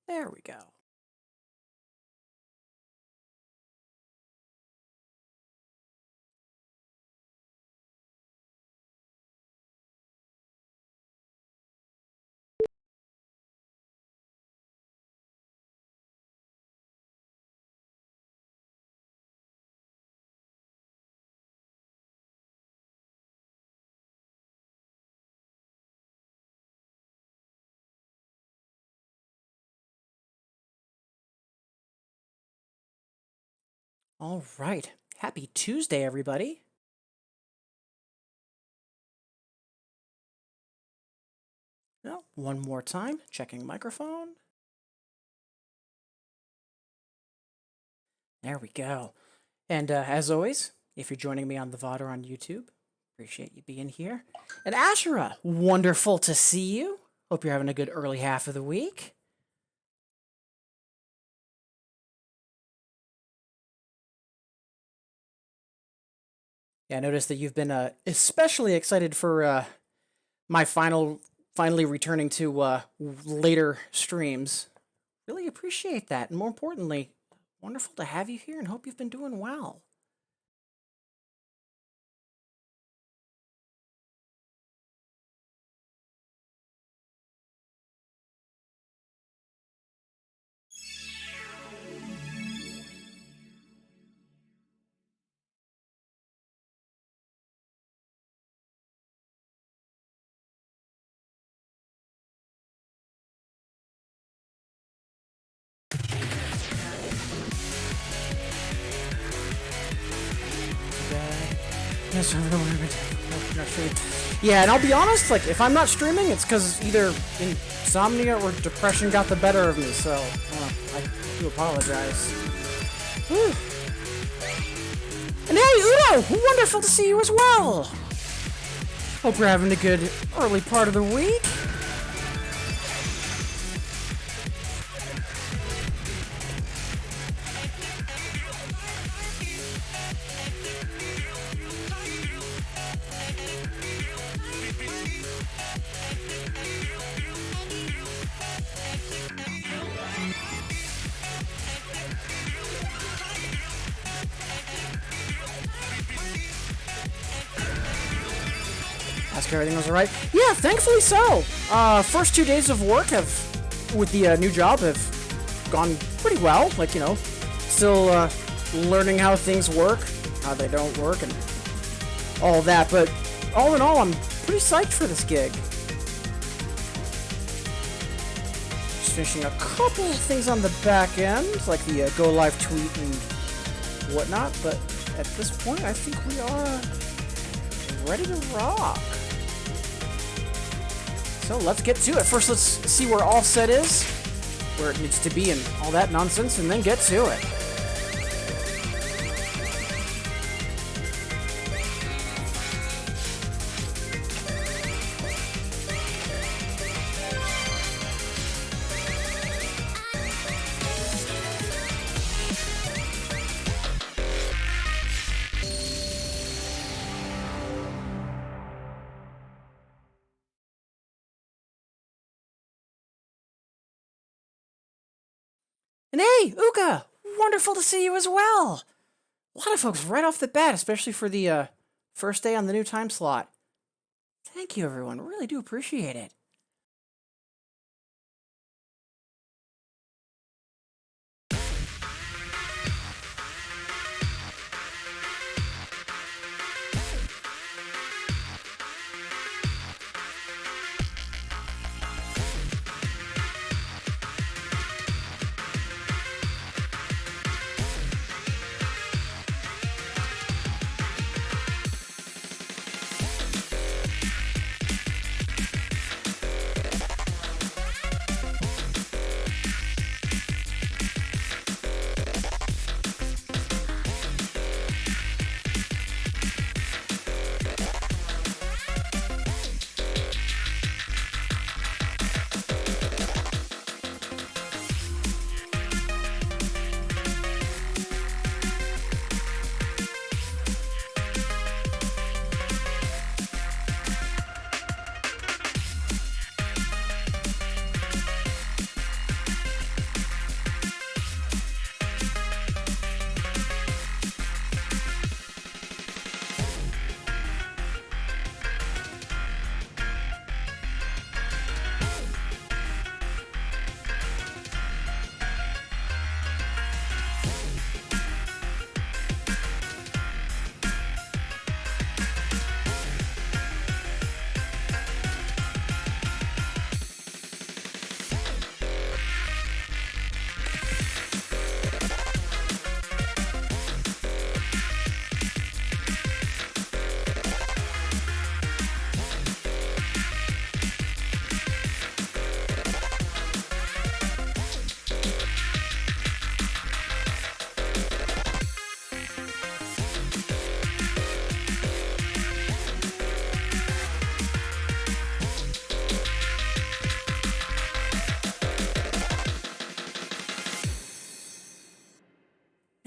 There we go. All right. Happy Tuesday, everybody. Now, one more time, checking microphone. There we go. And as always, if you're joining me on the VOD or on YouTube, appreciate you being here. And Ashura, wonderful to see you. Hope you're having a good early half of the week. Yeah, I noticed that you've been especially excited for my finally returning to later streams. Really appreciate that. And more importantly, wonderful to have you here and hope you've been doing well. Yeah, and I'll be honest, like, if I'm not streaming, it's because either insomnia or depression got the better of me, so I do apologize. Whew. And hey, Udo! Wonderful to see you as well! Hope you're having a good early part of the week. Ask everything was alright. Yeah, thankfully so. First 2 days of work with the new job have gone pretty well. Like, still learning how things work, how they don't work, and all that. But all in all, I'm pretty psyched for this gig. Just finishing a couple of things on the back end, like the go live tweet and whatnot. But at this point, I think we are ready to rock. So let's get to it. First, let's see where all set is, where it needs to be, and all that nonsense, and then get to it. And hey, Uka! Wonderful to see you as well! A lot of folks right off the bat, especially for the first day on the new time slot. Thank you, everyone. Really do appreciate it.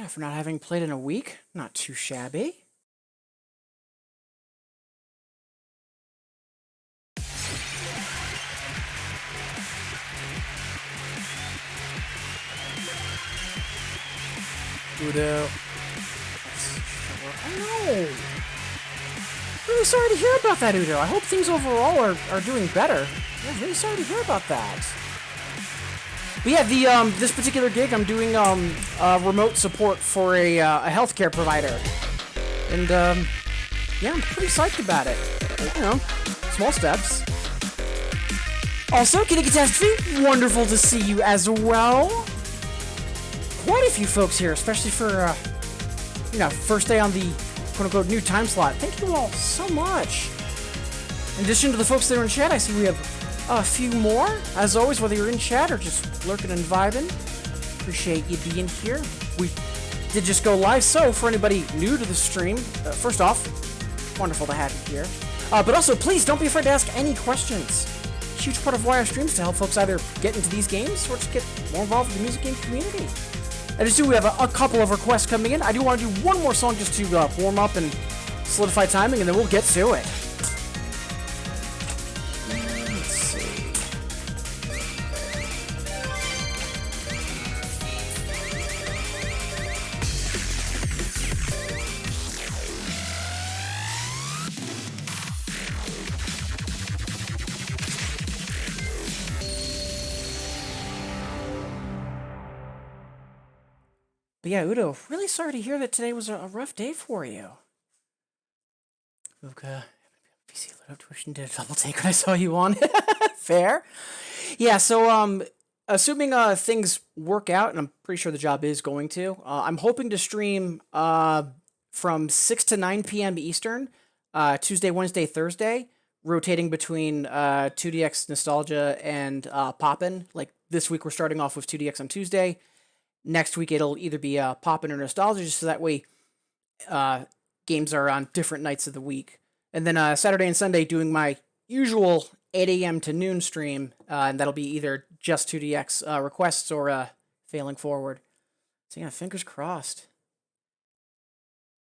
for not having played in a week. Not too shabby. Udo. Oh no! Really sorry to hear about that, Udo. I hope things overall are doing better. I'm really sorry to hear about that. But yeah, this particular gig, I'm doing remote support for a healthcare provider, and yeah, I'm pretty psyched about it. You know, small steps. Also, Kitty Catastrophe, wonderful to see you as well. Quite a few folks here, especially for you know, first day on the quote-unquote new time slot. Thank you all so much. In addition to the folks that are in chat, I see we have a few more. As always, whether you're in chat or just lurking and vibing, appreciate you being here. We did just go live, so for anybody new to the stream, first off, wonderful to have you here. But also, please don't be afraid to ask any questions. A huge part of why I stream is to help folks either get into these games or just get more involved with the music game community. I just do, we have a couple of requests coming in. I do want to do one more song just to warm up and solidify timing, and then we'll get to it. Let's see. But yeah, Udo, really sorry to hear that today was a rough day for you. Okay. PC lit up Twitch and did a double take when I saw you on. Fair. Yeah, so assuming things work out, and I'm pretty sure the job is going to, I'm hoping to stream from 6 to 9 p.m. Eastern, Tuesday, Wednesday, Thursday, rotating between 2DX Nostalgia and Poppin'. Like this week we're starting off with 2DX on Tuesday. Next week it'll either be Poppin' or Nostalgia, just so that way games are on different nights of the week. And then Saturday and Sunday doing my usual 8 a.m. to noon stream, and that'll be either just 2DX requests or Failing Forward. So yeah, fingers crossed.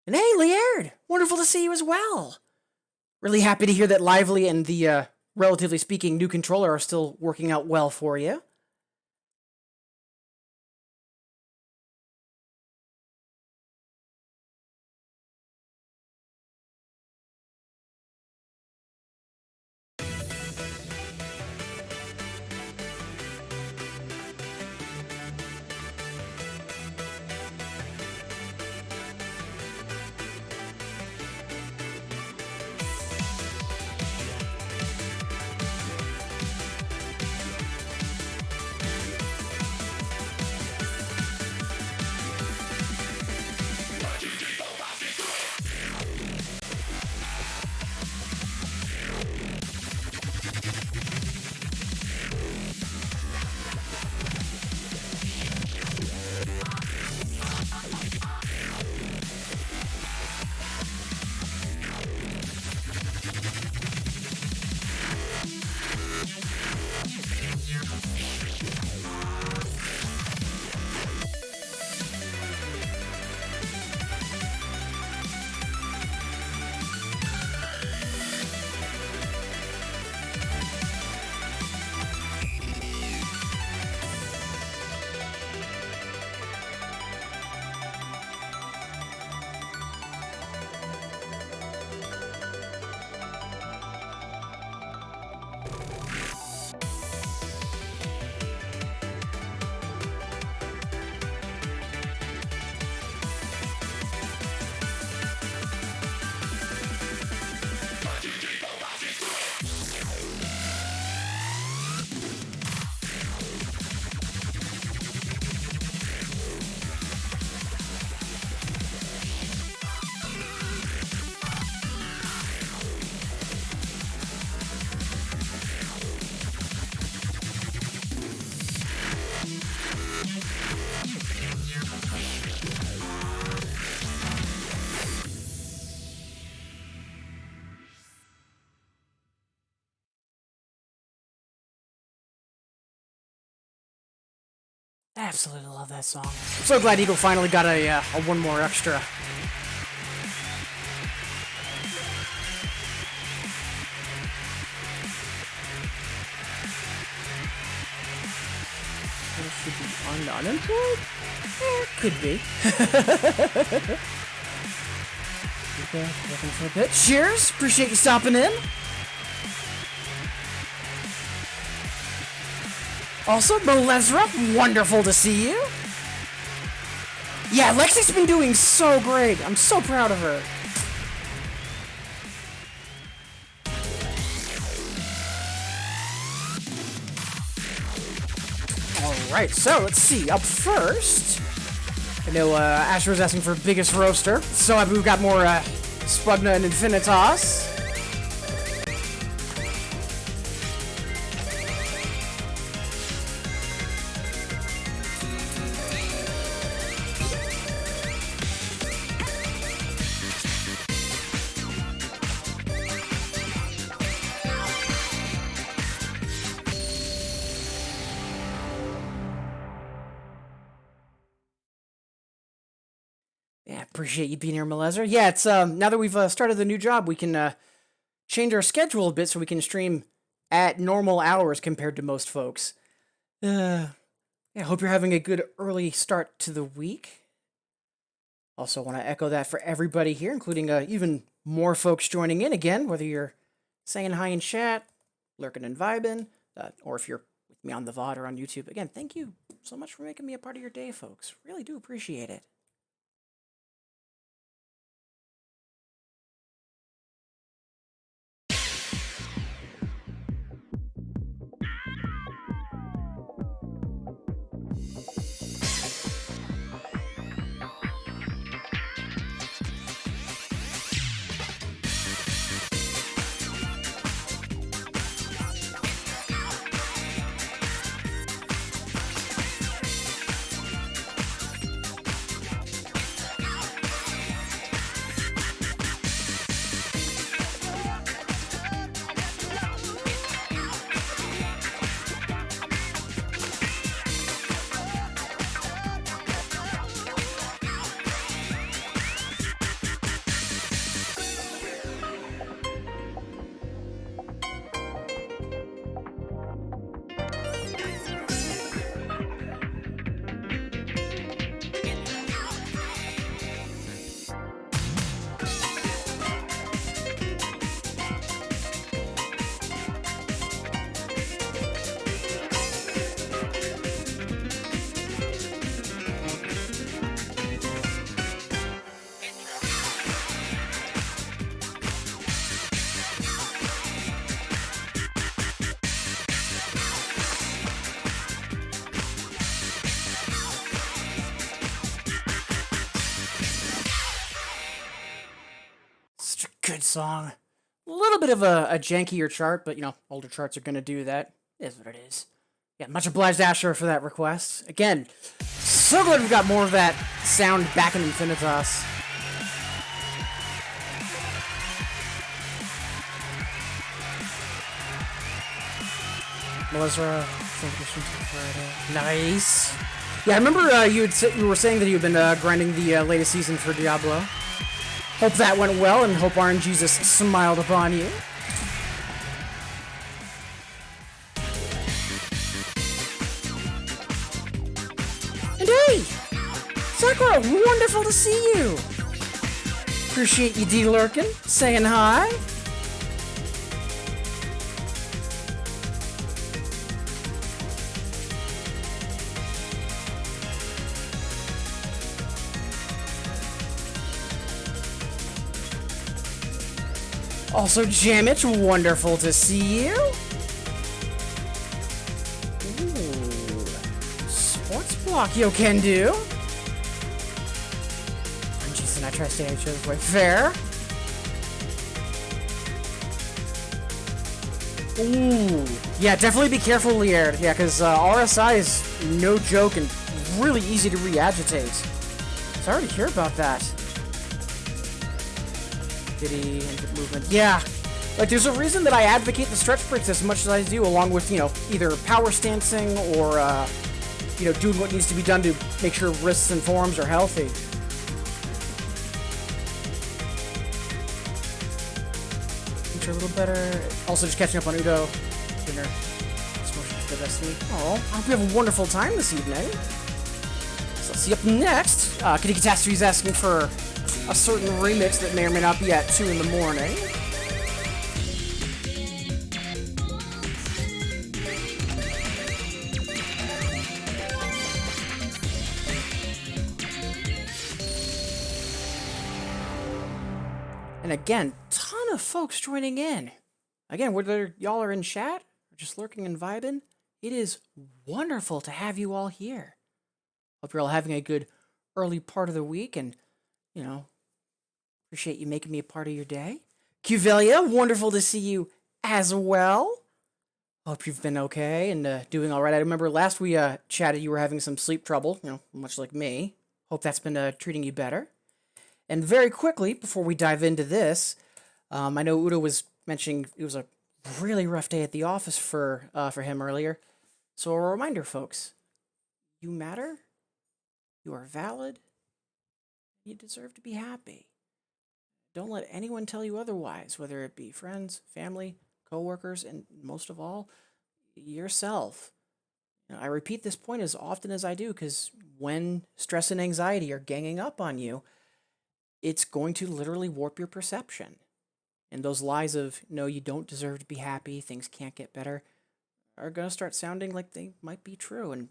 And hey, Liard! Wonderful to see you as well! Really happy to hear that Lively and the, relatively speaking, new controller are still working out well for you. Absolutely love that song. I'm so glad Eagle finally got a one more extra. Should be unemployed? Could be. Okay, looking for a bit. Cheers! Appreciate you stopping in. Also, Molezra, wonderful to see you. Yeah, Lexi's been doing so great. I'm so proud of her. Alright, so let's see. Up first, I know Asher was asking for biggest roaster. So we've got more Spugna and Infinitas. Yeah, appreciate you being here, Molezra. Yeah, it's now that we've started the new job, we can change our schedule a bit so we can stream at normal hours compared to most folks. Yeah, hope you're having a good early start to the week. Also want to echo that for everybody here, including even more folks joining in again, whether you're saying hi in chat, lurking and vibing, or if you're with me on the VOD or on YouTube. Again, thank you so much for making me a part of your day, folks. Really do appreciate it. Good song. A little bit of a jankier chart, but, you know, older charts are going to do that. It is what it is. Yeah, much obliged, Asher, for that request. Again, so glad we've got more of that sound back in Infinitas. Molezra, Friday. Nice. Yeah, I remember you were saying that you've been grinding the latest season for Diablo. Hope that went well, and hope RNGesus smiled upon you. And hey! Sakura, wonderful to see you! Appreciate you D-lurking, saying hi. Also, Jamich, wonderful to see you. Ooh. Sports block, yo can do. Jeez, and I try to stay out of each other's way. Fair. Ooh. Yeah, definitely be careful, Lierd. Yeah, because RSI is no joke and really easy to re-agitate. Sorry to hear about that. Diddy and movement. Yeah. Like, there's a reason that I advocate the stretch breaks as much as I do, along with, you know, either power stancing or doing what needs to be done to make sure wrists and forearms are healthy. A little better. Also, just catching up on Udo. Dinner. The Destiny. Oh, I hope you have a wonderful time this evening. So let's see up next. Kitty Catastrophe is asking for a certain remix that may or may not be at 2 in the morning. And again, ton of folks joining in. Again, whether y'all are in chat or just lurking and vibing, it is wonderful to have you all here. Hope you're all having a good early part of the week, and, appreciate you making me a part of your day. Cuvelia, wonderful to see you as well. Hope you've been okay and doing all right. I remember last we chatted, you were having some sleep trouble, much like me. Hope that's been treating you better. And very quickly, before we dive into this, I know Udo was mentioning it was a really rough day at the office for him earlier. So a reminder, folks, you matter, you are valid, you deserve to be happy. Don't let anyone tell you otherwise, whether it be friends, family, coworkers, and most of all, yourself. I repeat this point as often as I do, because when stress and anxiety are ganging up on you, it's going to literally warp your perception. And those lies of, no, you don't deserve to be happy, things can't get better, are going to start sounding like they might be true. And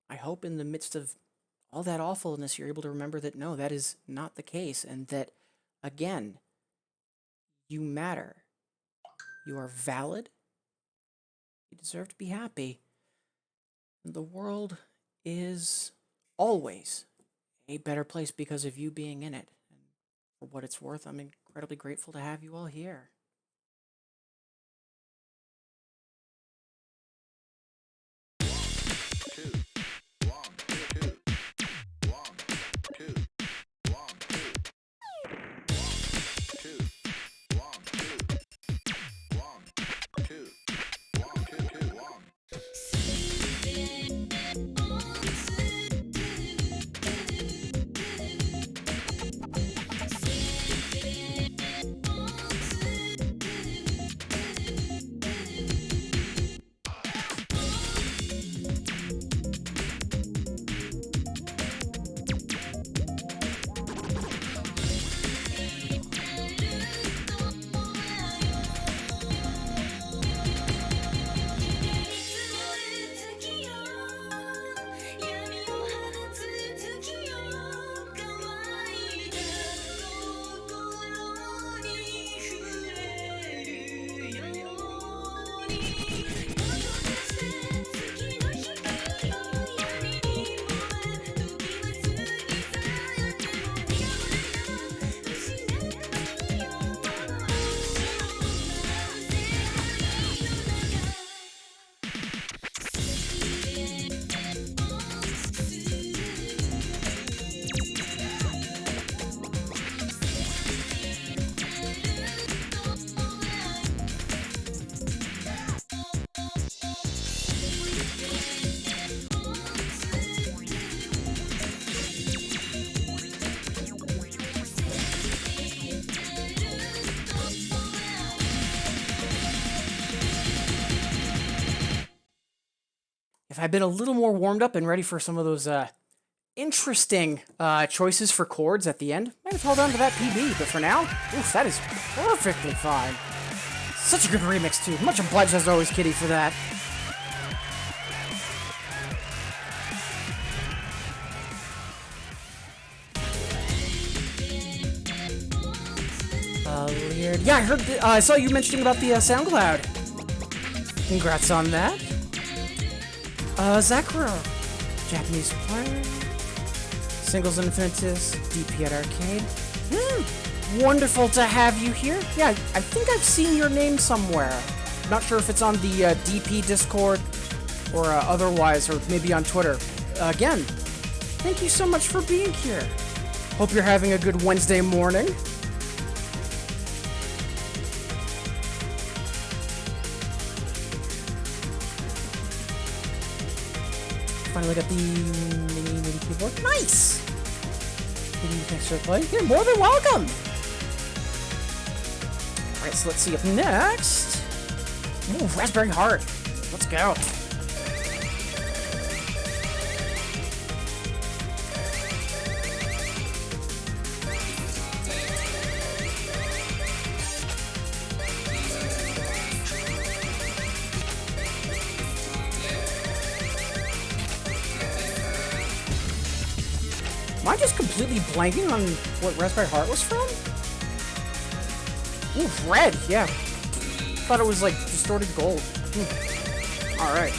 I hope in the midst of all that awfulness, you're able to remember that, no, that is not the case. And that, again, you matter. You are valid. You deserve to be happy. And the world is always a better place because of you being in it. For what it's worth, I'm incredibly grateful to have you all here. If I'd been a little more warmed up and ready for some of those interesting choices for chords at the end, might have held on to that PB, but for now, oof, that is perfectly fine. Such a good remix, too. Much obliged as always, Kitty, for that. Weird. Yeah, I heard. I saw you mentioning about the SoundCloud. Congrats on that. Zakuro, Japanese player, Singles Infinitas, DP at Arcade. Wonderful to have you here. Yeah, I think I've seen your name somewhere. I'm not sure if it's on the DP Discord or otherwise, or maybe on Twitter. Again, thank you so much for being here. Hope you're having a good Wednesday morning. finally got the mini keyboard. Nice! Thanks for playing. You're more than welcome! Alright, so let's see up next. Ooh, Raspberry Heart. Let's go. Am I just completely blanking on what Raspberry Heart was from? Ooh, red, yeah. Thought it was like distorted gold. Alright.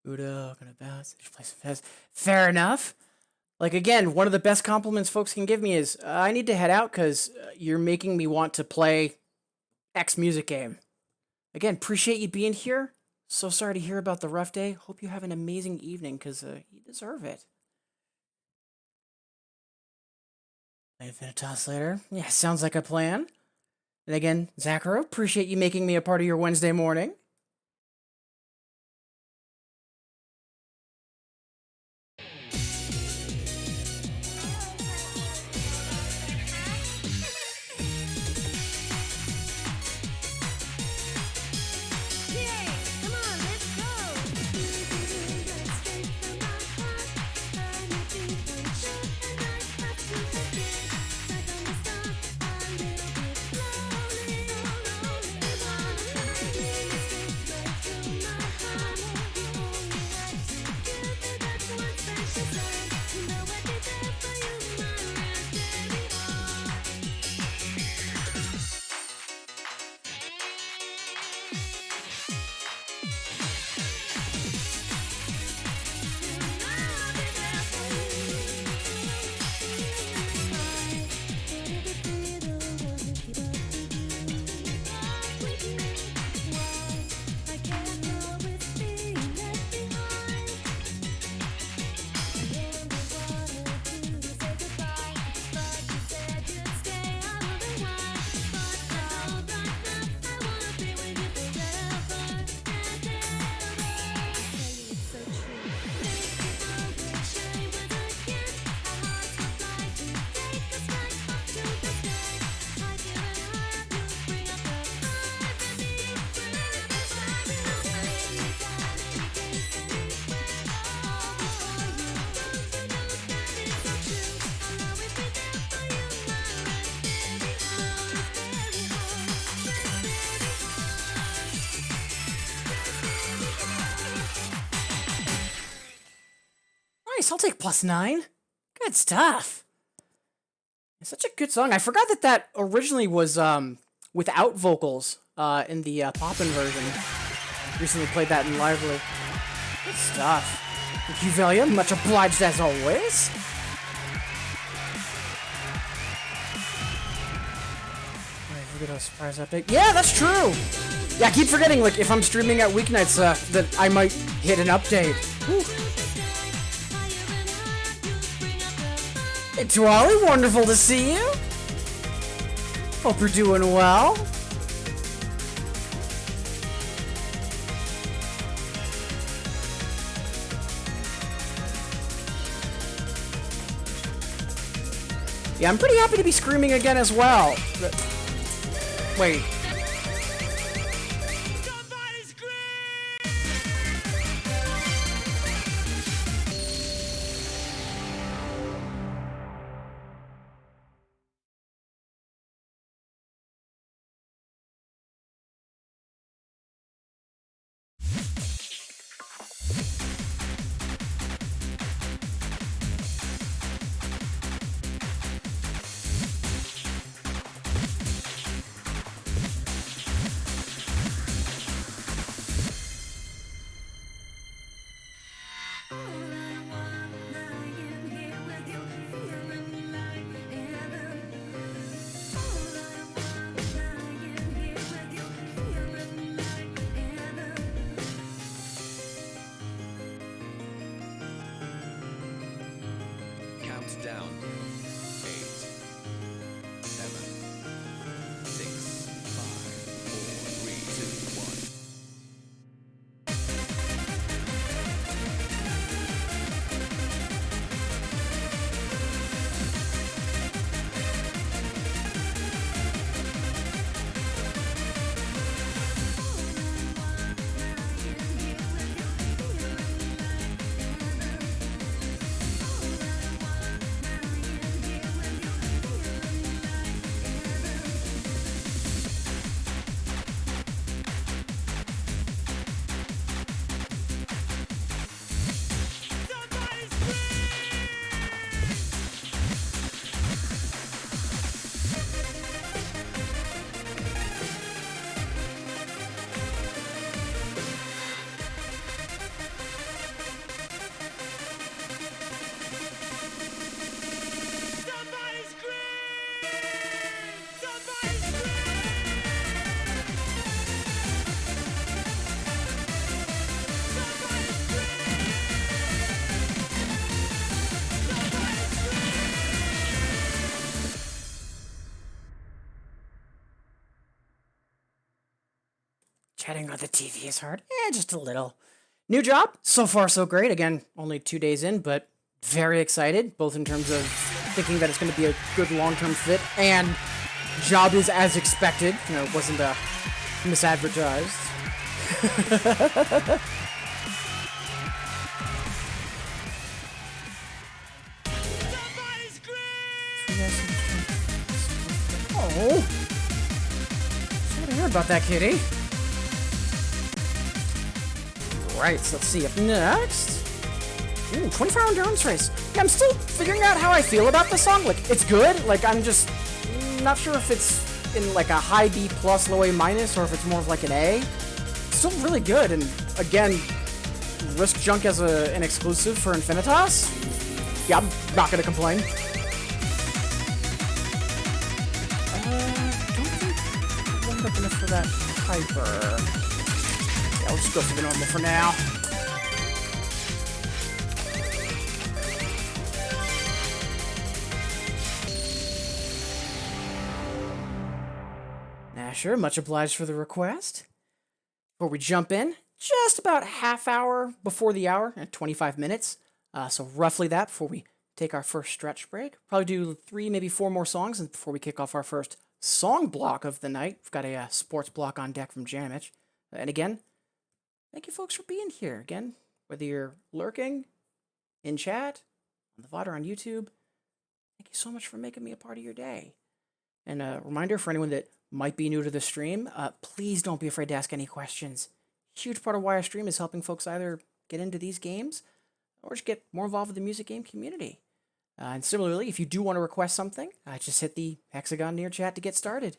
Udo, gonna bounce, play some fast. Fair enough. Like, again, one of the best compliments folks can give me is, I need to head out because you're making me want to play X music game. Again, appreciate you being here. So sorry to hear about the rough day. Hope you have an amazing evening because you deserve it. Infinitas later. Yeah, sounds like a plan. And again, Zacharo, appreciate you making me a part of your Wednesday morning. Nice, I'll take +9. Good stuff. It's such a good song. I forgot that originally was without vocals in the Poppin' version. Recently played that in Lively. Good stuff. Thank you, Velia. Much obliged as always. Look at a surprise update. Yeah, that's true. Yeah, I keep forgetting, like, if I'm streaming at weeknights, that I might hit an update. Whew. It's Wally, wonderful to see you. Hope you're doing well. Yeah, I'm pretty happy to be screaming again as well. Wait. Counts down. 8, 7, 6, 5, 4, 3, 2, 1. Chatting on the TV is hard. Just a little. New job. So far, so great. Again, only 2 days in, but very excited, both in terms of thinking that it's going to be a good long-term fit, and job is as expected. You know, it wasn't misadvertised. Oh. Sorry to hear about that, kitty. Right, so let's see. Up next. Ooh, 24-hour endurance race. Yeah, I'm still figuring out how I feel about the song. Like, it's good. Like, I'm just not sure if it's in like a high B plus, low A minus, or if it's more of like an A. Still really good, and again, Risk Junk as an exclusive for Infinitas. Yeah, I'm not gonna complain. Don't think I warmed up enough for that hyper. Yeah, we'll just go for the normal for now. Sure, much obliged for the request. Before we jump in, just about a half hour before the hour, 25 minutes. So roughly that before we take our first stretch break. Probably do 3, maybe 4 more songs before we kick off our first song block of the night. We've got a sports block on deck from Jamich. And again, thank you folks for being here. Again, whether you're lurking, in chat, on the VOD or on YouTube, thank you so much for making me a part of your day. And a reminder for anyone that might be new to the stream, please don't be afraid to ask any questions. Huge part of why I stream is helping folks either get into these games or just get more involved with the music game community. And similarly, if you do want to request something, just hit the hexagon near chat to get started.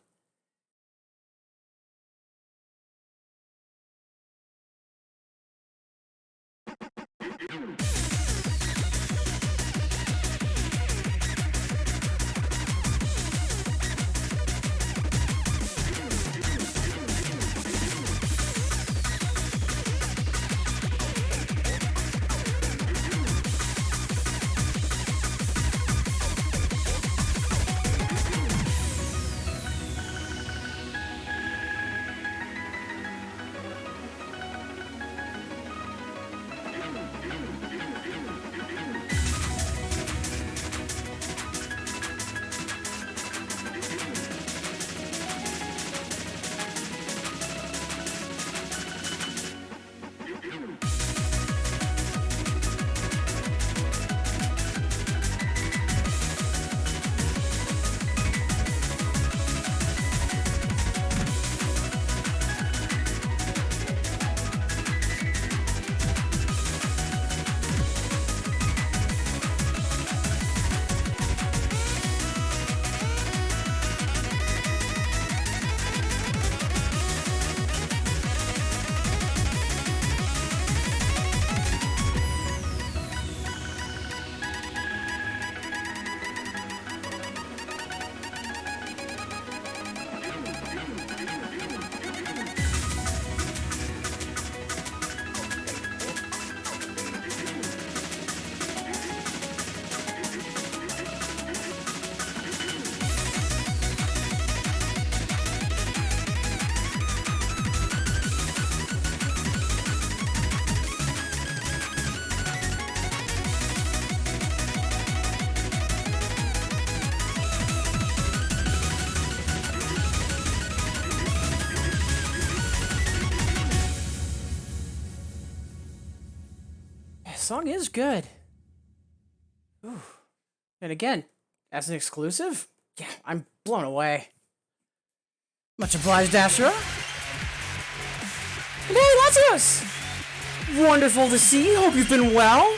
song is good. Ooh. And again, as an exclusive, yeah, I'm blown away. Much obliged, Astra. And hey, Latios! Wonderful to see. Hope you've been well.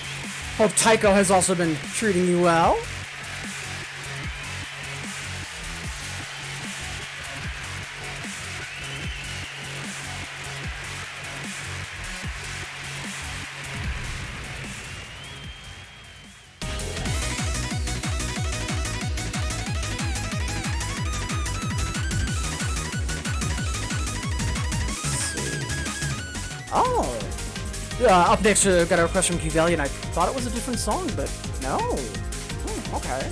Hope Tycho has also been treating you well. Oh! Up next, got a request from Cuvelli, and I thought it was a different song, but no. Okay.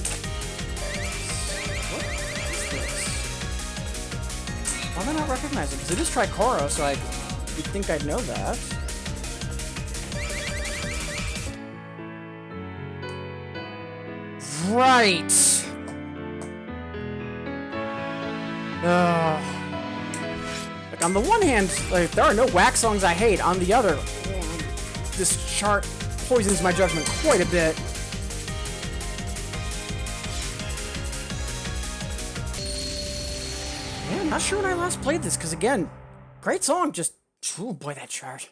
What is this? Why am I not recognizing? Because it is Tricoro, so you'd think I'd know that. Right! Like, on the one hand, like, there are no whack songs I hate. On the other, this chart poisons my judgment quite a bit. Yeah, I'm not sure when I last played this, because again, great song, just, oh boy, that chart.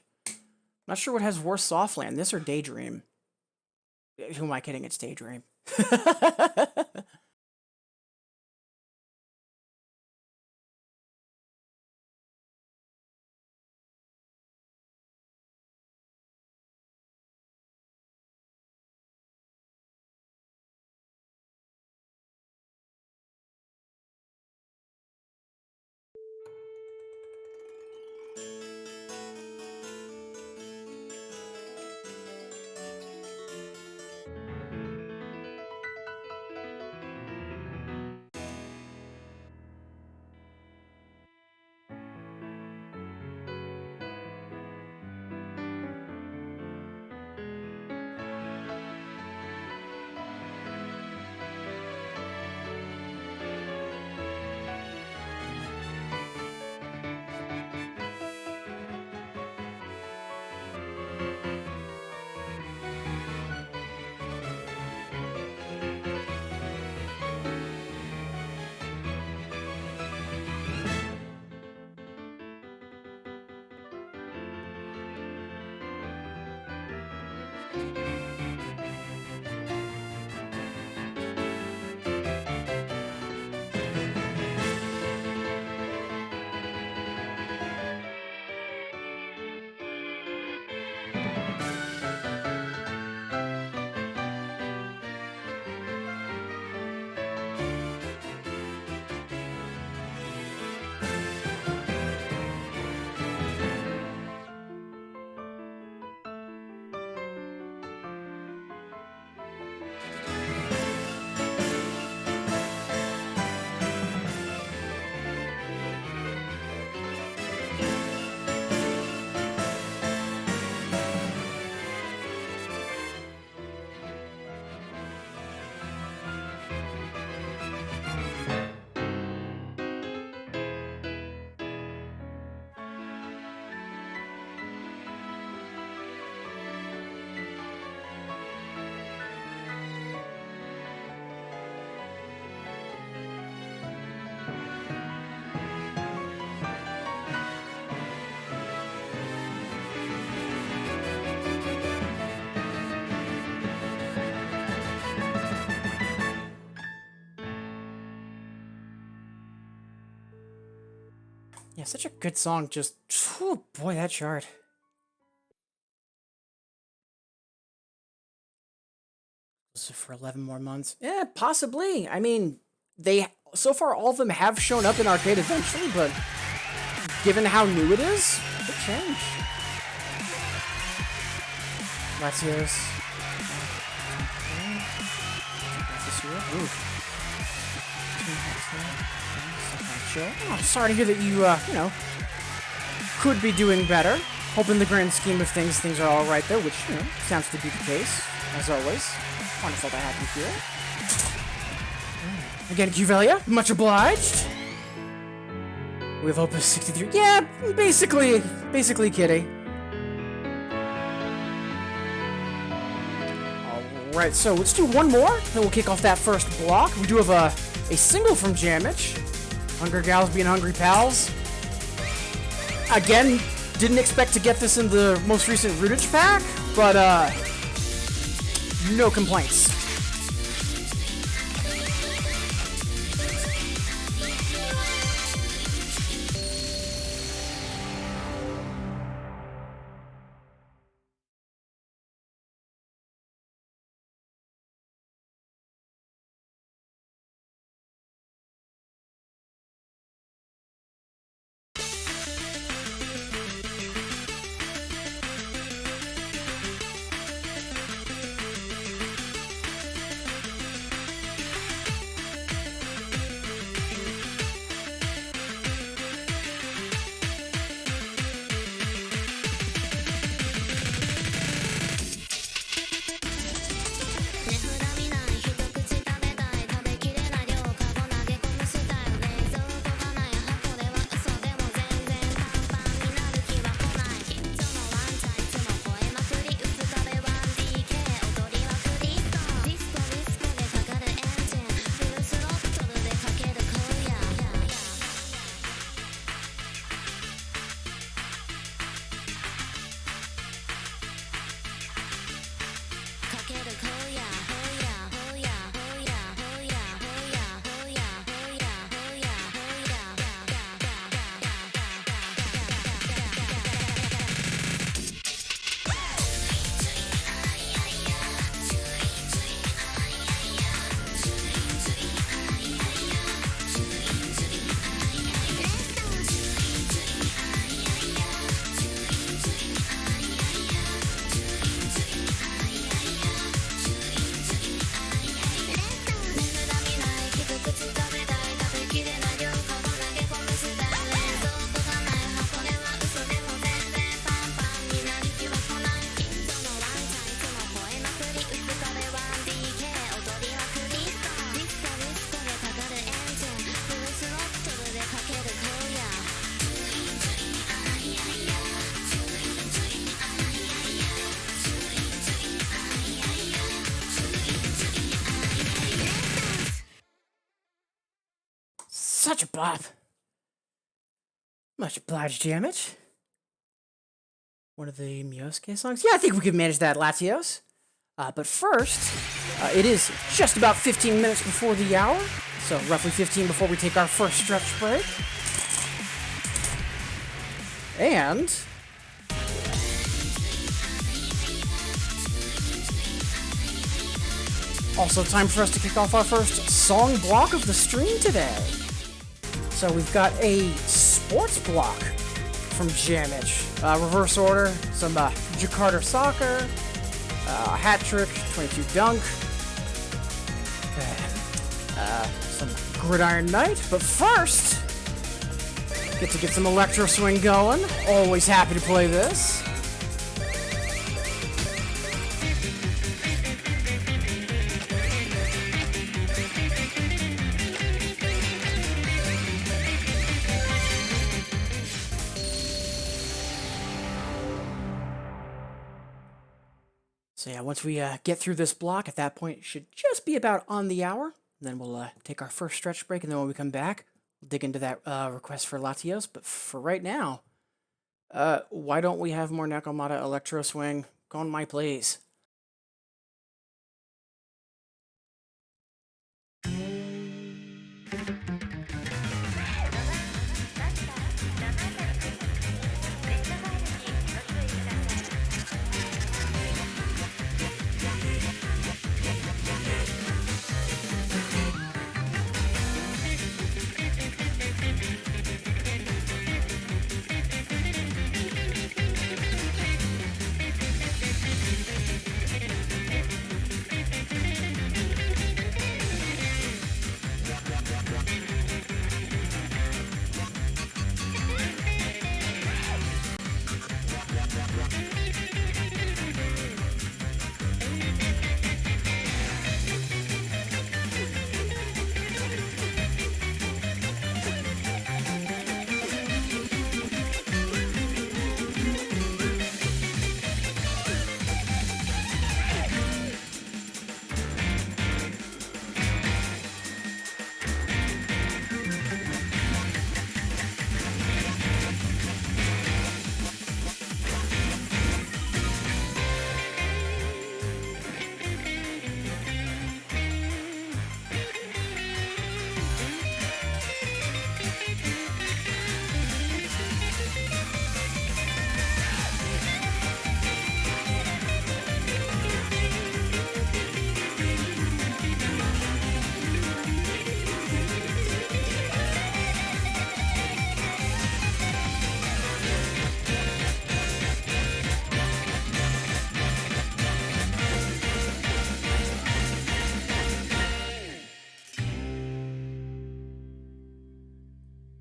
Not sure what has worse softland, this or Daydream. Who am I kidding? It's Daydream. Yeah, such a good song, just, oh boy, that chart. So for 11 more months? Yeah, possibly. I mean, so far all of them have shown up in arcade eventually, but given how new it is, it could change. Latios. Oh, sorry to hear that you, could be doing better. Hope in the grand scheme of things are all right though, which, sounds to be the case, as always. Wonderful to have you here. Again, Cuvelia, much obliged. We have Opus 63. Yeah, basically Kitty. Alright, so let's do one more, then we'll kick off that first block. We do have a single from Jamich. Hunger Gals being Hungry Pals. Again, didn't expect to get this in the most recent Rootage pack, but no complaints. Such a bop. Much obliged, Jamich. One of the Miosuke songs? Yeah, I think we could manage that, Latios. But first, it is just about 15 minutes before the hour, so roughly 15 before we take our first stretch break. And also time for us to kick off our first song block of the stream today. So we've got a sports block from Jamich. Reverse order, some Jakarta soccer, hat trick, 22 dunk, some gridiron night. But first, get some electro swing going. Always happy to play this. So yeah, once we get through this block, at that point, it should just be about on the hour. Then we'll take our first stretch break, and then when we come back, we'll dig into that request for Latios. But for right now, why don't we have more Nakamata Electro Swing? Go on my plays.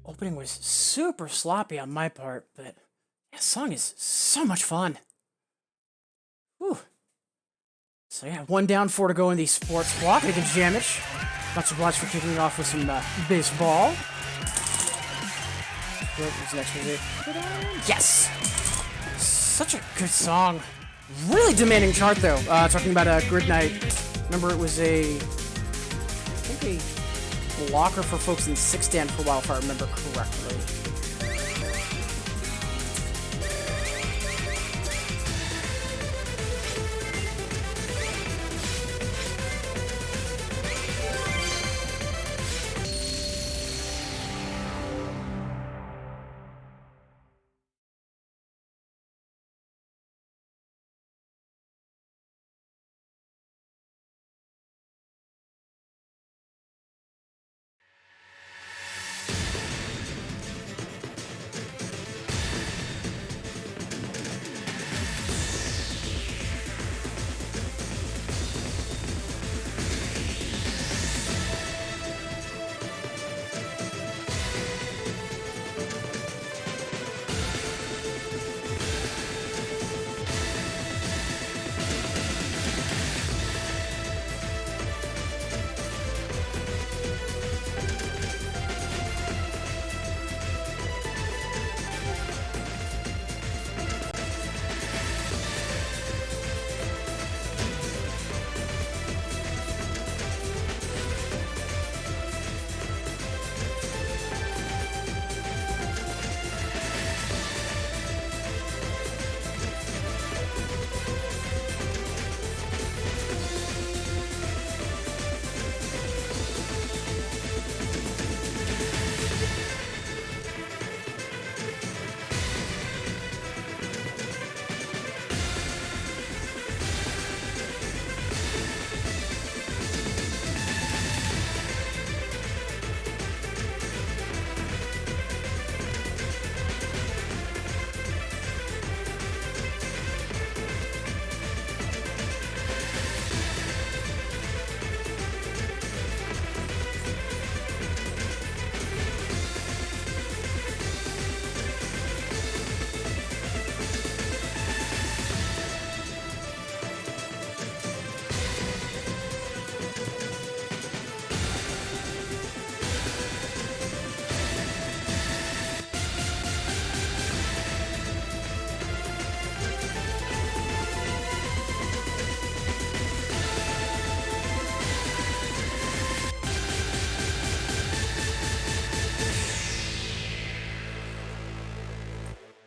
opening was super sloppy on my part, but that song is so much fun. Whew. So yeah, 1 down, 4 to go in the sports block against Jamich. Much obliged for kicking it off with some baseball. What was next? Was it? Yes! Such a good song. Really demanding chart though. Talking about Grid Night. Remember, it was I think a blocker for folks in 6-dan for a while, if I remember correctly.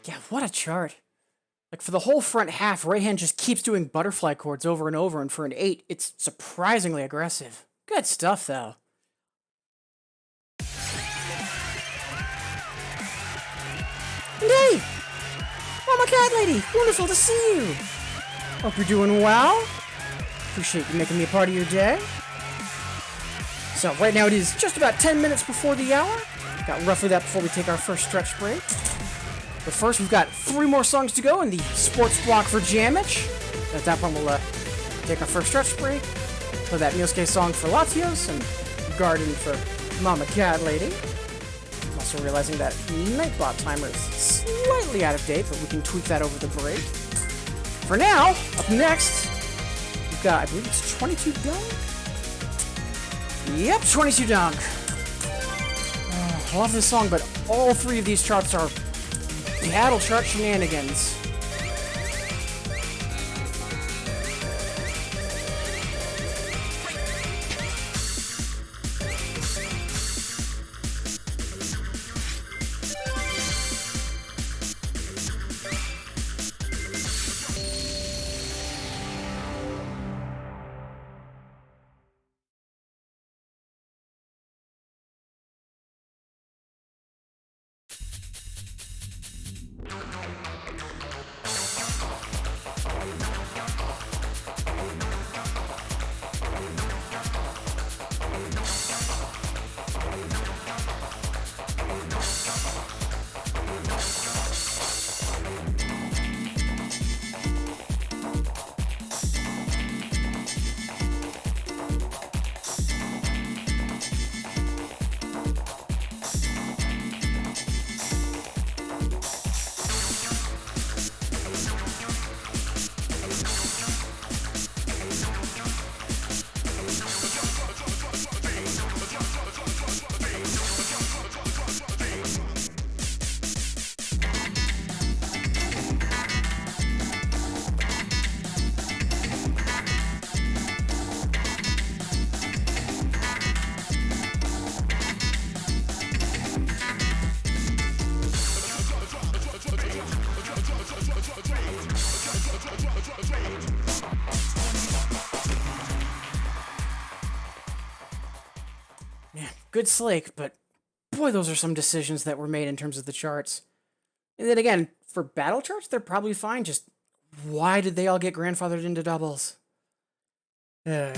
Yeah, what a chart. Like, for the whole front half, right hand just keeps doing butterfly chords over and over, and for an 8, it's surprisingly aggressive. Good stuff, though. And hey! Mama Cat Lady! Wonderful to see you! Hope you're doing well. Appreciate you making me a part of your day. So, right now it is just about 10 minutes before the hour. Got roughly that before we take our first stretch break. But first, we've got 3 more songs to go in the sports block for Jamich. At that point, we'll take our first stretch break. Play that Miosuke song for Latios and Garden for Mama Cat Lady. I'm also realizing that Nightbot timer is slightly out of date, but we can tweak that over the break. For now, up next, we've got, I believe it's 22 Dunk? Yep, 22 Dunk. I love this song, but all 3 of these charts are battle chart shenanigans. Man, good slake, but boy, those are some decisions that were made in terms of the charts. And then again, for battle charts, they're probably fine. Just why did they all get grandfathered into doubles? Yeah,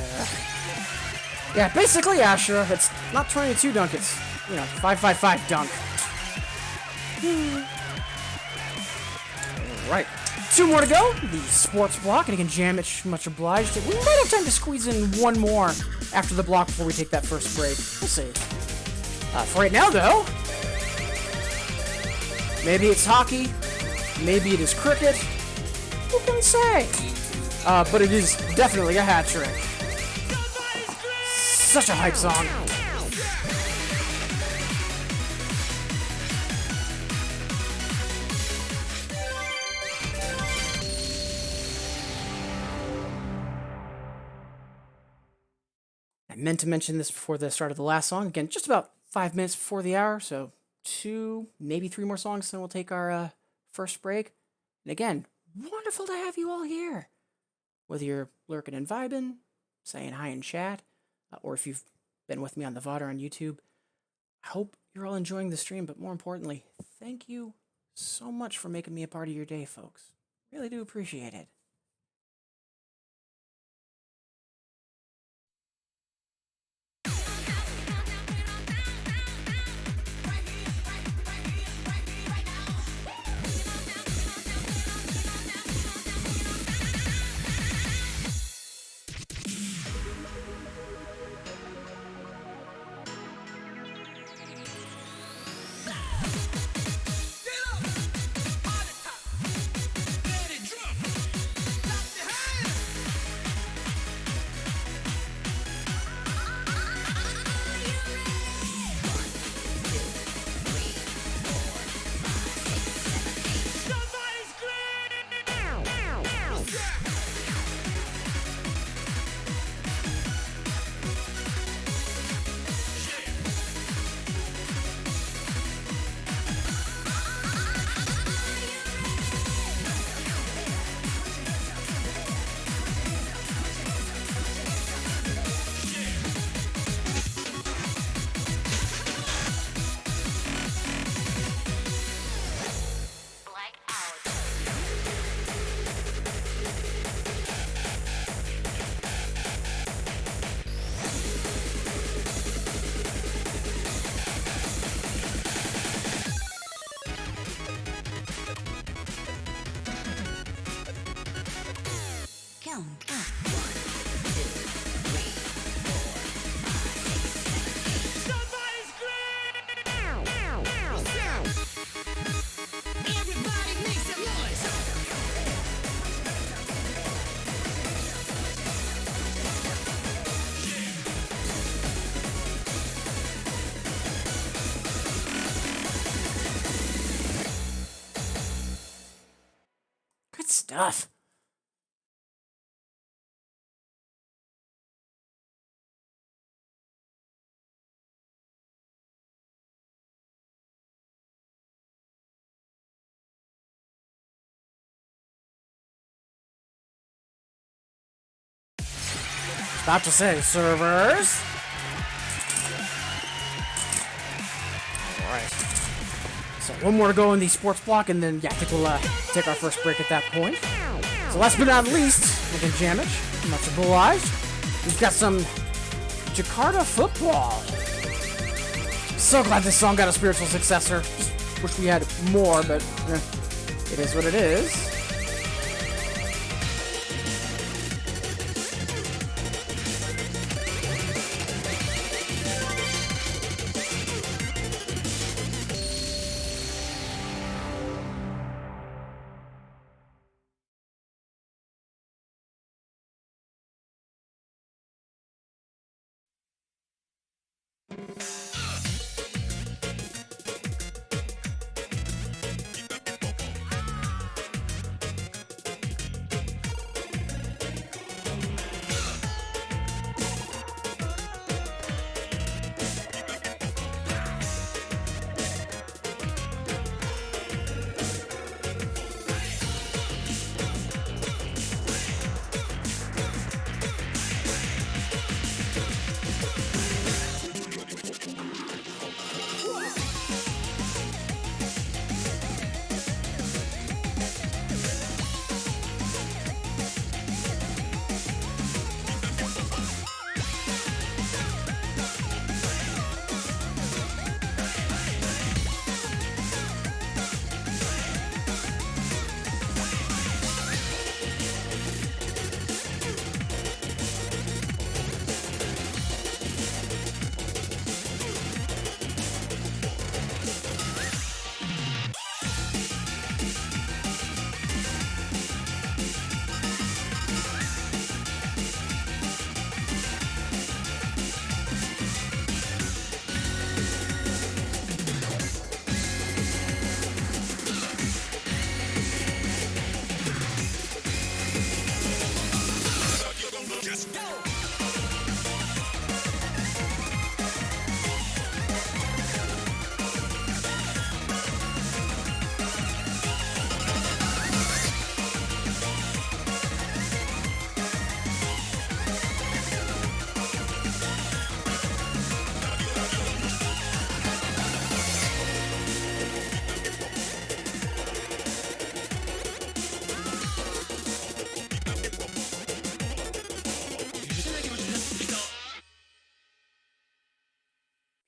basically, Ashura, it's not 22 dunk, it's, 555 dunk. Right. 2 more to go. The sports block, and again, jam it, much obliged. We might have time to squeeze in one more after the block before we take that first break. We'll see. For right now, though, maybe it's hockey, maybe it is cricket. Who can say? But it is definitely a hat trick. Such a hype song. I meant to mention this before the start of the last song. Again, just about 5 minutes before the hour, so 2, maybe 3 more songs, then we'll take our first break. And again, wonderful to have you all here. Whether you're lurking and vibing, saying hi in chat, or if you've been with me on the VOD or on YouTube, I hope you're all enjoying the stream, but more importantly, thank you so much for making me a part of your day, folks. Really do appreciate it. Stuff. About to say, servers. Alright. So one more to go in the sports block, and then, yeah, I think we'll take our first break at that point. So last but not least, we can jam it. Much obliged. We've got some Jakarta football. So glad this song got a spiritual successor. Just wish we had more, but it is what it is.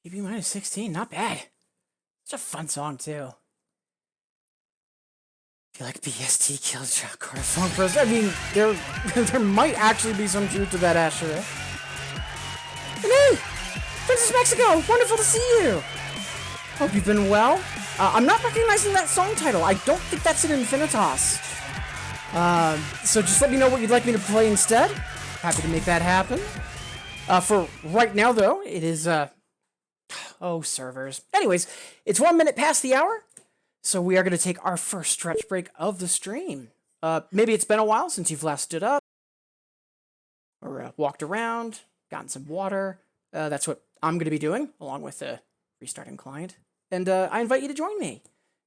AB minus 16, not bad. Such a fun song, too. I feel like BST killed Jack Carter Funk Bros. I mean, there might actually be some truth to that, Asher. Hey! Princess Mexico! Wonderful to see you! Hope you've been well. I'm not recognizing that song title. I don't think that's an Infinitas. So just let me know what you'd like me to play instead. Happy to make that happen. For right now, though, it is, oh, servers. Anyways, it's 1 minute past the hour, so we are going to take our first stretch break of the stream. Maybe it's been a while since you've last stood up, or walked around, gotten some water. That's what I'm going to be doing, along with the restarting client. And I invite you to join me.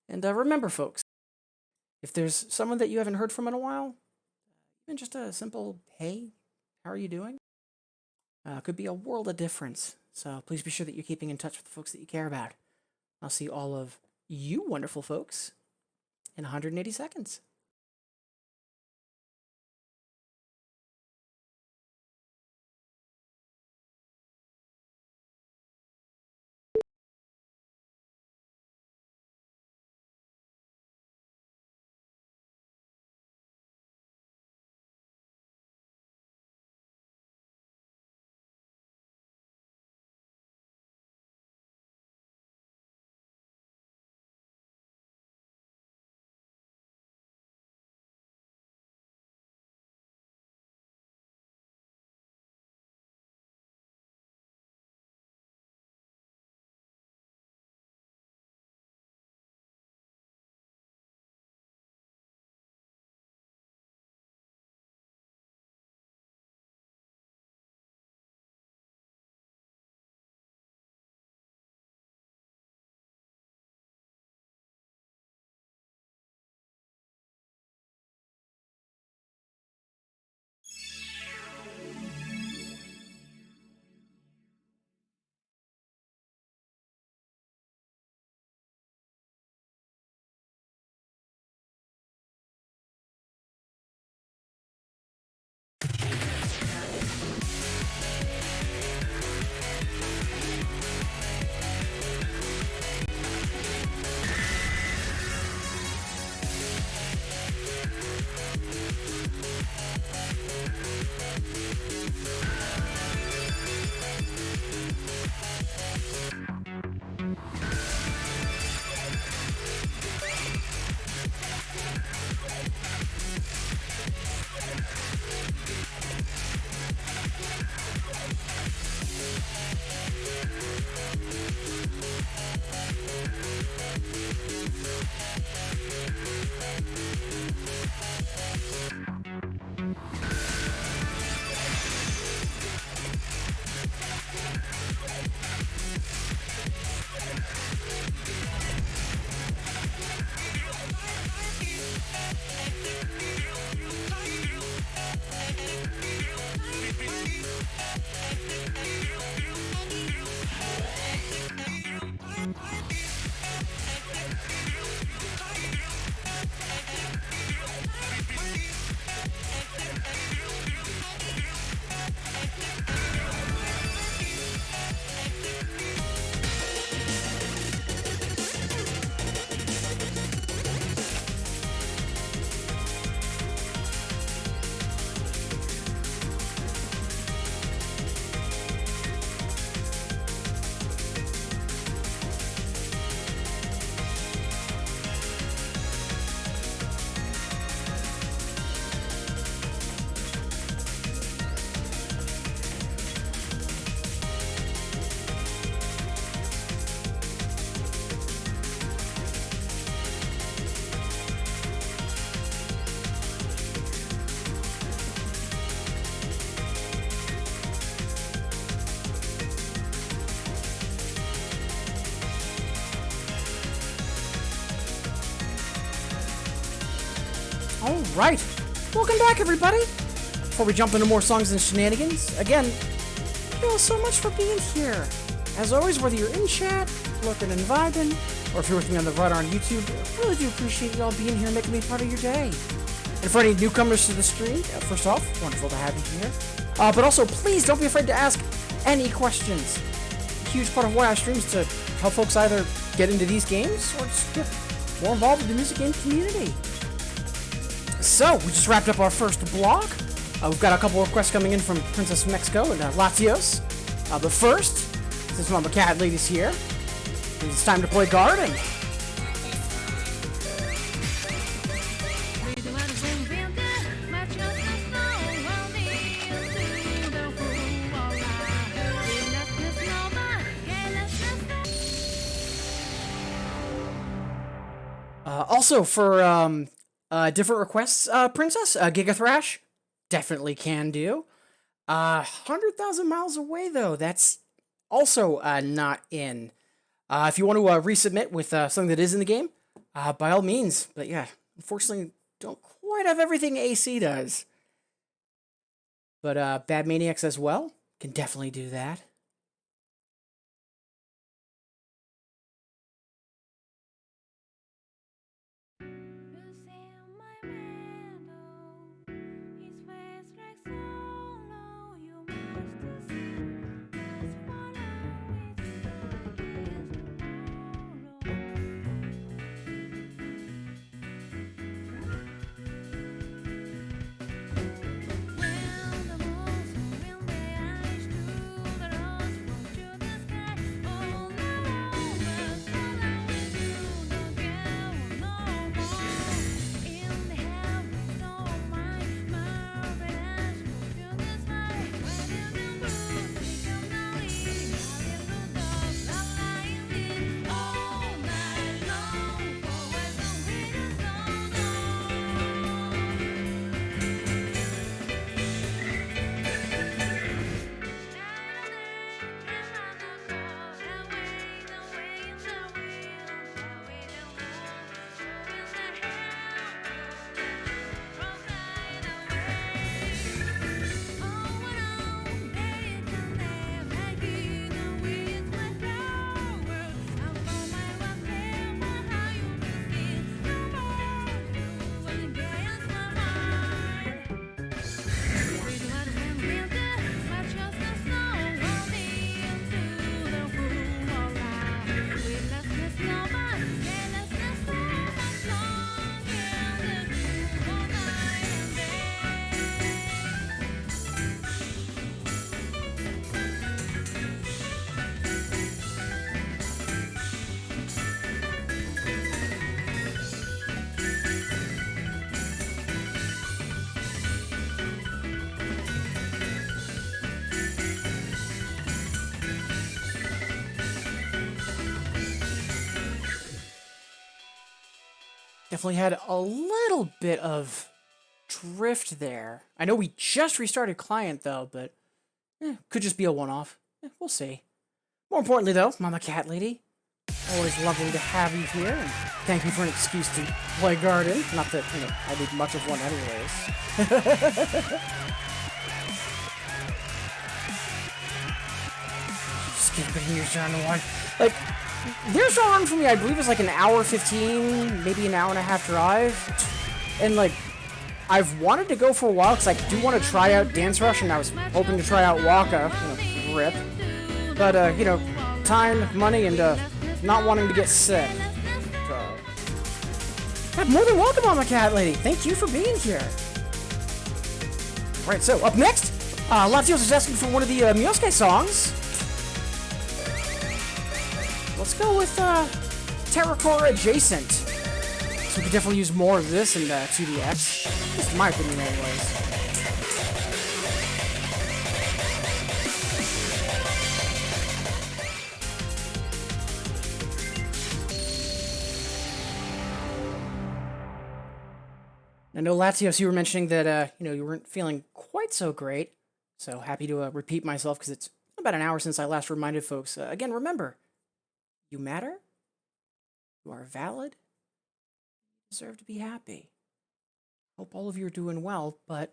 And remember, folks, if there's someone that you haven't heard from in a while, even just a simple, hey, how are you doing? Could be a world of difference. So please be sure that you're keeping in touch with the folks that you care about. I'll see all of you wonderful folks in 180 seconds. Alright, welcome back everybody! Before we jump into more songs and shenanigans, again, thank you all so much for being here. As always, whether you're in chat, lurking and vibing, or if you're with me on the VOD on YouTube, I really do appreciate you all being here and making me part of your day. And for any newcomers to the stream, first off, wonderful to have you here. But also, please don't be afraid to ask any questions. huge part of why I stream is to help folks either get into these games or just get more involved with the music game community. So, we just wrapped up our first block. We've got a couple of requests coming in from Princess Mexico and Latios. But first, since Mama Cat Lady's here, it's time to play Garden. Also, for different requests, Princess, Giga Thrash, definitely can do. 100,000 miles away, though, that's also not in. If you want to resubmit with something that is in the game, by all means. But yeah, unfortunately, don't quite have everything AC does. But Bad Maniacs as well can definitely do that. Definitely had a little bit of drift there. I know we just restarted client, though, but could just be a one-off. We'll see. More importantly, though, Mama Cat Lady, always lovely to have you here, and thank you for an excuse to play Garden. Not that, I did much of one anyways. Just keep getting your turn to one. Like, there's a run for me, I believe it's like an hour 15, maybe an hour and a half drive. And like, I've wanted to go for a while because I do want to try out Dance Rush, and I was hoping to try out Waka, rip. But, time, money, and not wanting to get sick. So, but more than welcome, Mama Cat Lady. Thank you for being here. Alright, so up next, Latios is asking for one of the Miosuke songs. Let's go with Terracore Adjacent. So we could definitely use more of this in 2DX. Just in my opinion, anyways. I know, Latios, you were mentioning that, you weren't feeling quite so great. So happy to repeat myself because it's about an hour since I last reminded folks. Again, remember, you matter, you are valid, you deserve to be happy. Hope all of you are doing well, but,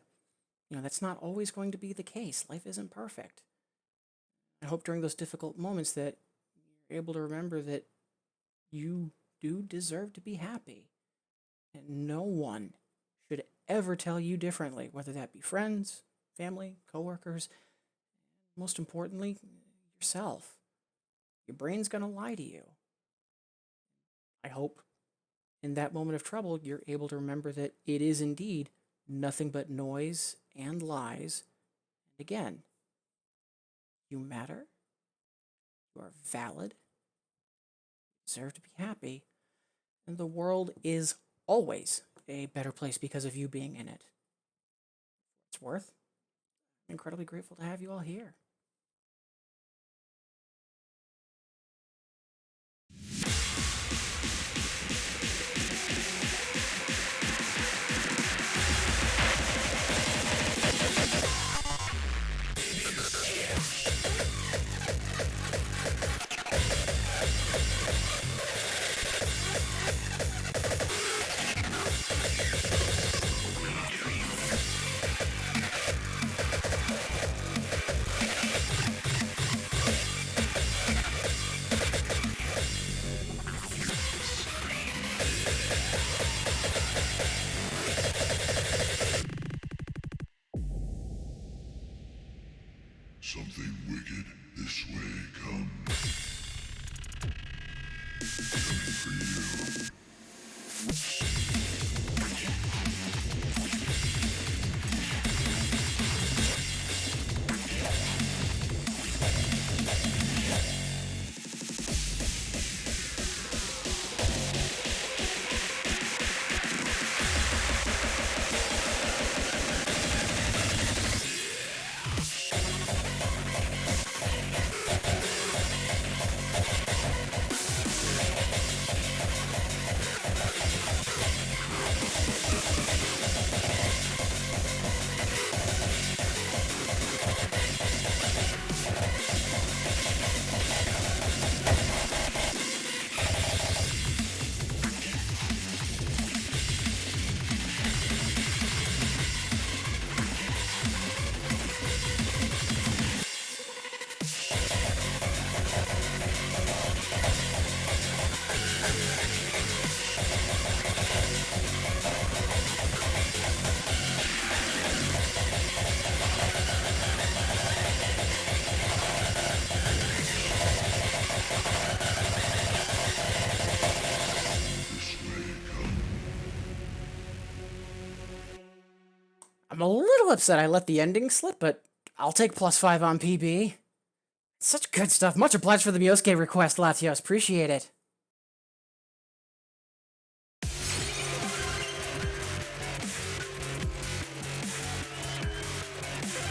that's not always going to be the case. Life isn't perfect. I hope during those difficult moments that you're able to remember that you do deserve to be happy. And no one should ever tell you differently, whether that be friends, family, coworkers, most importantly, yourself. Your brain's gonna lie to you. I hope in that moment of trouble, you're able to remember that it is indeed nothing but noise and lies. And again, you matter. You are valid. You deserve to be happy. And the world is always a better place because of you being in it. It's worth. I'm incredibly grateful to have you all here. Something wicked this way comes. Coming for you. I'm a little upset I let the ending slip, but I'll take +5 on PB. Such good stuff. Much obliged for the Miosuke request, Latios. Appreciate it.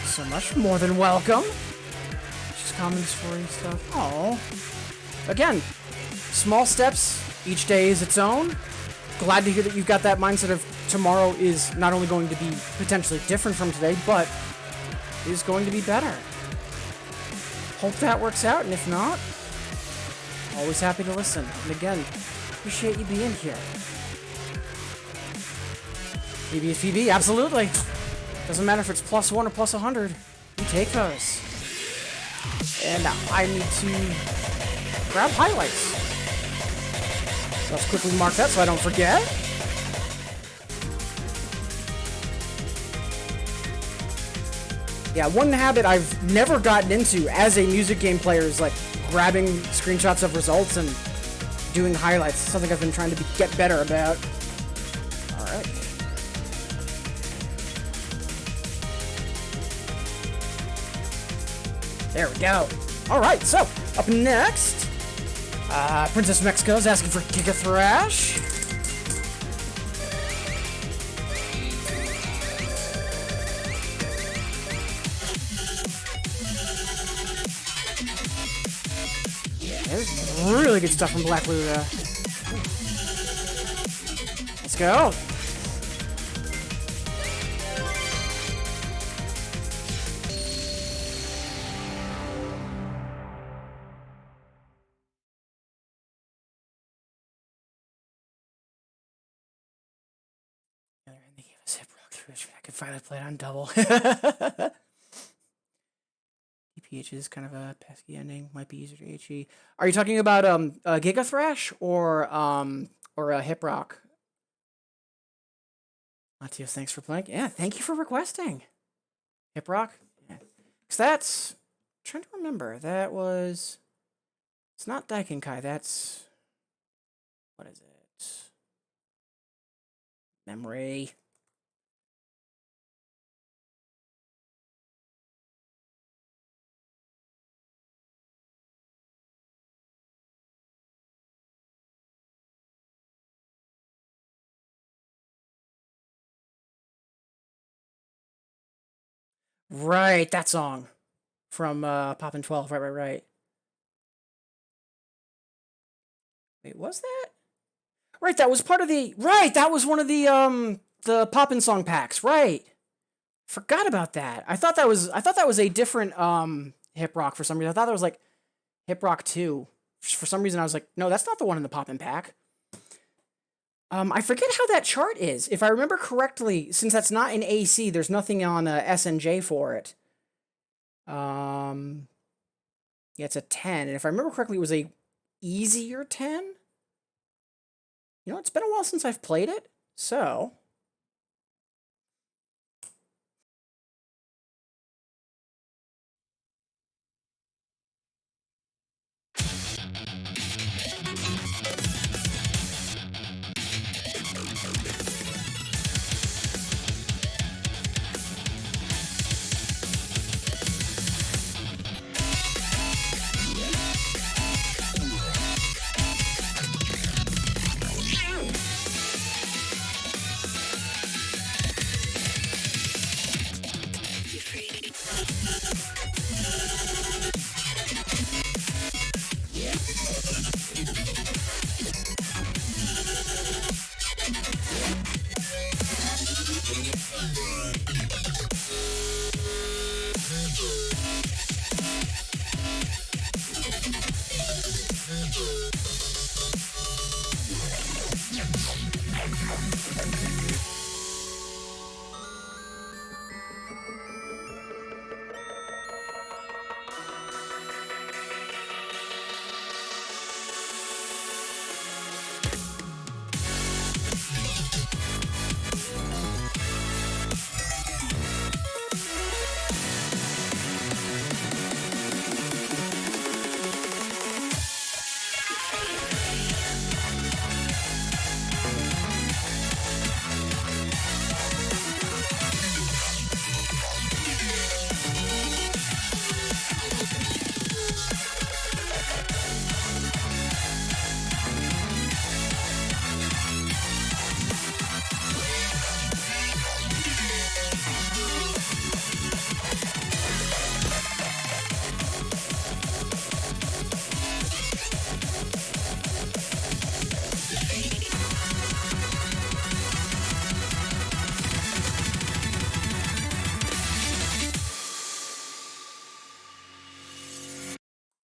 So much more than welcome. Just comments for you stuff. Oh. Again, small steps. Each day is its own. Glad to hear that you've got that mindset of tomorrow is not only going to be potentially different from today, but is going to be better. Hope that works out, and if not, always happy to listen. And again, appreciate you being here. PB is PB, absolutely. Doesn't matter if it's +1 or +100. You take those. And I need to grab highlights. So let's quickly mark that so I don't forget. Yeah, one habit I've never gotten into as a music game player is like grabbing screenshots of results and doing highlights. It's something I've been trying to get better about. Alright. There we go. Alright, so up next, Princess Mexico's asking for Giga Thrash. There's really good stuff from Black Luda. Let's go. They gave us hip rock through which I could finally play it on double. DPH is kind of a pesky ending. Might be easier to HE. Are you talking about Giga Thrash or a hip rock? Latios, thanks for playing. Yeah, thank you for requesting. Hip rock? Yeah. Cause that's I'm trying to remember. That was It's not Daikenkai, that's... What is it? Memory. Right, that song from Poppin' 12. Right. Wait, was that? Right, that was part of the... Right, that was one of the Poppin' song packs. Right. Forgot about that. I thought that was a different Hip Rock for some reason. I thought that was like Hip Rock 2. For some reason I was like, no, that's not the one in the Poppin' pack. I forget how that chart is. If I remember correctly, since that's not in AC, there's nothing on SNJ for it. Yeah, it's a 10. And if I remember correctly, it was a easier 10. You know, it's been a while since I've played it, so...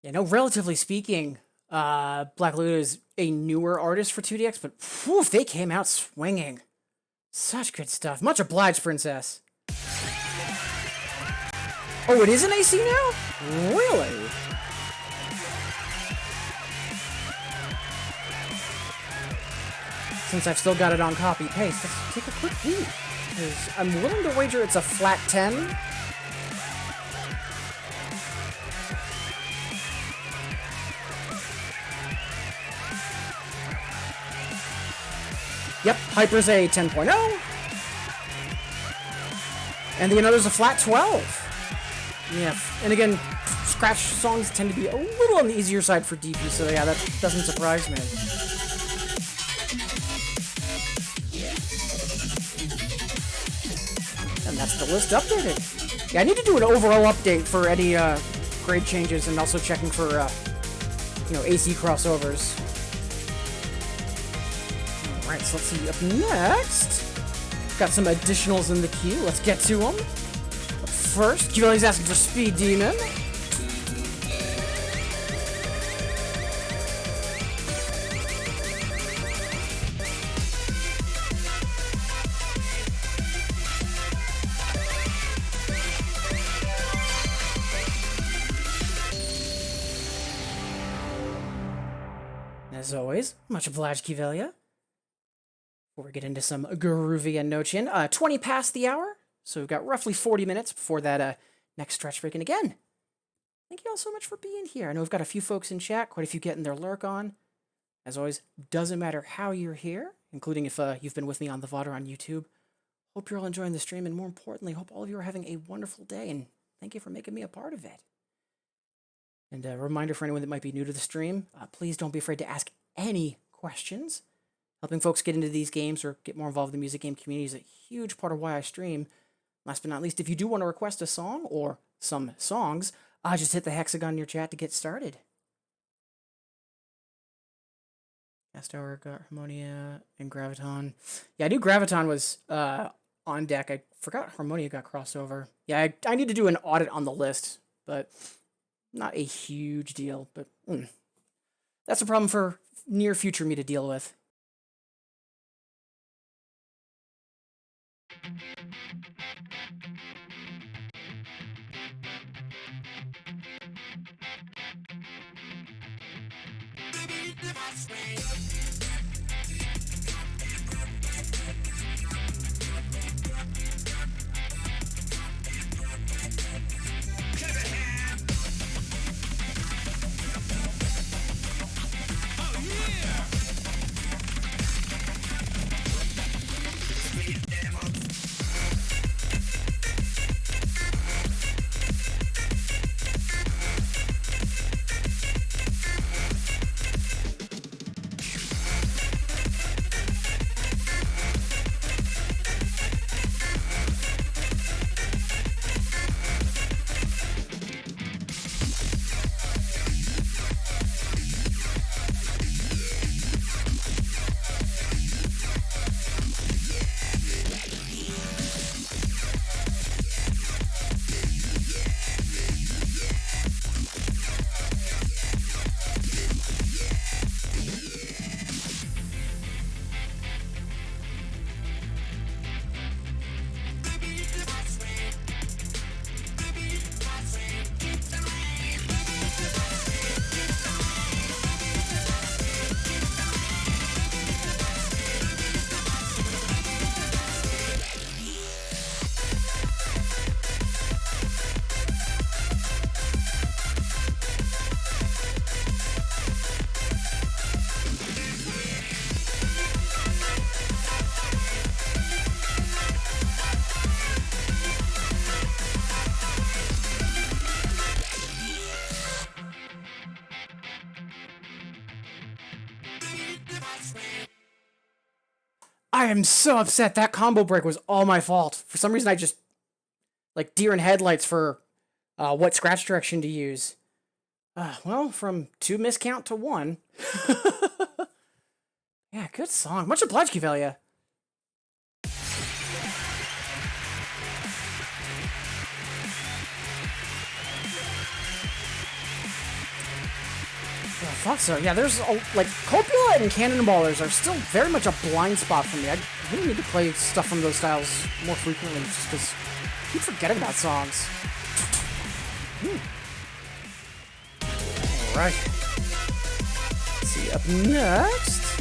You know, relatively speaking, Black Luda is a newer artist for 2DX, but whew, they came out swinging. Such good stuff. Much obliged, Princess. Oh, it is an AC now? Really? Since I've still got it on copy-paste, let's take a quick peek. Because I'm willing to wager it's a flat 10. Yep, Hyper's a 10.0. And the another's a flat 12. Yeah, and again, scratch songs tend to be a little on the easier side for DP, so yeah, that doesn't surprise me. And that's the list updated. Yeah, I need to do an overall update for any grade changes and also checking for, you know, AC crossovers. Alright, so let's see, up next, got some additionals in the queue, let's get to them. First, Julia's asking for Speed Demon. As always, much obliged, Kivelia. Before we get into some groovy and no-chin, 20 past the hour, so we've got roughly 40 minutes before that next stretch break. And again, thank you all so much for being here. I know we've got a few folks in chat, quite a few getting their lurk on. As always, doesn't matter how you're here, including if you've been with me on the VOD or on YouTube. Hope you're all enjoying the stream, and more importantly, hope all of you are having a wonderful day, and thank you for making me a part of it. And a reminder for anyone that might be new to the stream, please don't be afraid to ask any questions. Helping folks get into these games or get more involved in the music game community is a huge part of why I stream. Last but not least, if you do want to request a song or some songs, just hit the hexagon in your chat to get started. Cast Tower got Harmonia and Graviton. Yeah, I knew Graviton was on deck. I forgot Harmonia got crossed over. Yeah, I need to do an audit on the list, but not a huge deal. But that's a problem for near future me to deal with. I am so upset. That combo break was all my fault. For some reason, I just like deer in headlights for what scratch direction to use. Well, from 2 miscount to 1. Yeah, good song. Much obliged, Kivelia. Oh, fuck so. Yeah, there's like Copula and Cannonballers are still very much a blind spot for me. I really need to play stuff from those styles more frequently, just because I keep forgetting about songs. Alright. Let's see, up next.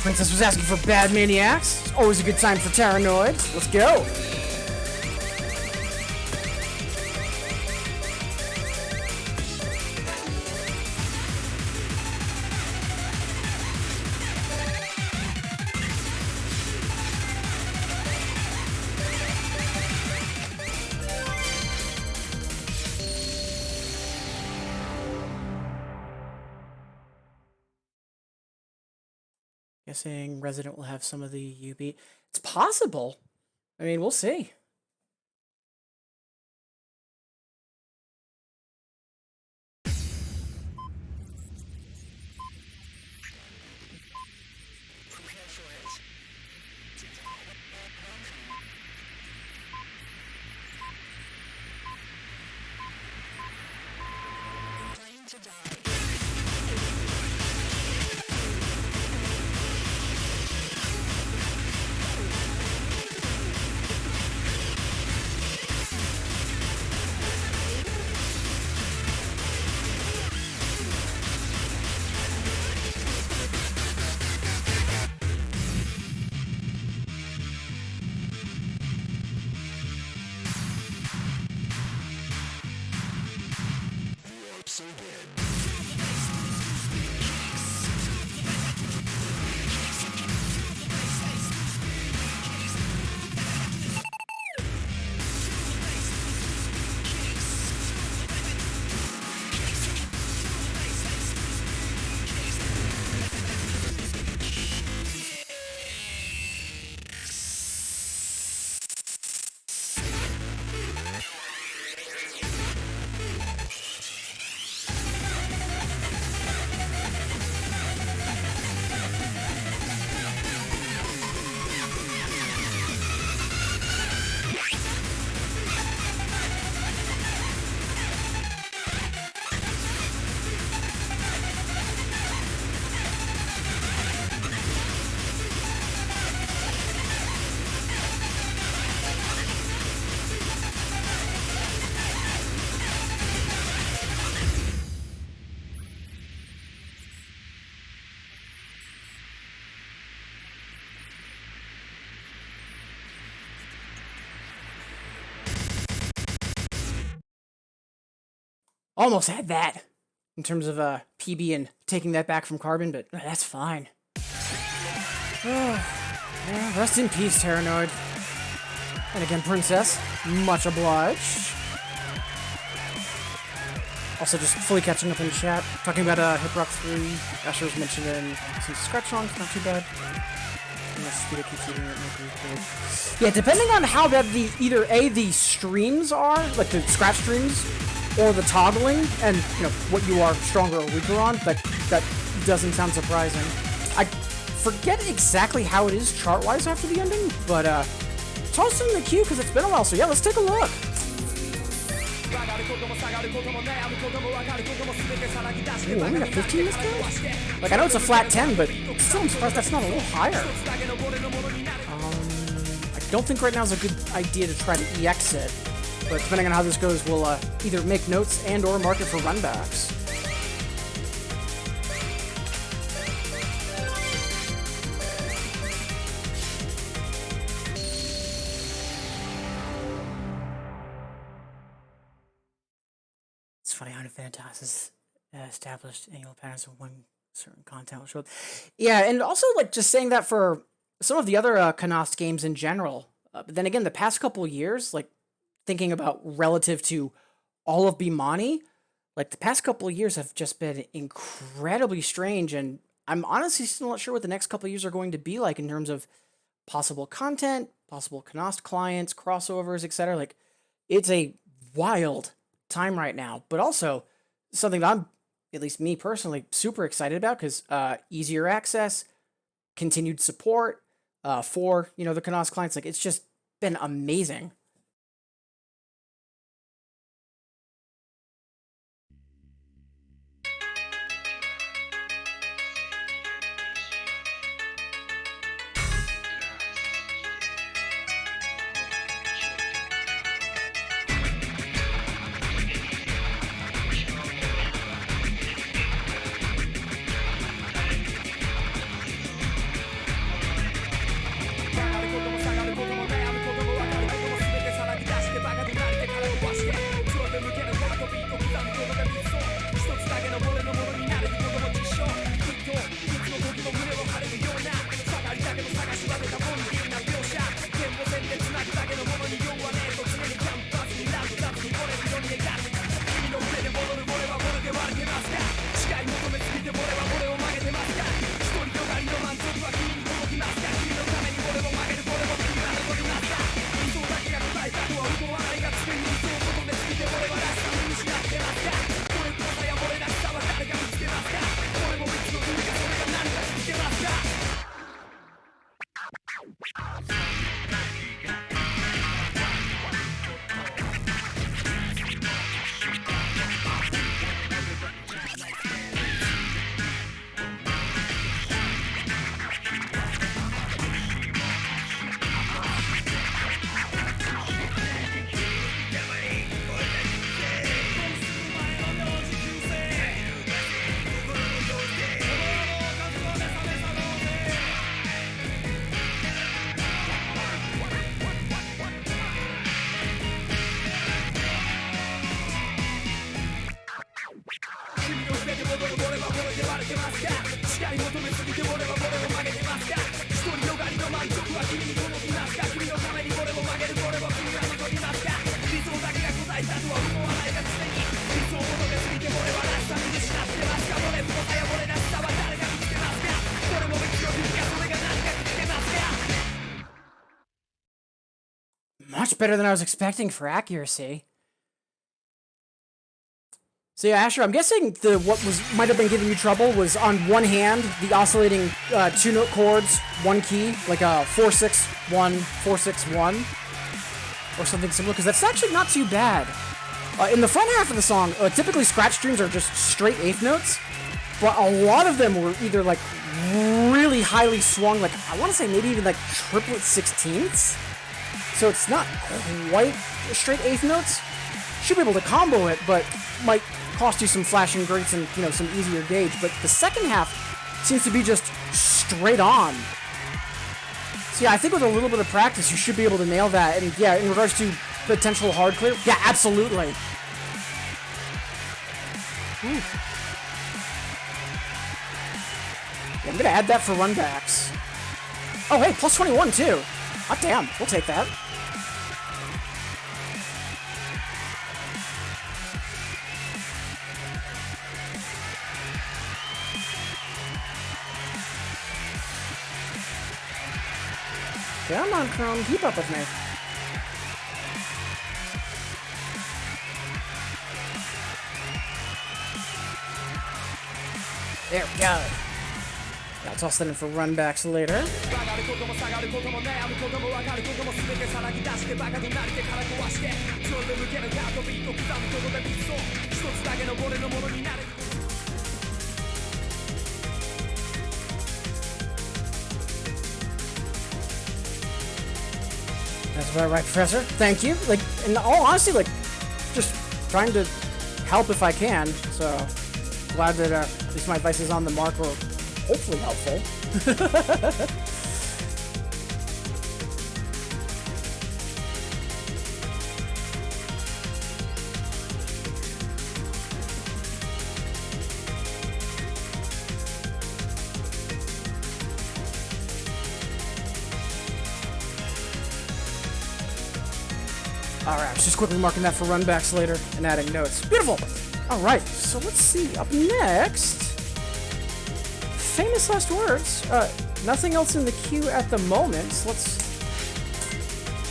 Princess was asking for Bad Maniacs. It's always a good time for Terranoids. Let's go. Guessing Resident will have some of the UB. It's possible. I mean, we'll see. Almost had that in terms of PB and taking that back from Carbon, but that's fine. Yeah, rest in peace, Terranoid. And again, Princess, much obliged. Also, just fully catching up in chat, talking about Hip Rock 3. Asher was mentioning some scratch songs, not too bad. Yeah, depending on how bad either the streams are, like the scratch streams, or the toggling, and what you are stronger or weaker on, that doesn't sound surprising. I forget exactly how it is chart-wise after the ending, but toss in the queue because it's been a while. So yeah, let's take a look. Ooh, only got 15 this game? Like, I know it's a flat 10, but still I'm surprised that's not a little higher. I don't think right now is a good idea to try to EX it, but depending on how this goes, we'll either make notes and or mark it for runbacks. It's funny how Infinitas has established annual patterns of when certain content will show up. Yeah, and also like just saying that for some of the other Conost games in general. But then again, the past couple of years, like thinking about relative to all of Bimani, like the past couple of years have just been incredibly strange, and I'm honestly still not sure what the next couple of years are going to be like in terms of possible content, possible Conost clients, crossovers, etc. Like, it's a wild time right now, but also something that I'm, at least me personally, super excited about because easier access, continued support for the Conost clients. Like, it's just been amazing. Much better than I was expecting for accuracy. So yeah, Asher, I'm guessing what might have been giving you trouble was on one hand the oscillating 2-note chords, one key, like a 4-6-1, 4-6-1, or something similar, because that's actually not too bad. In the front half of the song, typically scratch streams are just straight eighth notes, but a lot of them were either like really highly swung, like I want to say maybe even like triplet 16ths. So it's not quite straight eighth notes. Should be able to combo it, but might cost you some flashing greats and some easier gauge. But the second half seems to be just straight on. So yeah, I think with a little bit of practice, you should be able to nail that. And yeah, in regards to potential hard clear, yeah, absolutely. Yeah, I'm gonna add that for runbacks. Oh, hey, plus 21 too. Hot damn, we'll take that. Come on, Chrome, keep up with me. There we go. Yeah, I'll toss that in for runbacks later. That's about right, Professor. Thank you. Like, in all honesty, like, just trying to help if I can. So, glad that at least my advice is on the mark, or hopefully helpful. Alright, just quickly marking that for runbacks later and adding notes. Beautiful! Alright, so let's see. Up next, famous last words. Nothing else in the queue at the moment. So let's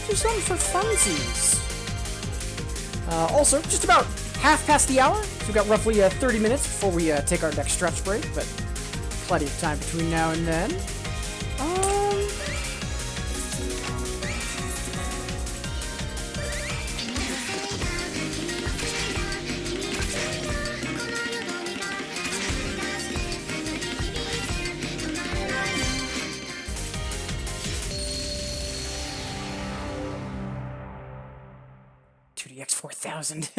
do something for funsies. Also, just about half past the hour. So we've got roughly 30 minutes before we take our next stretch break, but plenty of time between now and then. IIDX 4000.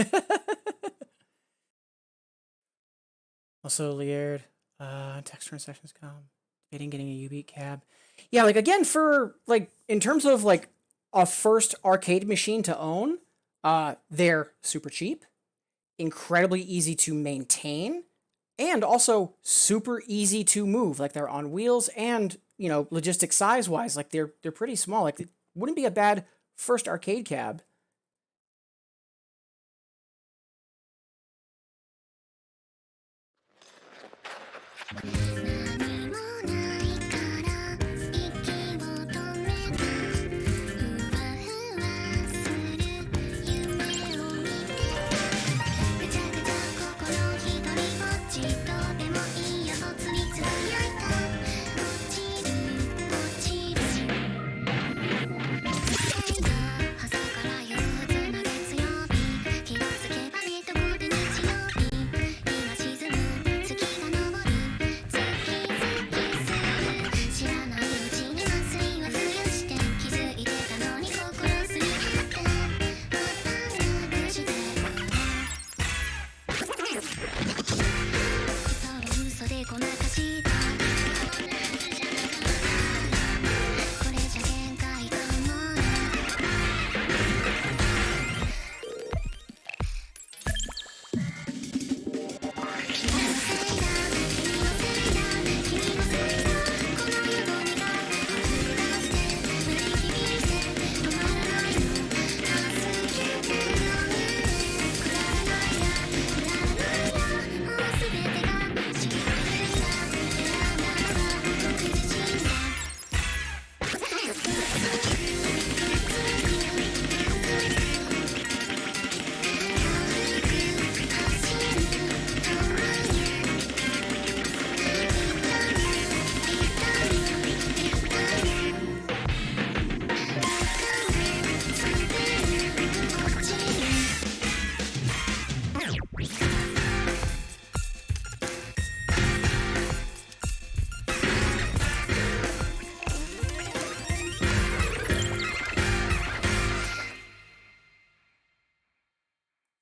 Also, Liard, text transactions come. Debating getting a U-Beat cab. Yeah, like, again, for, like, in terms of, like, a first arcade machine to own, they're super cheap, incredibly easy to maintain, and also super easy to move. Like, they're on wheels, and, you know, logistic size-wise, like, they're pretty small. Like, it wouldn't be a bad first arcade cab.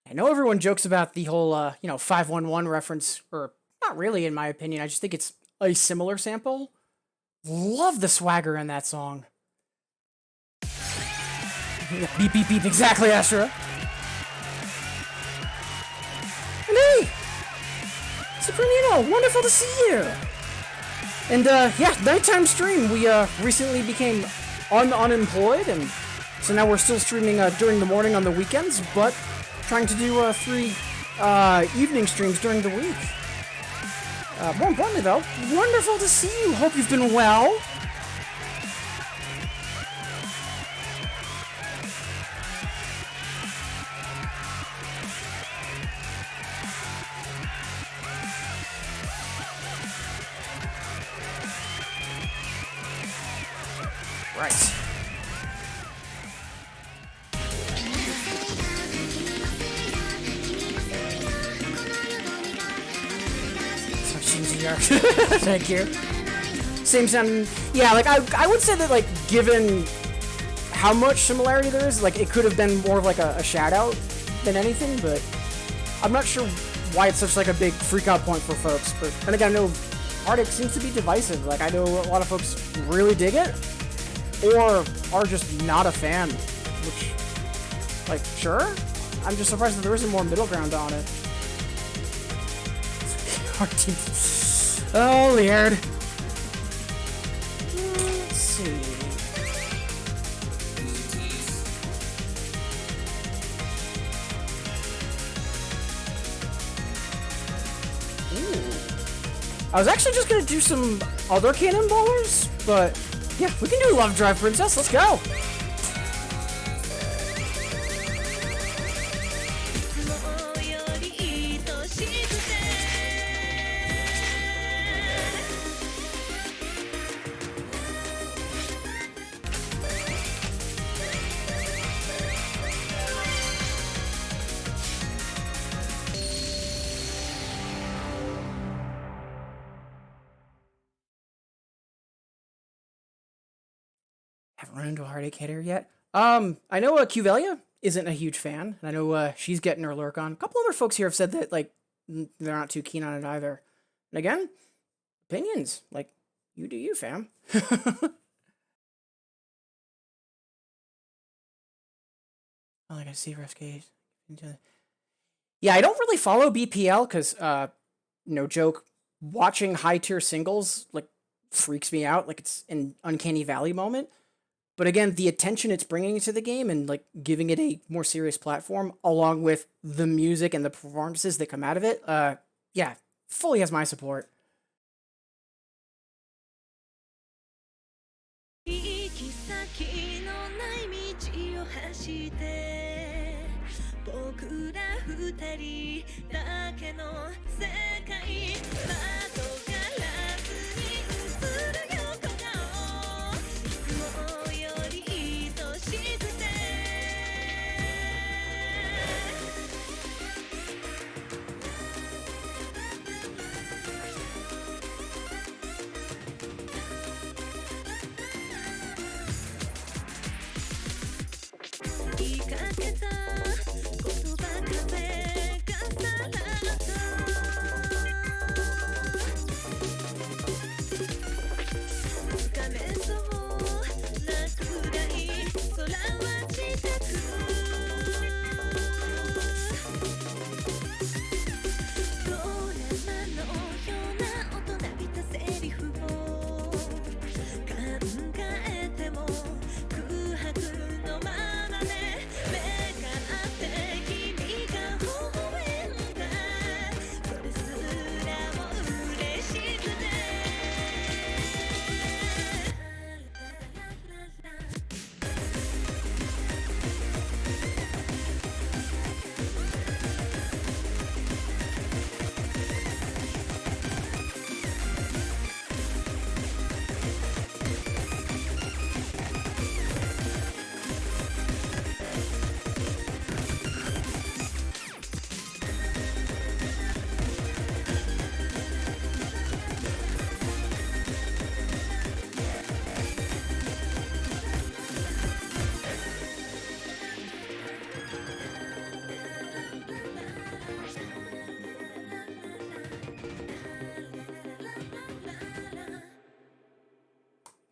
I know everyone jokes about the whole, 511 reference, or not really, in my opinion. I just think it's a similar sample. Love the swagger in that song. Beep, beep, beep. Exactly, Astra. And hey! Supernino, wonderful to see you! And, yeah, nighttime stream. We, recently became unemployed, and so now we're still streaming, during the morning on the weekends, but trying to do, 3, evening streams during the week. More importantly, though, wonderful to see you. Hope you've been well. Right. So cheesy art. Thank you. Same sound. Yeah, like I would say that, like, given how much similarity there is, like, it could have been more of like a shout out than anything, but I'm not sure why it's such like a big freak out point for folks. But and again, I know Arctic seems to be divisive. Like, I know a lot of folks really dig it, or are just not a fan, which, like, sure? I'm just surprised that there isn't more middle ground on it. Our team. Oh, Laird. Let's see. Ooh. I was actually just gonna do some other cannonballers, but yeah, we can do Love Drive Princess. Let's go. Haven't run into a Heartache hater yet. I know Cuvelia isn't a huge fan, and I know she's getting her lurk on. A couple other folks here have said that, like, they're not too keen on it either. And again, opinions. Like, you do you, fam. Oh, I gotta see Refcade. Yeah, I don't really follow BPL because, no joke, watching high tier singles, like, freaks me out. Like, it's an uncanny valley moment. But again, the attention it's bringing to the game and, like, giving it a more serious platform, along with the music and the performances that come out of it, yeah, fully has my support.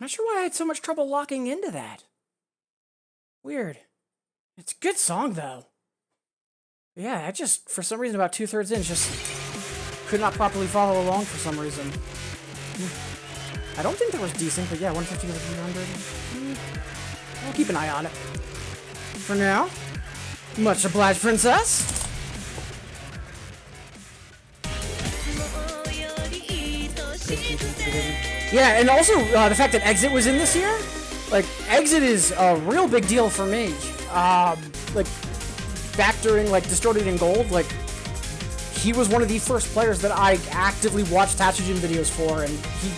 Not sure why I had so much trouble locking into that. Weird. It's a good song, though. Yeah, I just, for some reason, about 2/3 in, just could not properly follow along for some reason. I don't think that was decent, but yeah, 150 over 300. I'll keep an eye on it. For now, much obliged, princess. Yeah, and also the fact that Exit was in this year. Like, Exit is a real big deal for me. Like, factoring, like, Distorted in Gold, like, he was one of the first players that I actively watched Tatsujin videos for, and he,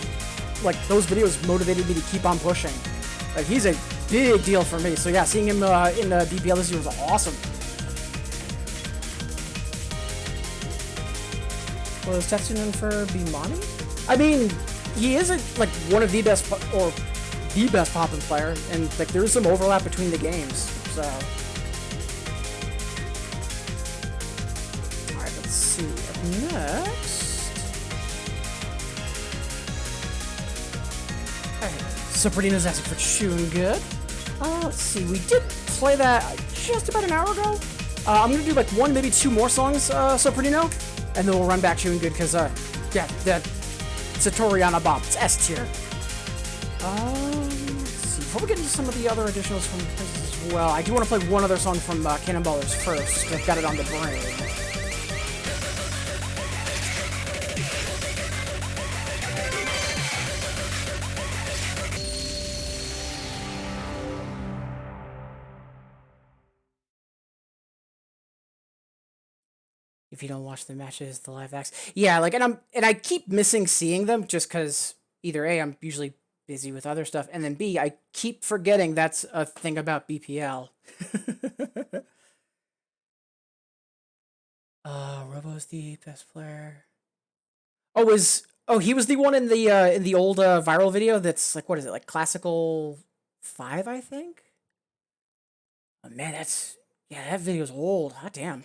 like, those videos motivated me to keep on pushing. Like, he's a big deal for me. So yeah, seeing him in DPL this year was awesome. Was Tatsujin for Bimani? I mean, he isn't, like, one of the best, or the best poppin' player, and, like, there is some overlap between the games, so. Alright, let's see. Up next. Alright, Superdino's asking for chewing good. Let's see, we did play that just about an hour ago. I'm gonna do, like, one, maybe two more songs, Superdino, and then we'll run back chewing good, because, yeah, that Satoriana Bob, it's S tier. Let's see, before we get into some of the other additionals from Princess as well, I do want to play one other song from Cannonballers first. I've got it on the brain. If you don't watch the matches, the live acts, yeah, like, and I keep missing seeing them just because either A, I'm usually busy with other stuff, and then B, I keep forgetting that's a thing about BPL. Robo's the best player. He was the one in the old viral video that's like, what is it, like Classical 5, I think? Oh man, that video's old. Hot damn.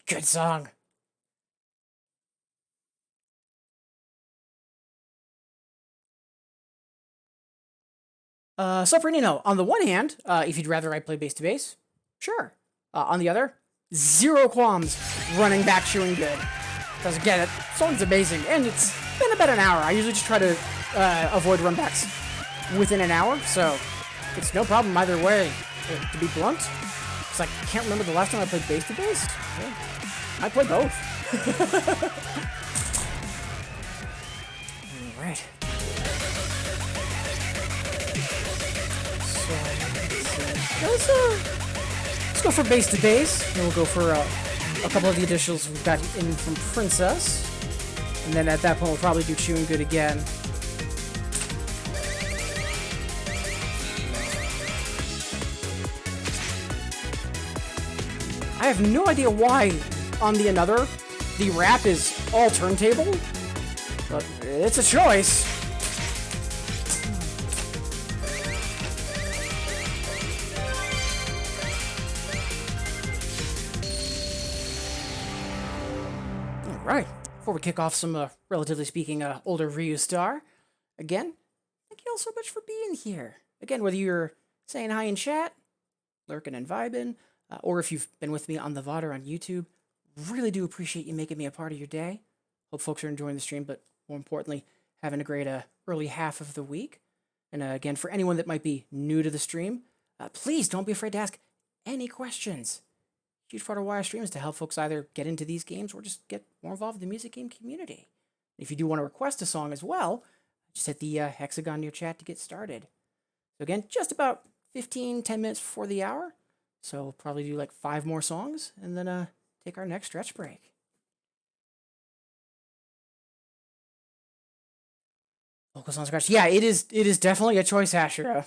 Good song. So for Nino, on the one hand, if you'd rather I play bass to bass, sure. On the other, zero qualms running back chewing good. Because again, that song's amazing, and it's been about an hour. I usually just try to avoid runbacks within an hour, so it's no problem either way. To be blunt, because I can't remember the last time I played bass to bass. Yeah. I play both. Alright. So, let's go for bass to bass, and we'll go for a couple of the additionals we got in from Princess. And then at that point, we'll probably do Chewing Good again. I have no idea why on the Another, the rap is all turntable, but it's a choice. Alright, before we kick off some, relatively speaking, older Ryu Star, again, thank you all so much for being here. Again, whether you're saying hi in chat, lurking and vibing, or if you've been with me on the VOD or on YouTube, really do appreciate you making me a part of your day. Hope folks are enjoying the stream, but more importantly, having a great early half of the week. And again, for anyone that might be new to the stream, please don't be afraid to ask any questions. Huge part of why I stream is to help folks either get into these games or just get more involved in the music game community. If you do want to request a song as well, just hit the hexagon in your chat to get started. So again, just about 10 minutes before the hour. So we'll probably do like 5 more songs and then take our next stretch break. Vocals on scratch. Yeah, it is definitely a choice, Ashura.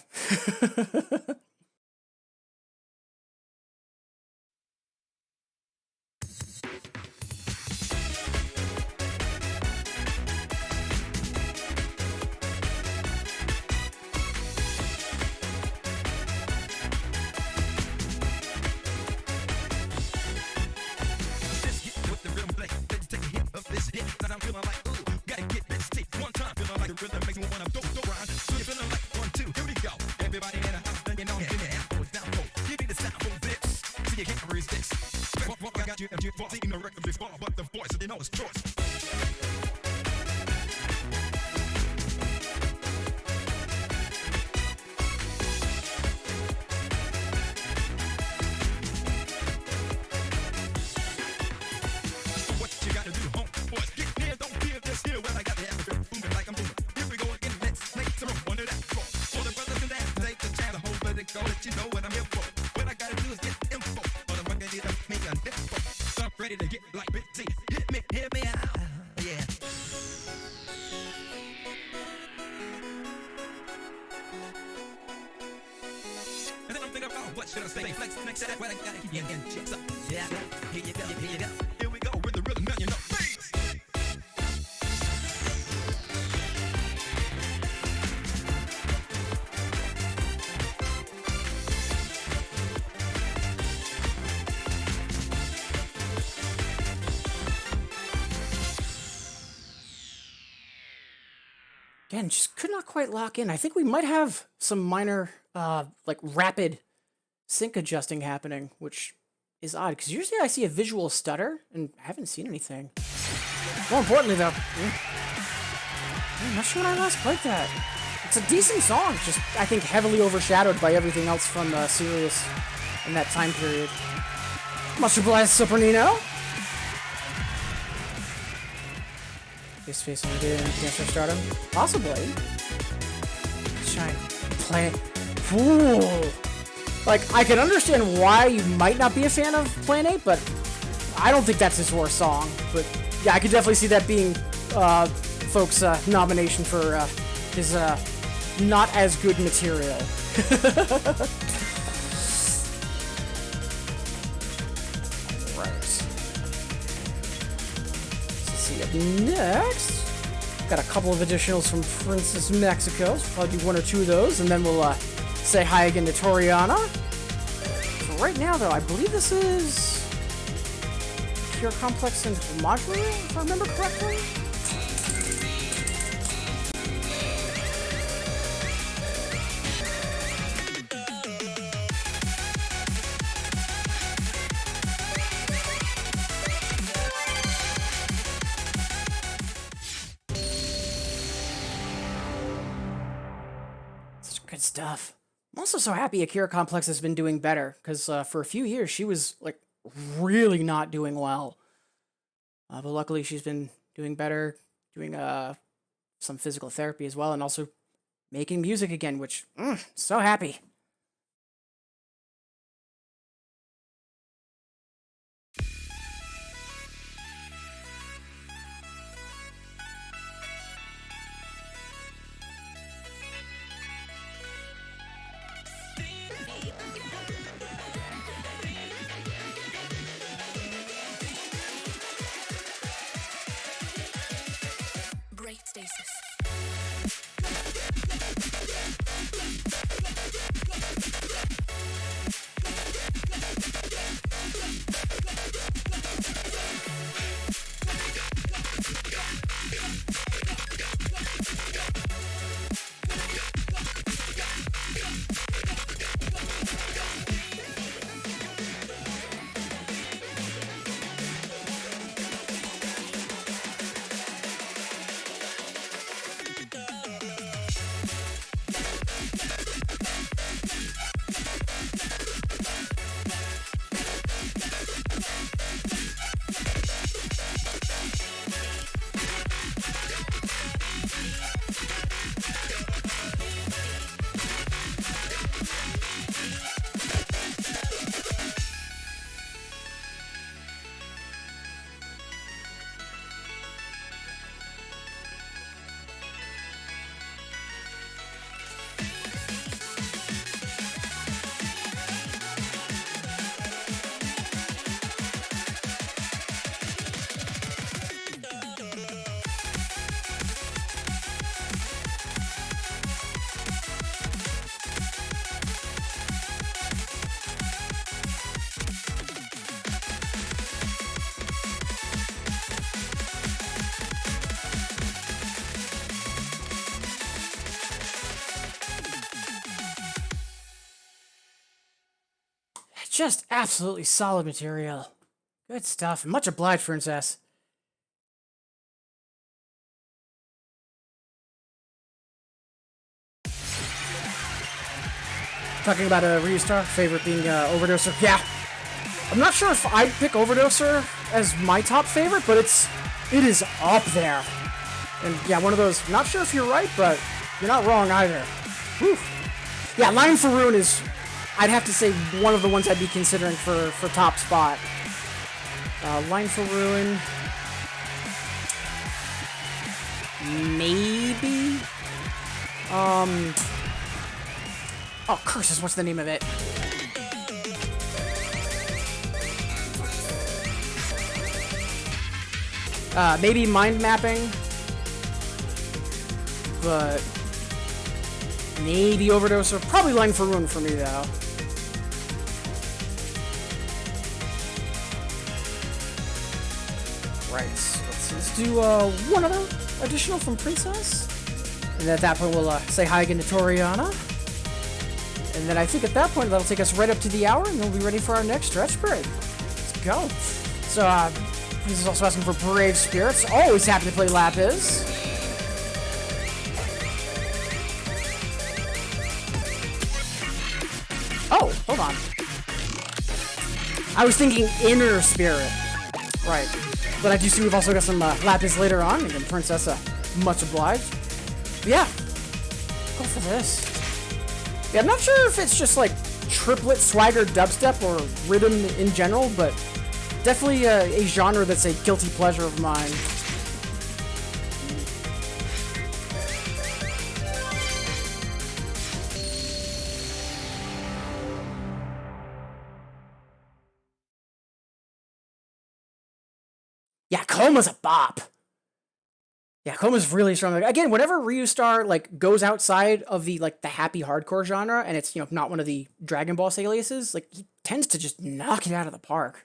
Again, just could not quite lock in. I think we might have some minor, like, rapid sync adjusting happening, which is odd, because usually I see a visual stutter, and I haven't seen anything. More importantly, though, I'm not sure when I last played that. It's a decent song, just, I think, heavily overshadowed by everything else from Sirius in that time period. Much obliged, Supernino. Face on the Cancer Stardom? Possibly. Let's try and play it. Ooh. Like, I can understand why you might not be a fan of Plan 8, but I don't think that's his worst song. But yeah, I could definitely see that being folks' nomination for his not as good material. Up next, got a couple of additionals from Princess Mexico, so we'll probably do 1 or 2 of those, and then we'll say hi again to Toriana. For right now, though, I believe this is Pure Complex and Homagery, if I remember correctly. Stuff. I'm also so happy Akira Complex has been doing better, because for a few years she was like really not doing well. But luckily she's been doing better, doing some physical therapy as well, and also making music again, which so happy. stasis. Just absolutely solid material. Good stuff. Much obliged, Princess. Talking about a Ryustar, favorite being Overdoser. Yeah. I'm not sure if I'd pick Overdoser as my top favorite, but it is up there. And yeah, one of those, not sure if you're right, but you're not wrong either. Whew. Yeah, Line for Ruin is, I'd have to say, one of the ones I'd be considering for top spot. Line for Ruin. Maybe? Oh, curses, what's the name of it? Maybe Mind Mapping. But maybe Overdose, or probably Line for Ruin for me, though. Right, let's do one other additional from Princess. And then at that point, we'll say hi again to Toriana. And then I think at that point, that'll take us right up to the hour, and we'll be ready for our next stretch break. Let's go. So, Princess is also asking for Brave Spirits. Always happy to play Lapis. Oh, hold on. I was thinking Inner Spirit. Right. But I do see we've also got some Lapis later on. Again, Princess, much obliged. But yeah, go for this. Yeah, I'm not sure if it's just like triplet swagger dubstep or rhythm in general, but definitely a genre that's a guilty pleasure of mine. Yeah, Koma's a bop. Yeah, Koma's really strong. Like, again, whenever Ryustar like goes outside of the like the happy hardcore genre, and it's not one of the Dragon Ball aliases, like he tends to just knock it out of the park.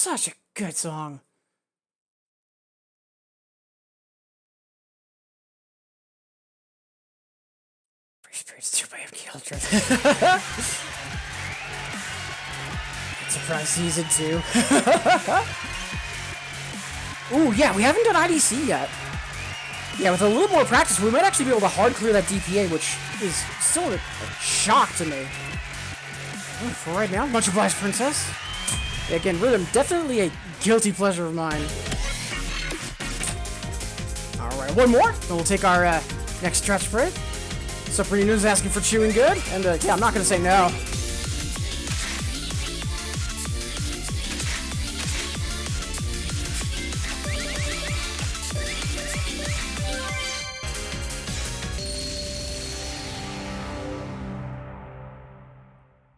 such a good song. Free Spirits 2 by MK Ultra. Surprise Season 2. Ooh, yeah, we haven't done IDC yet. Yeah, with a little more practice, we might actually be able to hard clear that DPA, which is still a shock to me. Oh, for right now, much obliged, Princess. Yeah, again, rhythm, definitely a guilty pleasure of mine. Alright, one more, and we'll take our next stretch break. Super Nino's asking for chewing good, and yeah, I'm not gonna say no.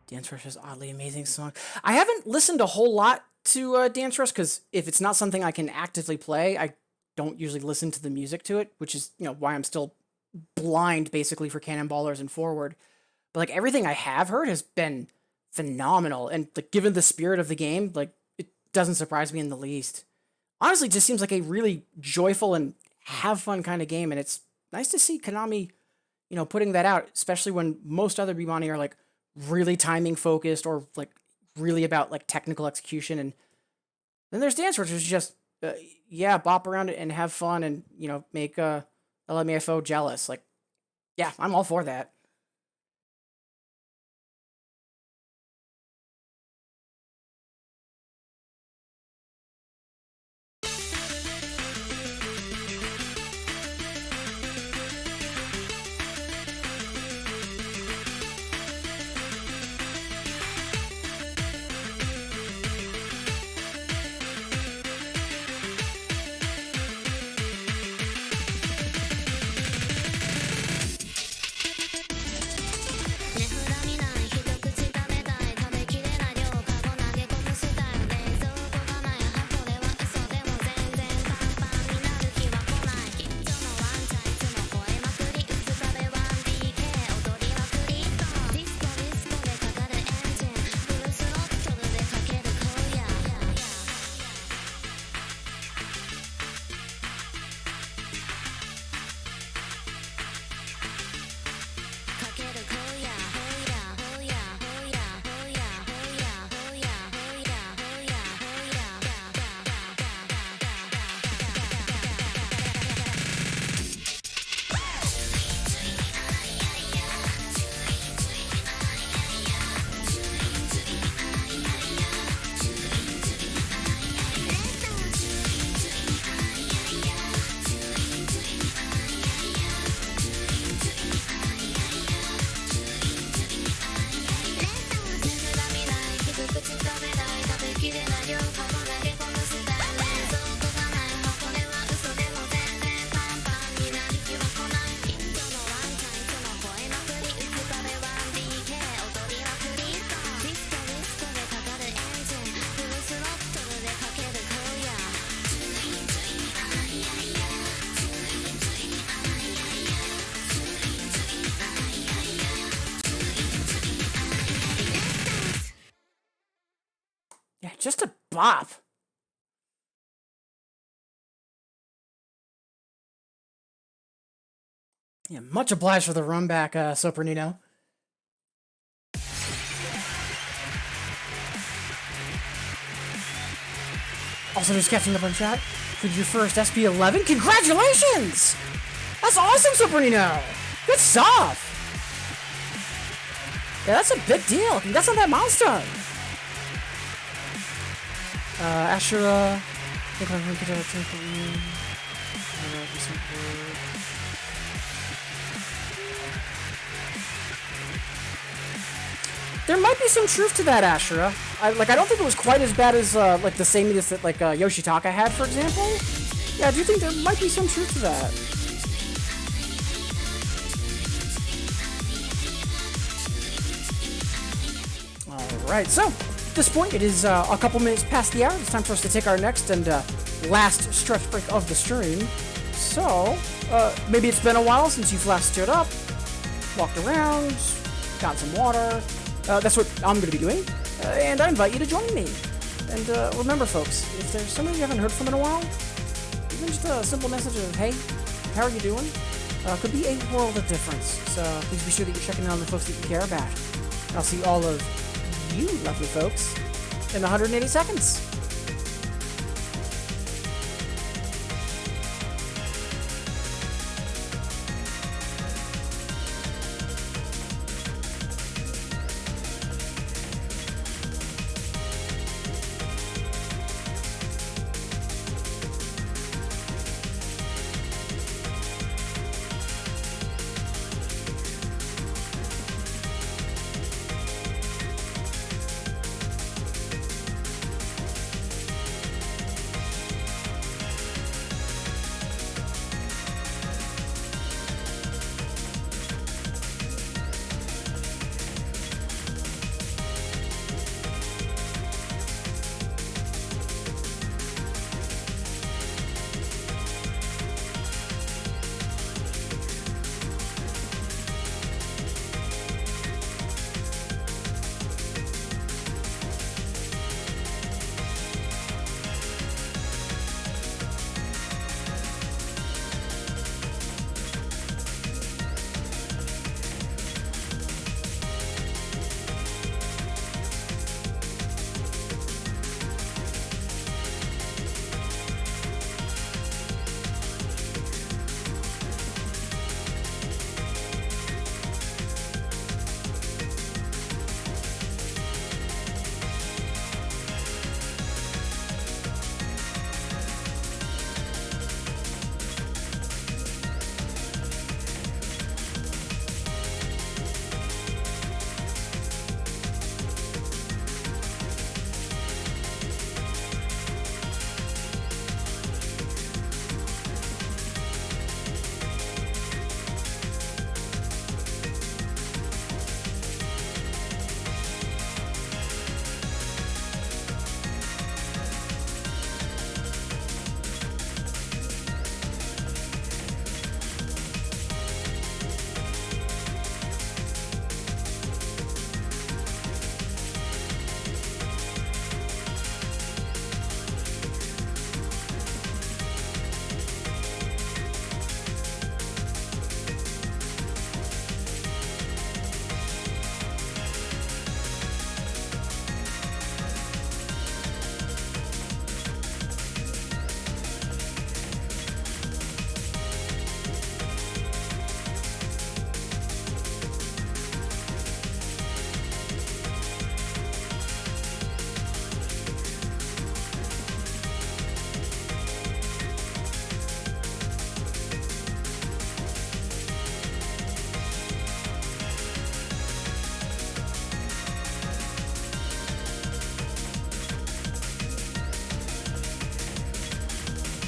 Dance Rush's oddly amazing song. I haven't listened a whole lot to Dance Rush because if it's not something I can actively play, I don't usually listen to the music to it, which is, you know, why I'm still blind basically for Cannonballers and Forward. But like everything I have heard has been phenomenal, and like given the spirit of the game, like it doesn't surprise me in the least. Honestly, it just seems like a really joyful and have fun kind of game, and it's nice to see Konami, you know, putting that out, especially when most other Bimani are like really timing focused or like really about like technical execution. And then there's Dance Rush, which is just yeah, bop around it and have fun and, you know, make LMAFO jealous. Like, yeah, I'm all for that. Just a bop. Yeah, much obliged for the run back, Super Nino. Also, just catching up on chat. For your first SP11, congratulations! That's awesome, Super Nino! Good stuff! Yeah, that's a big deal. Congrats on that milestone! Ashura. There might be some truth to that, Ashura. I don't think it was quite as bad as like the sameness that like Yoshitaka had, for example. Yeah, I do think there might be some truth to that. All right, so at this point, it is a couple minutes past the hour. It's time for us to take our next and last stretch break of the stream. So, maybe it's been a while since you've last stood up, walked around, got some water. That's what I'm going to be doing, and I invite you to join me. And remember, folks, if there's somebody you haven't heard from in a while, even just a simple message of, hey, how are you doing? Could be a world of difference. So please be sure that you're checking in on the folks that you care about. I'll see all of you lovely folks in 180 seconds.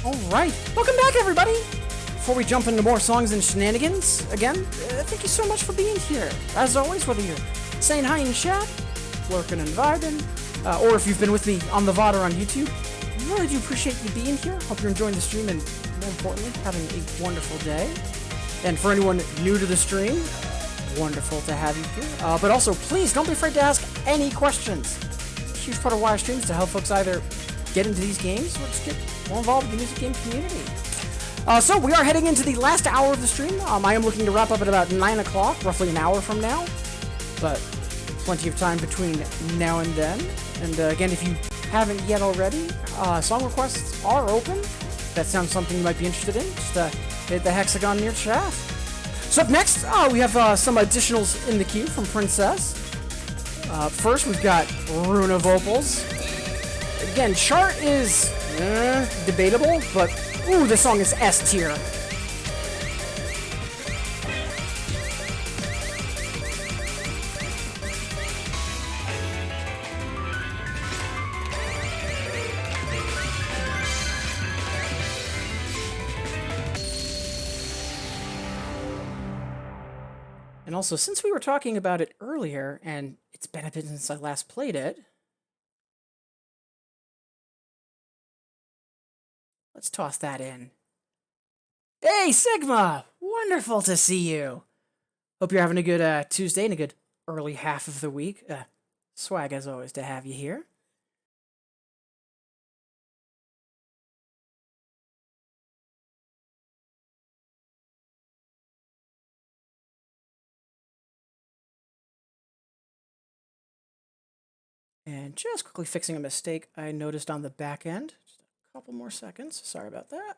Alright, welcome back everybody! Before we jump into more songs and shenanigans, again, thank you so much for being here. As always, whether you're saying hi in chat, lurking and vibing, or if you've been with me on the VOD or on YouTube, I really do appreciate you being here. Hope you're enjoying the stream and, more importantly, having a wonderful day. And for anyone new to the stream, wonderful to have you here. But also, please don't be afraid to ask any questions. A huge part of why I stream is to help folks either get into these games or just get more involved in the music game community. So we are heading into the last hour of the stream. I am looking to wrap up at about 9 o'clock, roughly an hour from now. But plenty of time between now and then. And again, if you haven't yet already, song requests are open. If that sounds something you might be interested in, just hit the hexagon near chat. So up next, we have some additionals in the queue from Princess. First, we've got Runa Vocals. Again, chart is debatable, but ooh, this song is S tier. And also, since we were talking about it earlier, and it's been a bit since I last played it, let's toss that in. Hey, Sigma! Wonderful to see you! Hope you're having a good Tuesday and a good early half of the week. Swag as always to have you here. And just quickly fixing a mistake I noticed on the back end. Just a couple more seconds. Sorry about that.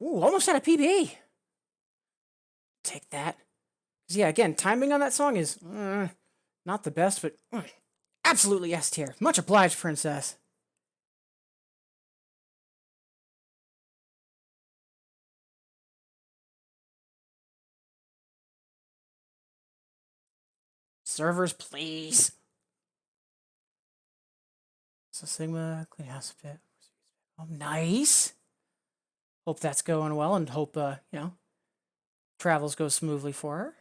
Ooh, almost at a PB. Take that. 'Cause yeah, again, timing on that song is not the best, but absolutely S tier. Much obliged, princess. Servers, please. So Sigma, clean house a bit. Oh, nice. Hope that's going well, and hope travels go smoothly for her.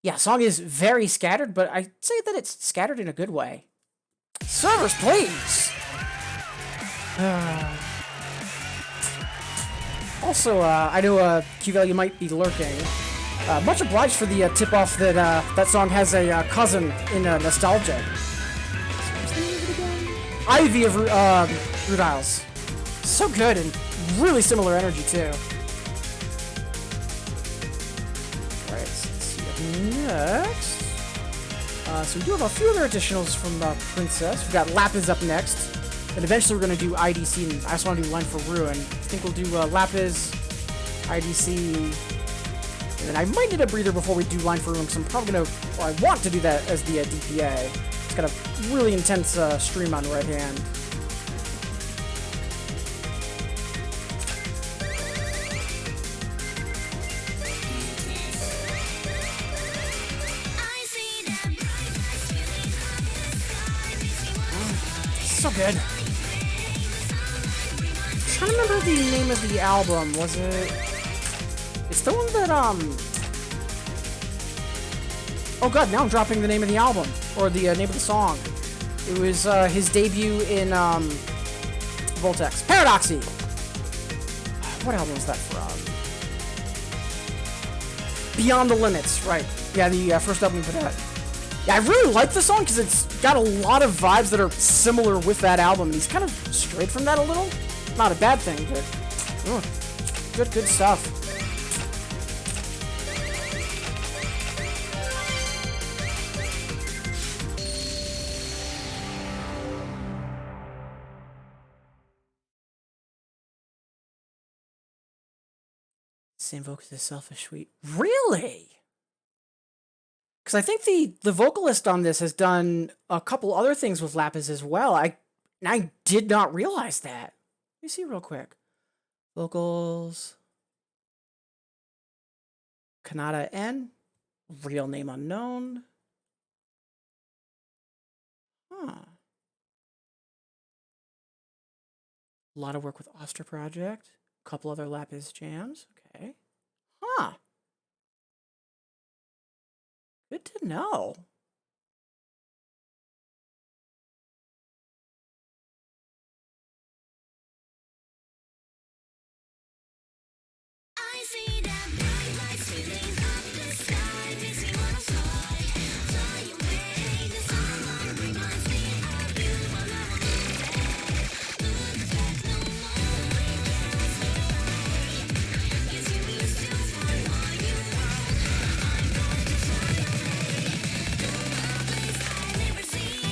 Yeah, song is very scattered, but I'd say that it's scattered in a good way. Servers, please! Also, I know Q-Value might be lurking. Much obliged for the tip-off that that song has a cousin in Nostalgia. What's the name of it again? Ivy of Root Isles. So good, and really similar energy, too. Alright, so let's see up next. So we do have a few other additionals from Princess. We've got Lapis up next. And eventually we're going to do IDC, and I just want to do Line for Ruin. I think we'll do Lapis, IDC, and then I might need a breather before we do Line for Ruin, because I'm probably going to, or I want to do that as the DPA. It's got a really intense stream on right hand. So good. I'm trying to remember the name of the album. Was it? It's the one that oh god, now I'm dropping the name of the album or the name of the song. It was his debut in Voltex. Paradoxy. What album was that from? Beyond the Limits. Right. Yeah, the first album he put out. Yeah, I really like the song because it's got a lot of vibes that are similar with that album. And he's kind of strayed from that a little. Not a bad thing, but good stuff. Same vocals as Selfish Sweet. Really? Because I think the vocalist on this has done a couple other things with Lapis as well. And I did not realize that. Let me see real quick. Vocals. Kanata N. Real name unknown. Huh. A lot of work with Ostra Project. A couple other Lapis jams. Okay. Huh. Good to know. I see that bright lights filling up the sky, makes me wanna fly, fly away. The sunlight reminds me of you, but I won't look back no more. Bring us away. Yes, you will still find what you want. I'm going to fly away to a place I've never seen.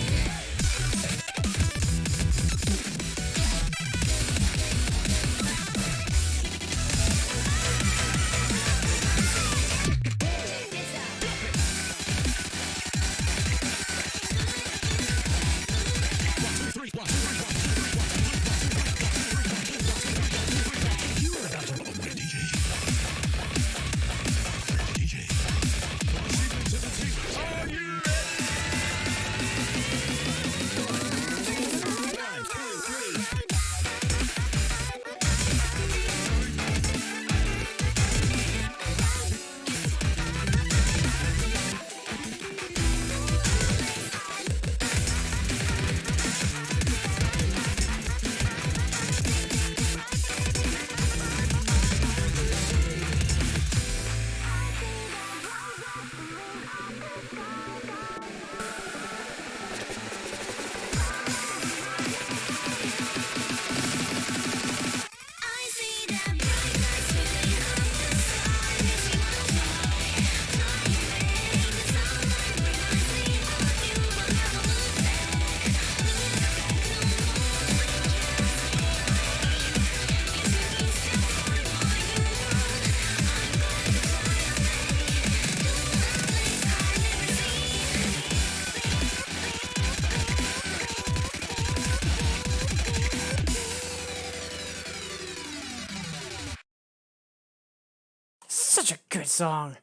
Such a good song.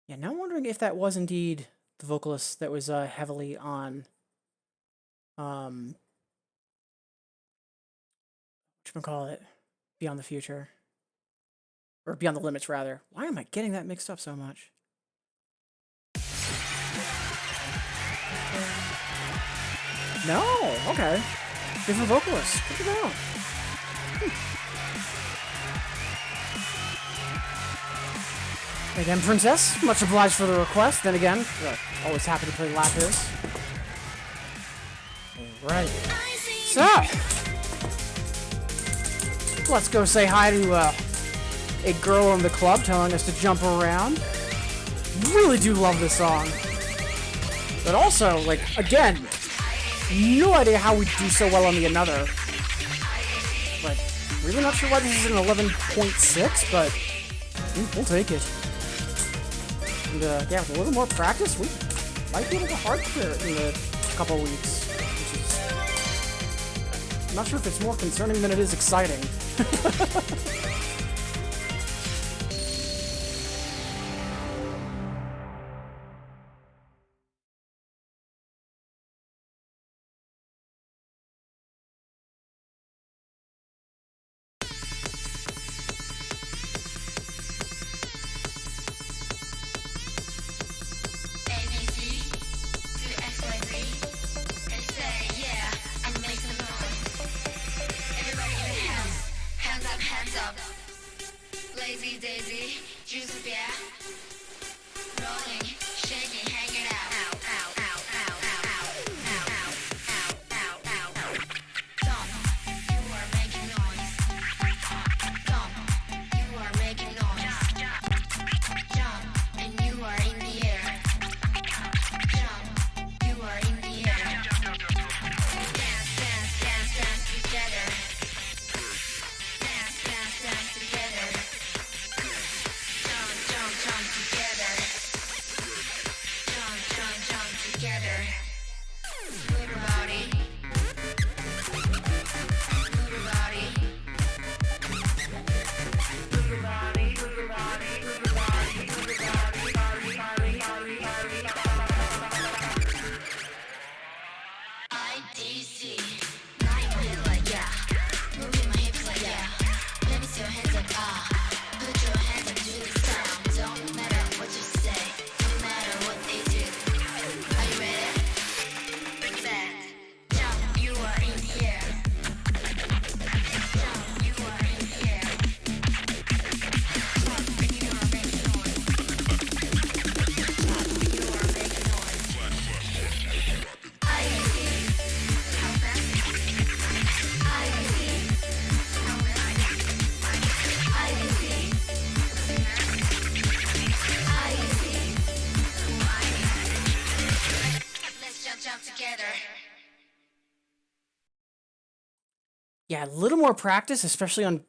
Yeah, now I'm wondering if that was indeed the vocalist that was heavily on whatchamacallit, Beyond the Future. Or Beyond the Limits, rather. Why am I getting that mixed up so much? No, okay. Different vocalist. Good to know. Again, Princess, much obliged for the request. Then again, always happy to play Lapis. Alright. So, let's go say hi to a girl in the club telling us to jump around. Really do love this song. But also, like, again, no idea how we do so well on the another. Like, really not sure why this is an 11.6, but we'll take it. And yeah, with a little more practice, we might be able to hard clear it in a couple weeks. Which is, I'm not sure if it's more concerning than it is exciting. Lazy Daisy, juice beer, rolling, shaking, hanging out. Ow, ow, ow, ow, ow, ow, ow, ow, ow, ow, ow. Dump, you are making noise. Dump, you are making noise. Jump, and you are in the air. Jump, you are in the air. Dance, dance, dance, dance together. Dance, dance, dance together. Jump, jump, jump together. hands up, put your hands up to the sound. Don't matter what you say, no matter what they do. Are you ready? Bring it back. Jump, you are in the air. Jump, you are in the air. Jump, you are making noise. Jump, you are making noise. IID, how fast? IID, how fast? IID, IID, let's jump together. Yeah, a little more practice, especially on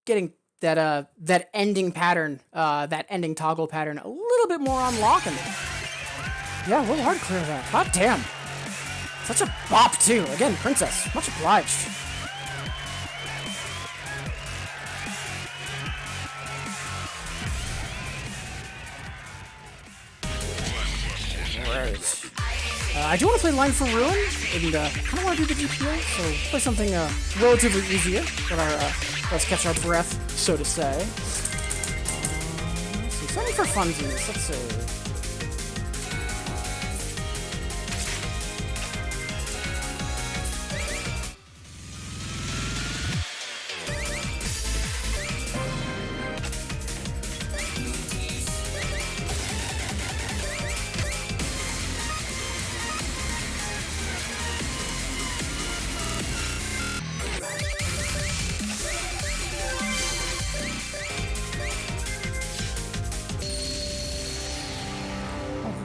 getting that that ending pattern, that ending toggle pattern, a little bit more on lock in there. Yeah, a little hard to clear that. God damn. Such a bop too. Again, Princess, much obliged. Right. I do want to play Line for Ruin, and kind of want to do the GPO, so play something relatively easier. Let's catch our breath, so to say. Let's see, something for funsies. Let's see.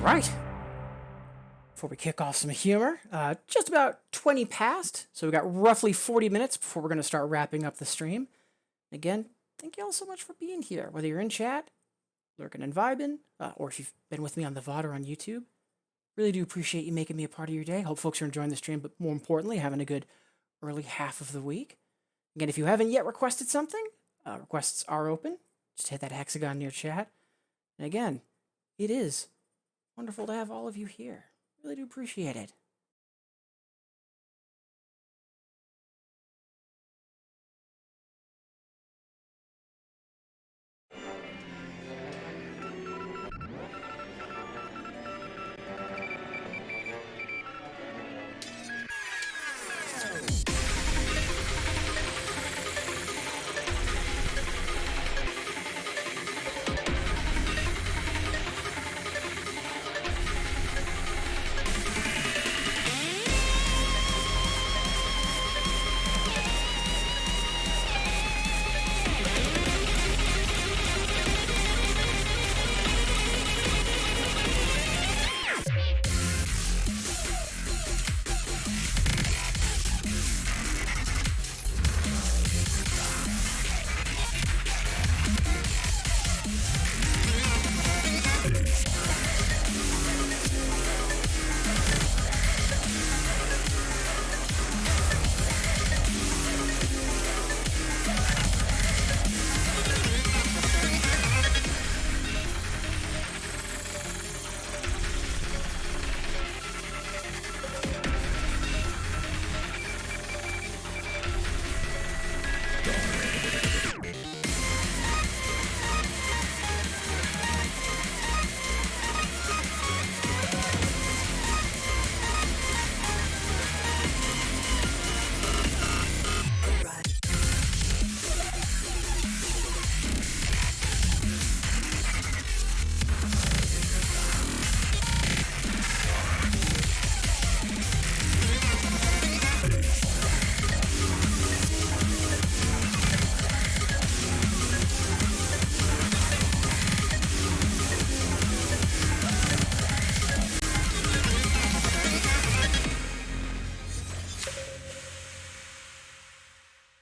Right. Before we kick off some humor, just about 20 past, so we got roughly 40 minutes before we're going to start wrapping up the stream. Again, thank you all so much for being here, whether you're in chat, lurking and vibing, or if you've been with me on the VOD or on YouTube. Really do appreciate you making me a part of your day. Hope folks are enjoying the stream, but more importantly, having a good early half of the week. Again, if you haven't yet requested something, requests are open. Just hit that hexagon near chat. And again, it is wonderful to have all of you here. Really do appreciate it.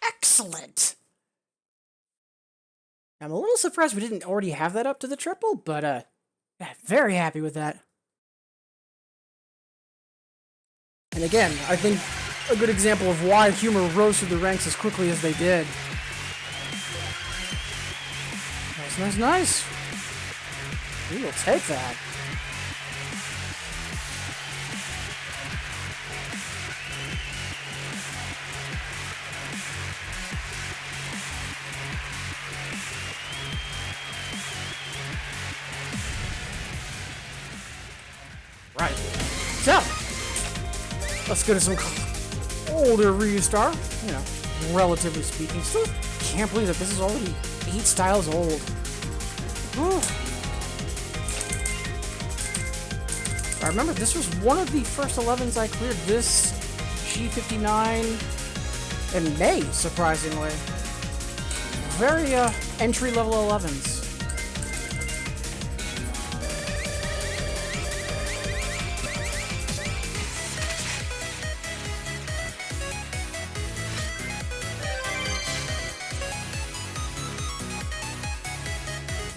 Excellent. I'm a little surprised we didn't already have that up to the triple, but yeah, very happy with that. And again, I think a good example of why Humor rose through the ranks as quickly as they did. Nice, nice, nice. We will take that. So, let's go to some older Ryu-Star. You know, relatively speaking. Still can't believe that this is already 8 styles old. I remember this was one of the first 11s I cleared this G59 in May, surprisingly. Very entry-level 11s.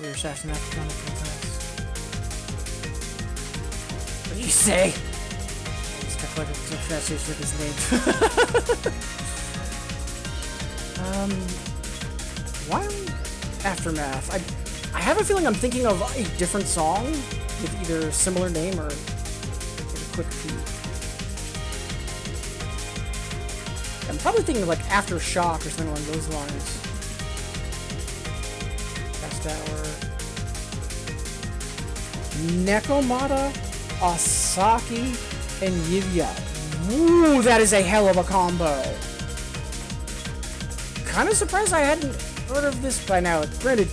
We're shafting that kind of What do you say? It's got like a pronunciation of his name. Why Aftermath? I have a feeling I'm thinking of a different song with either similar name or a quick peek. I'm probably thinking of like Aftershock or something along those lines. Fast Hour. Nekomata, Asaki, and Yivya. Ooh, that is a hell of a combo. Kind of surprised I hadn't heard of this by now. Granted,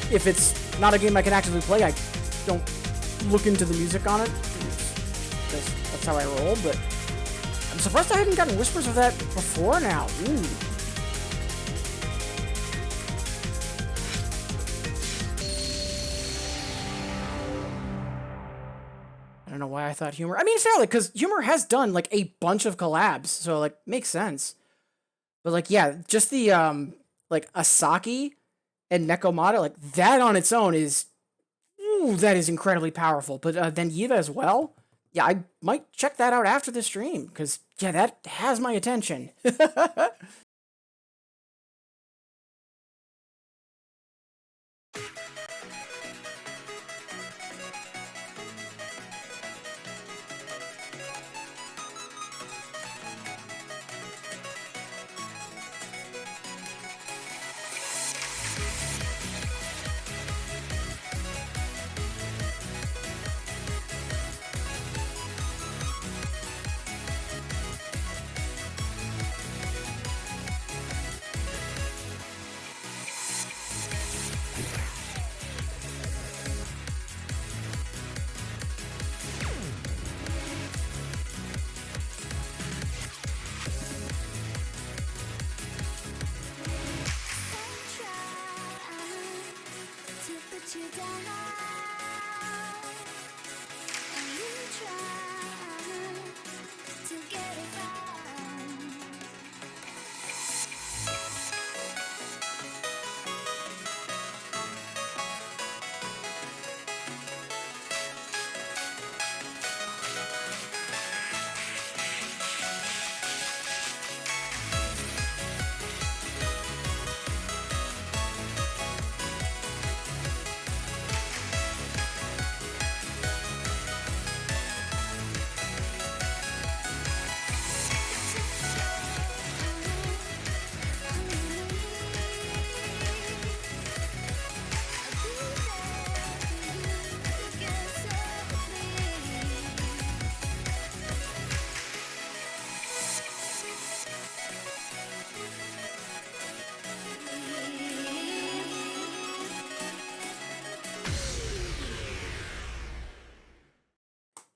if it's not a game I can actively play, I don't look into the music on it. That's how I roll, but I'm surprised I hadn't gotten whispers of that before now. Ooh. I don't know why I thought Humor. I mean, fairly, because Humor has done like a bunch of collabs, so like makes sense. But like, yeah, just the like Asaki and Nekomata, like that on its own is, ooh, that is incredibly powerful. But then Yiva as well. Yeah, I might check that out after the stream because yeah, that has my attention.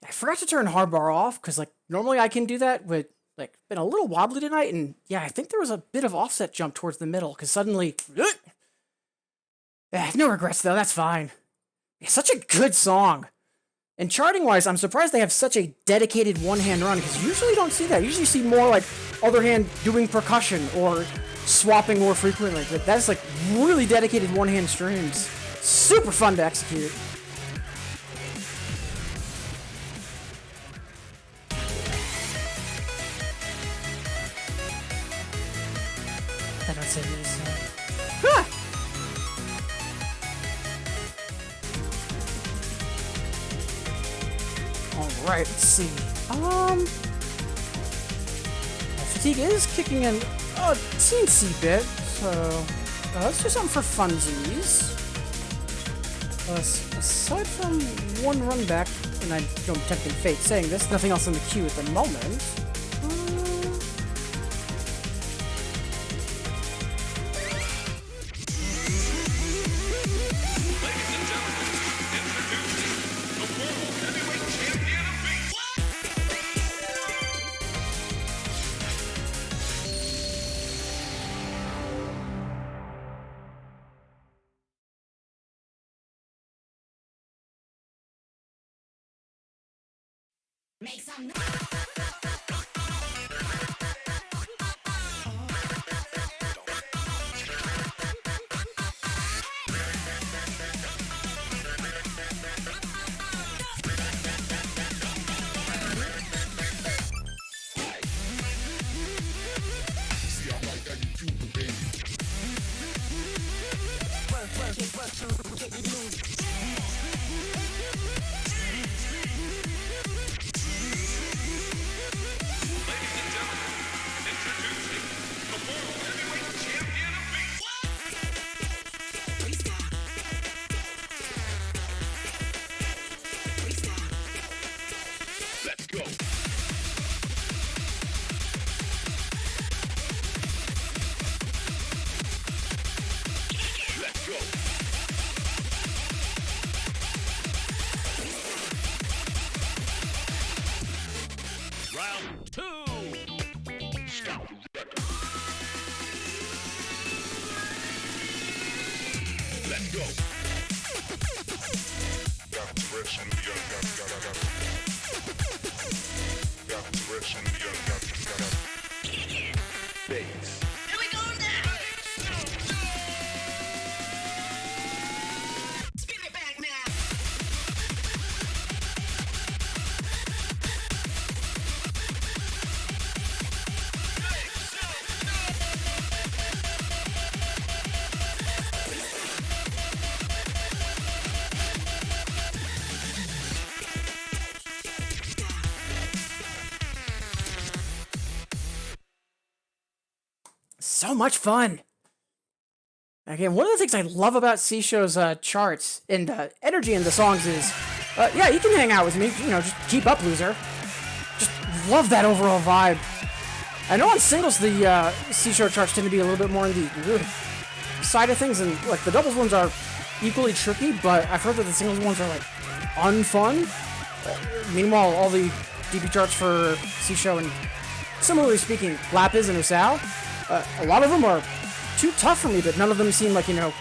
I forgot to turn hardbar off because like normally I can do that, but like been a little wobbly tonight, and yeah, I think there was a bit of offset jump towards the middle because suddenly, no regrets though. That's fine. It's such a good song, and charting wise, I'm surprised they have such a dedicated one-hand run because you usually don't see that. You usually see more like other hand doing percussion or swapping more frequently, but that's like really dedicated one-hand streams. Super fun to execute. I don't say this. Huh! Alright, let's see. Fatigue is kicking in a teensy bit, so let's do something for funsies. Aside from one run back, and I don't tempting fate saying this, nothing else in the queue at the moment. Make some noise. Round two. Stop the record. Let's go. Got fresh in the got. Got fresh in the got. Bass. Here we go now. Spin it back now. So much fun. Again, one of the things I love about C-Show's charts and energy in the songs is, yeah, you can hang out with me, you know, just keep up, loser. Just love that overall vibe. I know on singles the C-Show charts tend to be a little bit more in the side of things, and like the doubles ones are equally tricky, but I've heard that the singles ones are like unfun. Meanwhile, all the DP charts for C-Show and similarly speaking, Lapis and Usao, a lot of them are too tough for me, but none of them seem like, you know,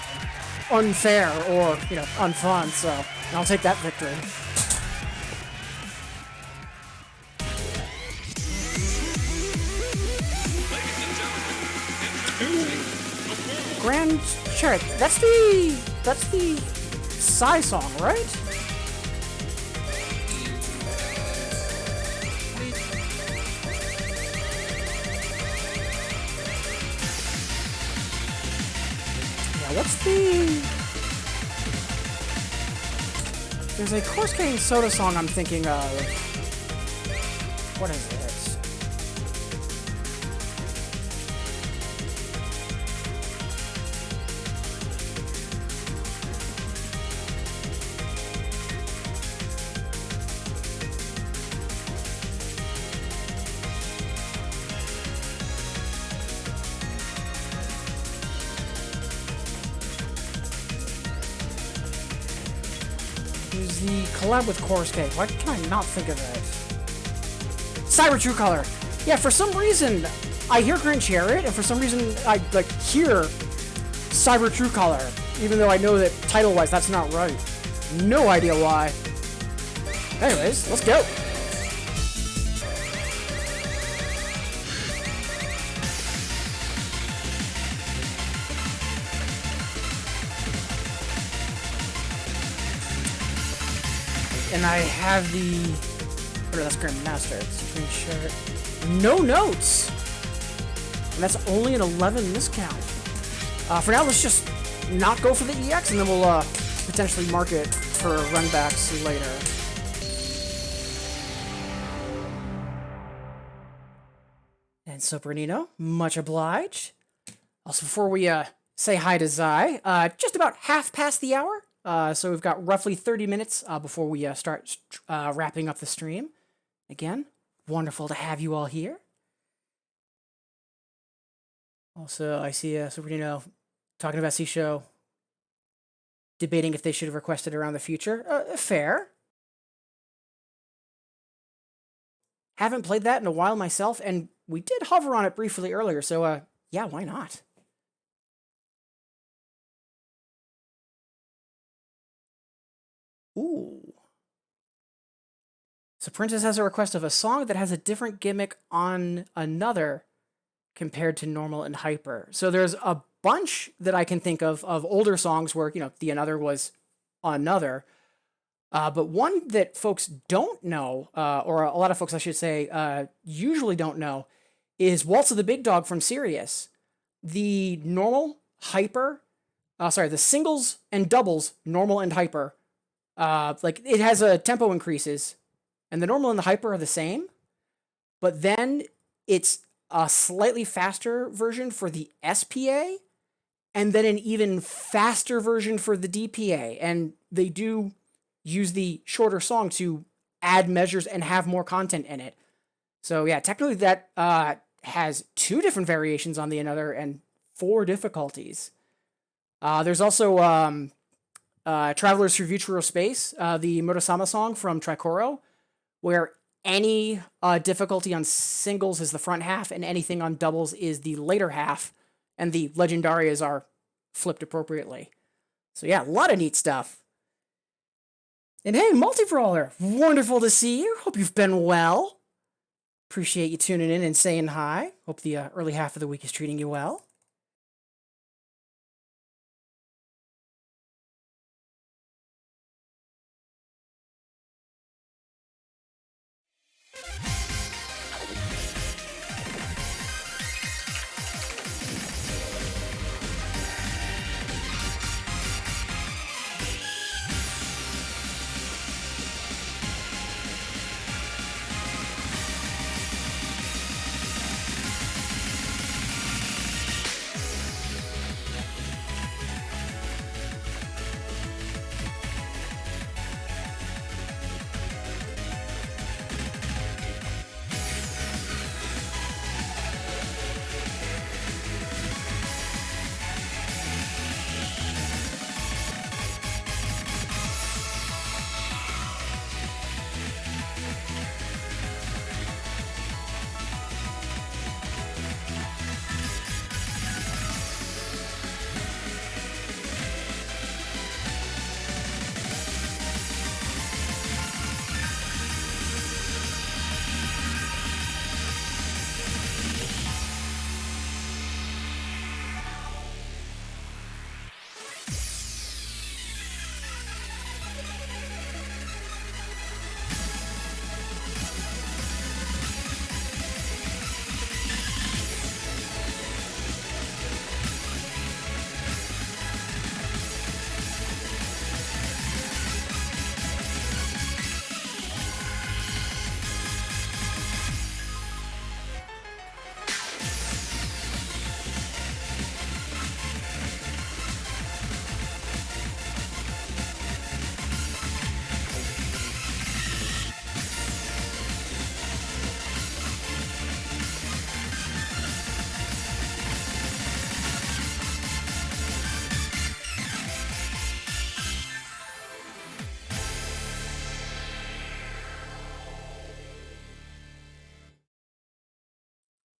unfair or, you know, unfun, so I'll take that victory. Grand Chariot, that's the Psy song, right? What's the... There's a Corske and Soda song I'm thinking of. What is it? There's the collab with Corske. Why can I not think of it? Cyber True Color. Yeah, for some reason, I hear Grand Chariot, and for some reason, I like hear Cyber True Color, even though I know that title-wise that's not right. No idea why. Anyways, let's go. And I have the... Oh, no, that's Grandmaster. Supreme Shirt. No notes! And that's only an 11 miscount. For now, let's just not go for the EX, and then we'll potentially mark it for runbacks later. And so, Bernino, much obliged. Also, before we say hi to Zai, just about half past the hour. So we've got roughly 30 minutes before we start wrapping up the stream. Again, wonderful to have you all here. Also, I see Superino talking about C-Show, debating if they should have requested around the future. Fair. Haven't played that in a while myself, and we did hover on it briefly earlier, so yeah, why not? Ooh. So Princess has a request of a song that has a different gimmick on another compared to normal and hyper. So there's a bunch that I can think of older songs where, the another was another. But one that folks don't know, or a lot of folks, I should say, usually don't know, is Waltz of the Big Dog from Sirius. The normal, hyper, the singles and doubles, normal and hyper, it has a tempo increases, and the normal and the hyper are the same, but then it's a slightly faster version for the SPA, and then an even faster version for the DPA, and they do use the shorter song to add measures and have more content in it. So yeah, technically that has 2 different variations on the another and 4 difficulties. There's also Travelers Through Future Space, the Murasama song from Tricoro, where any difficulty on singles is the front half and anything on doubles is the later half, and the legendarias are flipped appropriately. So yeah, a lot of neat stuff. And hey, Multi-Brawler, wonderful to see you. Hope you've been well. Appreciate you tuning in and saying hi. Hope the early half of the week is treating you well.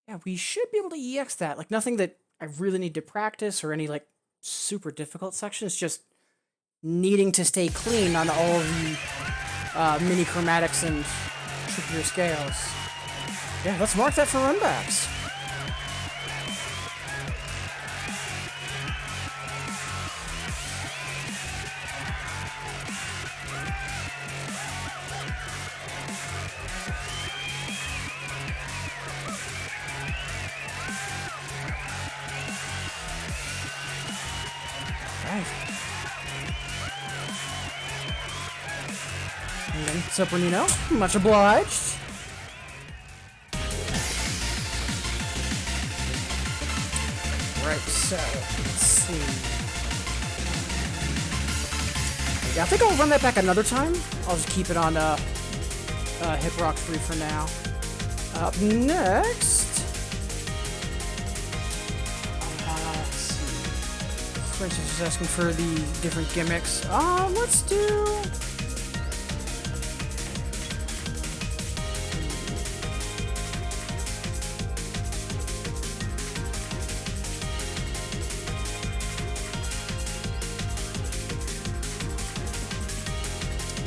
Yeah, we should be able to EX that. Like, nothing that I really need to practice or any, super difficult sections, just needing to stay clean on all of the mini chromatics and trickier scales. Yeah, let's mark that for runbacks. And then Supernino, much obliged. Right, so let's see. Yeah, I think I'll run that back another time. I'll just keep it on Hip Rock 3 for now. Up next... let's see. For instance, just asking for the different gimmicks. Let's do...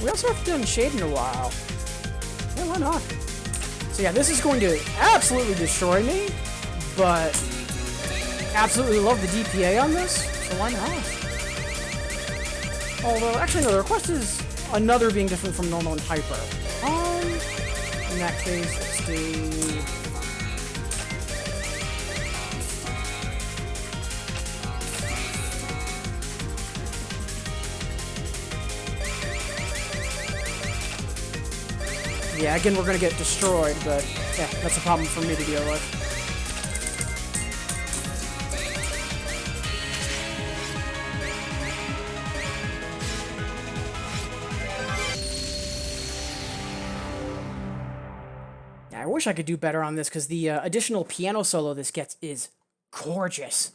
We also haven't done Shade in a while. Yeah, why not? So yeah, this is going to absolutely destroy me, but absolutely love the DPA on this, so why not? Although, actually no, the request is another being different from normal and hyper. In that case, let's do... Yeah, again, we're gonna get destroyed, but yeah, that's a problem for me to deal with. Yeah, I wish I could do better on this, because the additional piano solo this gets is gorgeous.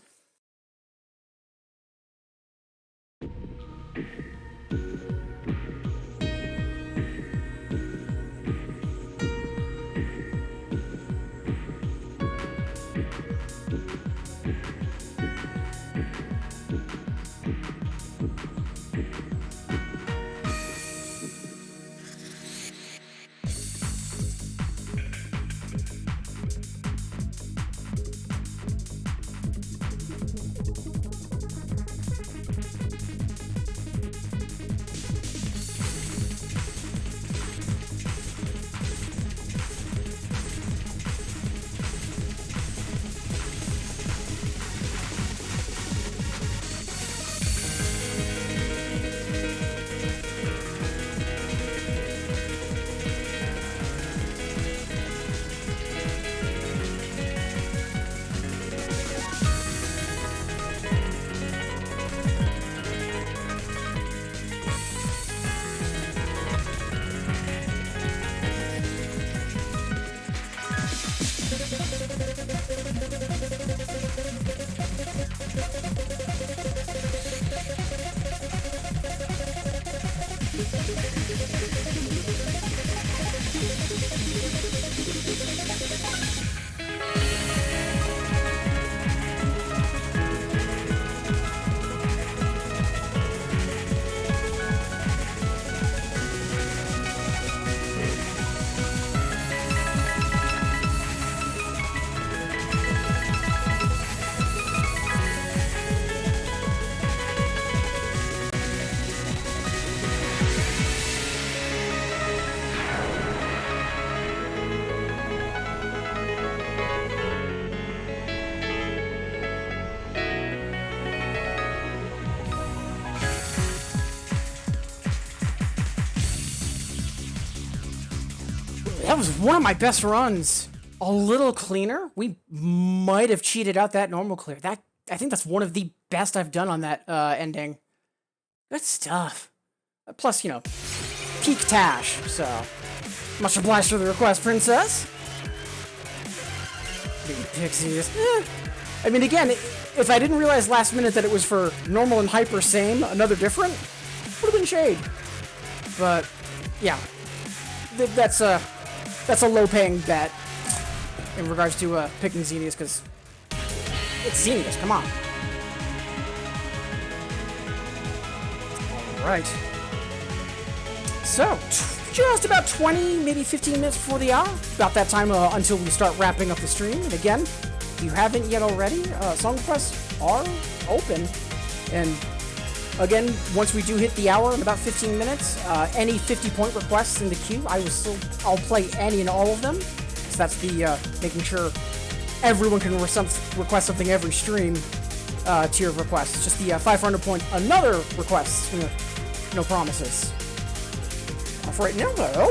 That was one of my best runs. A little cleaner. We might have cheated out that normal clear. I think that's one of the best I've done on that ending. Good stuff. Plus, you know, peak Tash, so much obliged for the request, Princess. Big Pixies. I mean, again, if I didn't realize last minute that it was for normal and hyper same, another different, would have been Shade. But yeah, that's a low-paying bet in regards to picking Xenius, because it's Xenius, come on. Alright. So, just about 20, maybe 15 minutes before the hour. About that time until we start wrapping up the stream. And again, if you haven't yet already, song requests are open. And again, once we do hit the hour in about 15 minutes, any 50-point requests in the queue, I'll play any and all of them. So that's the making sure everyone can request something every stream tier of requests. It's just the 500-point another request. No promises. For right now, though,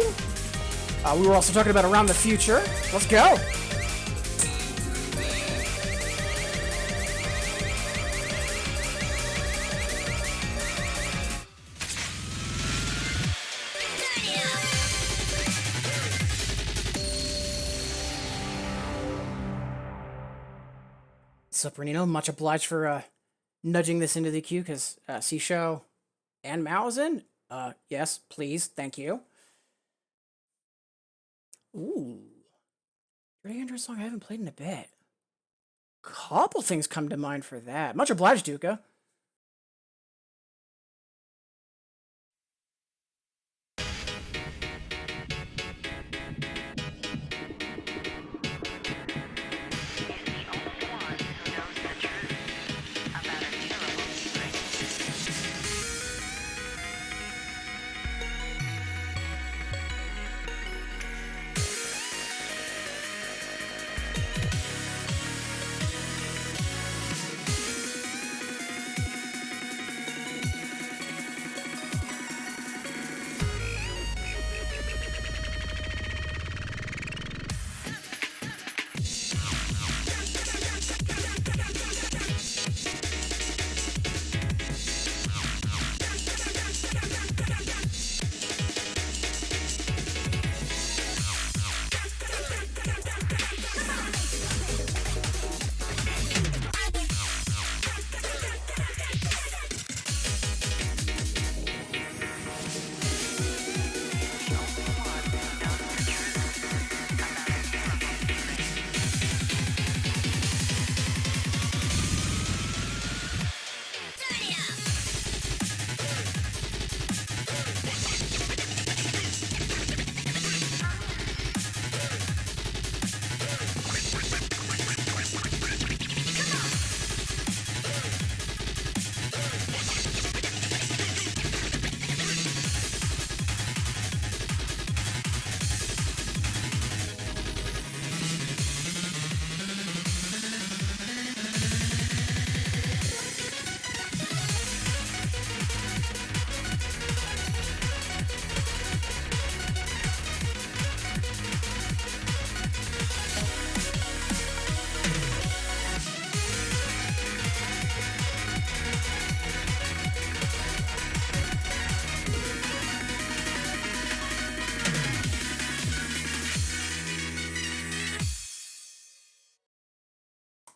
we were also talking about Around the Future. Let's go. What's up, Renino? Much obliged for nudging this into the queue, because C-Show and Mao is in. Yes, please, thank you. Ooh. Dirty Android song I haven't played in a bit. Couple things come to mind for that. Much obliged, Duca.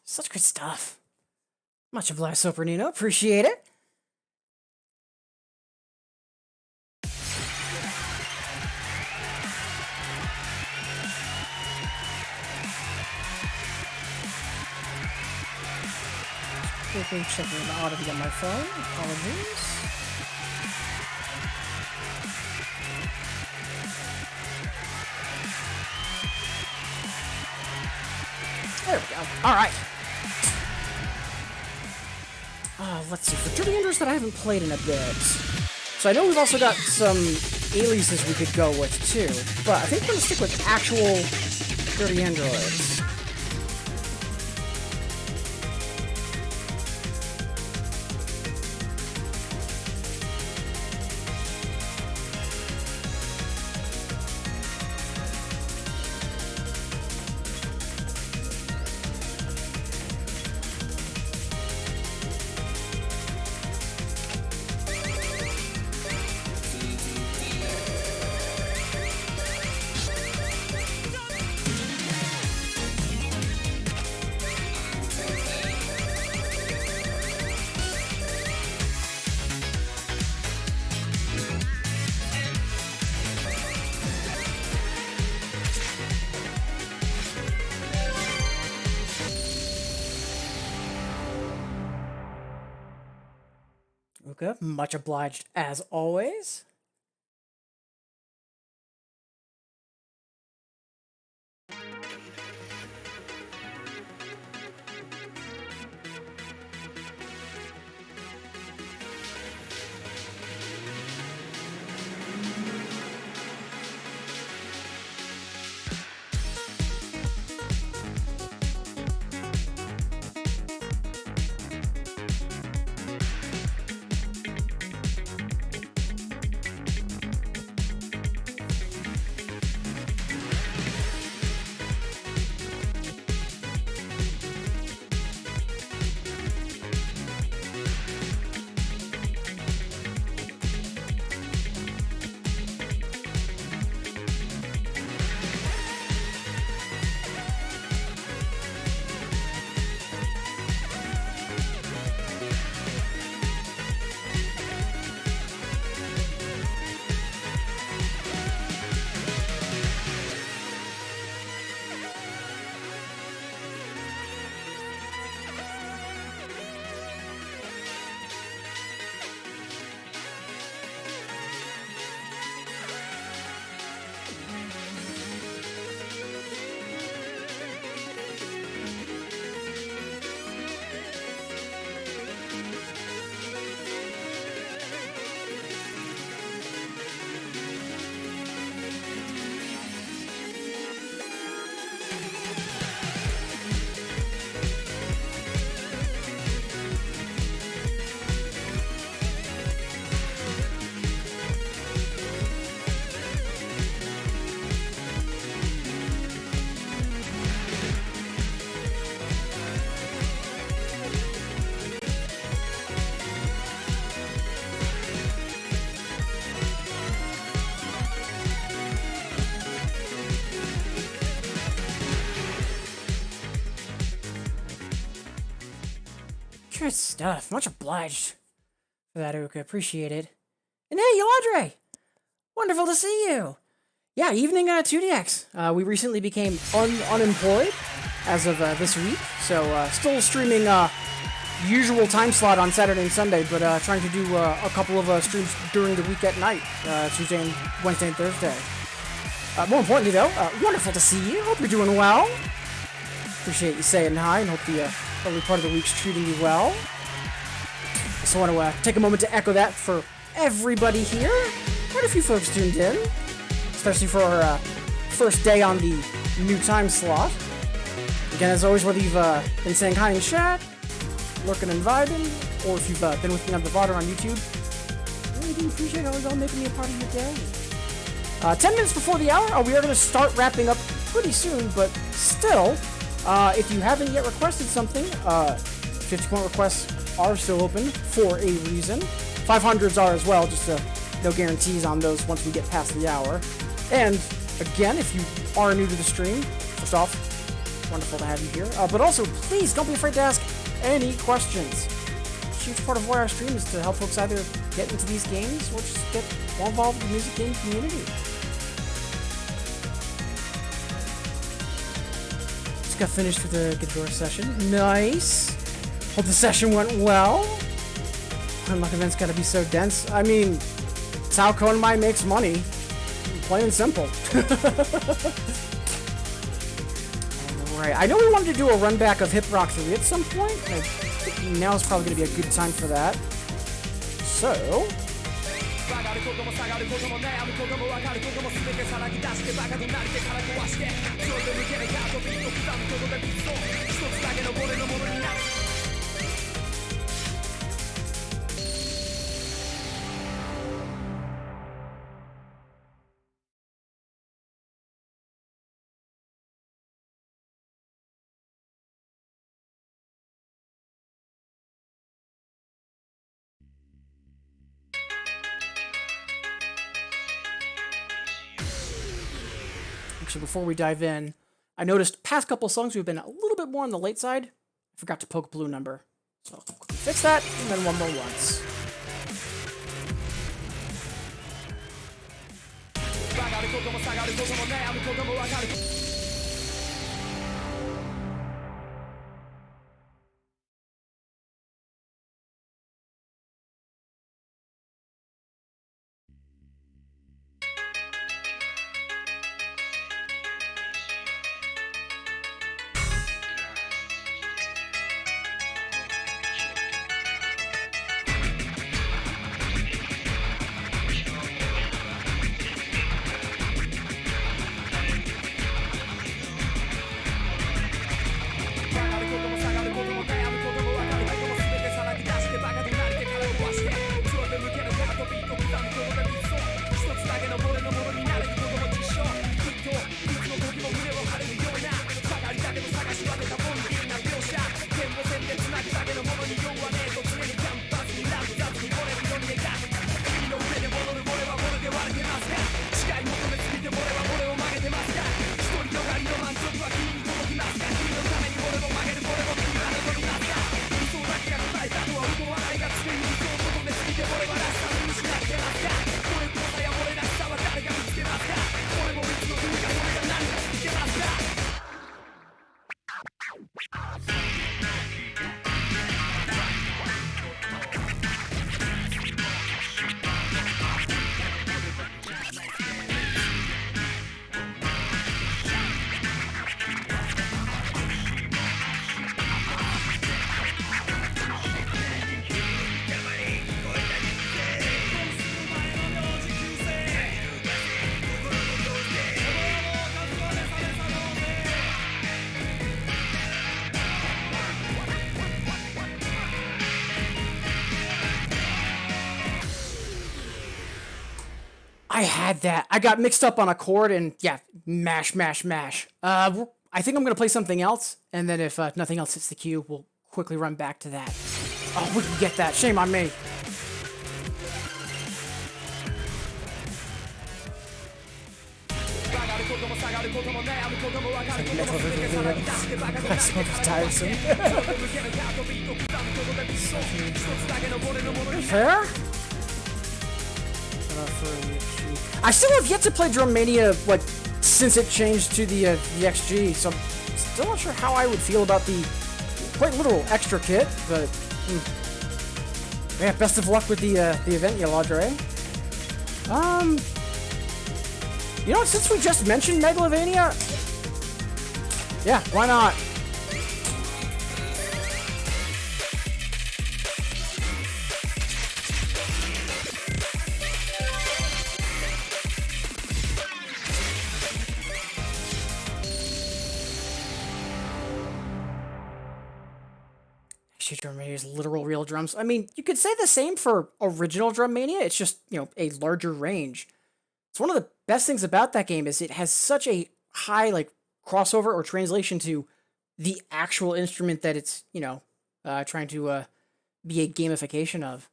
Such good stuff. Much obliged, Sopranino. Appreciate it. Quickly checking the audio on my phone. Apologies. There we go. All right. Let's see. For Dirty Androids that I haven't played in a bit. So I know we've also got some aliases we could go with too, but I think we're gonna stick with actual Dirty Androids. Okay, much obliged as always. Good stuff. Much obliged for that, Uka. Appreciate it. And hey, Audrey! Wonderful to see you! Yeah, evening 2DX. We recently became unemployed as of this week, so still streaming usual time slot on Saturday and Sunday, but trying to do a couple of streams during the week at night, Tuesday and Wednesday and Thursday. More importantly, though, wonderful to see you. Hope you're doing well. Appreciate you saying hi, and hope the early part of the week's treating you well. Just want to take a moment to echo that for everybody here. Quite a few folks tuned in, especially for our first day on the new time slot. Again, as always, whether you've been saying hi in chat, lurking and vibing, or if you've been with me on the VOD or on YouTube, I really do appreciate all making me a part of your day. 10 minutes before the hour, we are going to start wrapping up pretty soon, but still, if you haven't yet requested something, 50-point requests are still open for a reason. 500s are as well, just no guarantees on those once we get past the hour. And again, if you are new to the stream, first off, wonderful to have you here. But also, please don't be afraid to ask any questions. A huge part of why our stream is to help folks either get into these games or just get more involved in the music game community. Just got finished with the Ghidorah session. Nice. Hope the session went well. Unlock events gotta be so dense. I mean, it's how Konami makes money. Plain and simple. Alright, I know we wanted to do a run back of Hip Rock 3 at some point. I think now is probably gonna be a good time for that. So... Actually, before we dive in, I noticed past couple songs we've been a little bit more on the late side. I forgot to poke blue number. So quickly fix that, and then one more once. I had that. I got mixed up on a chord and yeah, mash, mash, mash. I think I'm going to play something else, and then if nothing else hits the queue, we'll quickly run back to that. Oh, we can get that. Shame on me. That's so tiresome. Fair? I still have yet to play Drum Mania, like, since it changed to the XG, so I'm still not sure how I would feel about the quite literal extra kit, but yeah, best of luck with the event, Yaladre. You know what, since we just mentioned Megalovania, yeah, why not? Drum Mania is literal real drums. I mean, you could say the same for original Drum Mania. It's just, you know, a larger range. It's one of the best things about that game is it has such a high, like, crossover or translation to the actual instrument that it's, you know, trying to be a gamification of.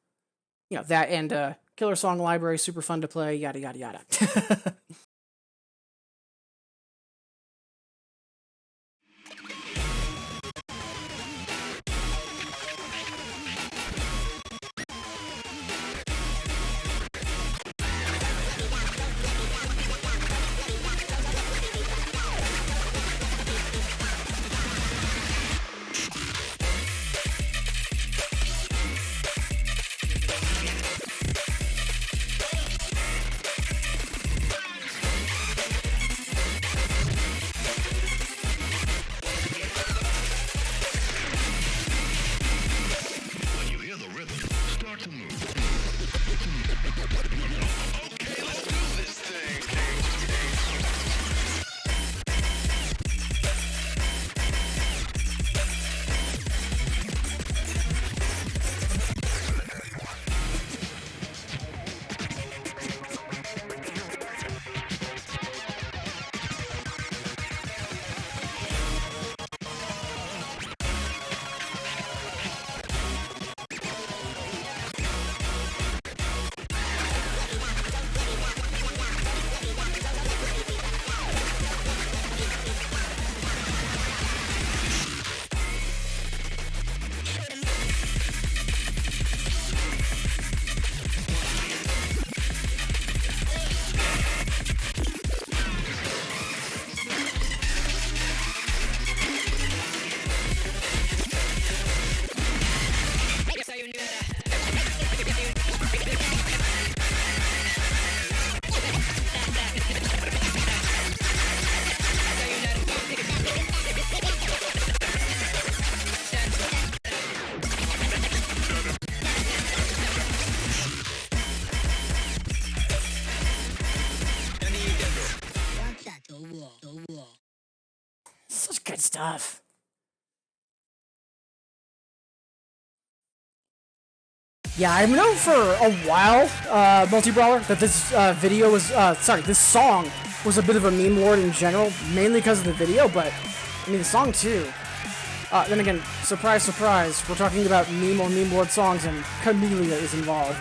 You know, that and killer song library, super fun to play, yada, yada, yada. When you hear the rhythm, start to move. Okay, let's do this thing. Such good stuff. Yeah, I've known for a while, Multi-Brawler, that this video was, this song was a bit of a meme lord in general, mainly because of the video, but, I mean, the song too. Then again, surprise, surprise, we're talking about meme or meme lord songs, and Camellia is involved.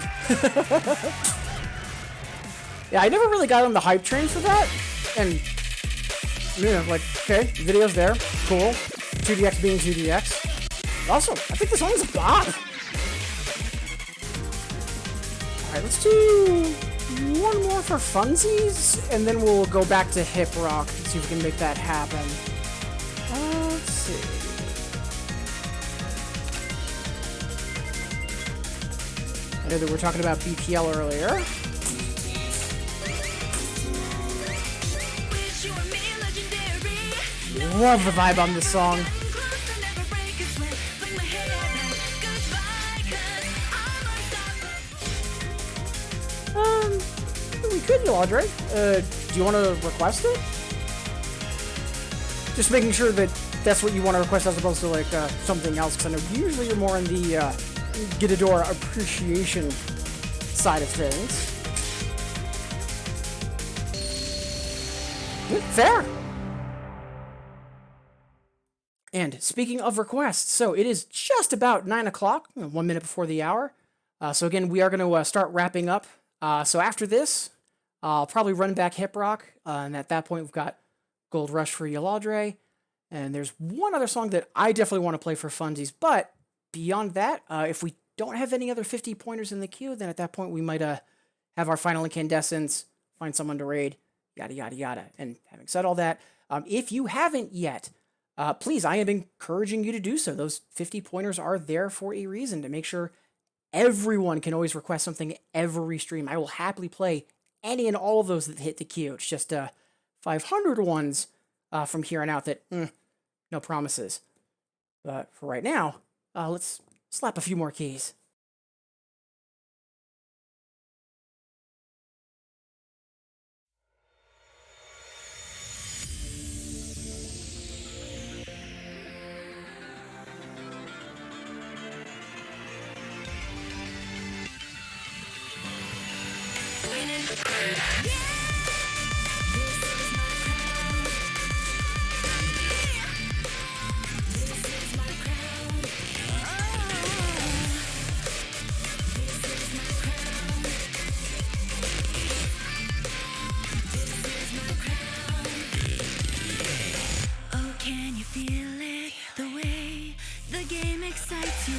Yeah, I never really got on the hype train for that, and, you know, like, okay, video's there, cool, 2DX being 2DX. Also, I think the song's a bop. Alright, let's do one more for funsies, and then we'll go back to hip rock and see if we can make that happen. Let's see. I know that we're talking about BPL earlier. Love the vibe on this song. We could, Audrey. Do you want to request it? Just making sure that that's what you want to request as opposed to, like, something else, because I know usually you're more in the, Gitador appreciation side of things. Fair! And speaking of requests, so it is just about 9 o'clock, 1 minute before the hour. So again, we are going to start wrapping up. So after this, I'll probably run back Hip Rock, and at that point we've got Gold Rush for Yaladre, and there's one other song that I definitely want to play for funsies, but beyond that, if we don't have any other 50 pointers in the queue, then at that point we might have our final incandescence, find someone to raid, yada yada yada. And having said all that, if you haven't yet, please, I am encouraging you to do so. Those 50 pointers are there for a reason, to make sure everyone can always request something every stream. I will happily play any and all of those that hit the queue. It's just 500 ones from here on out that, no promises. But for right now, let's slap a few more keys. Oh, can you feel it? The way the game excites you.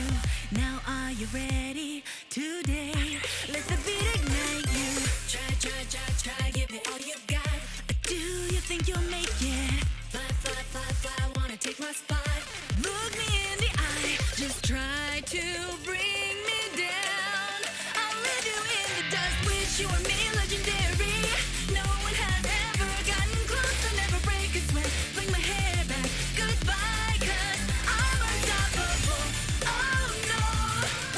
Now are you ready? Today, let the beat ignite you. Try, give it all you got. Do you think you'll make it? Fly, wanna take my spot. Look me in the eye, just try to bring me down. I'll leave you in the dust, wish you were me, legendary. No one has ever gotten close, I'll never break a sweat. Fling my hair back, goodbye, 'cause I'm unstoppable. Oh no,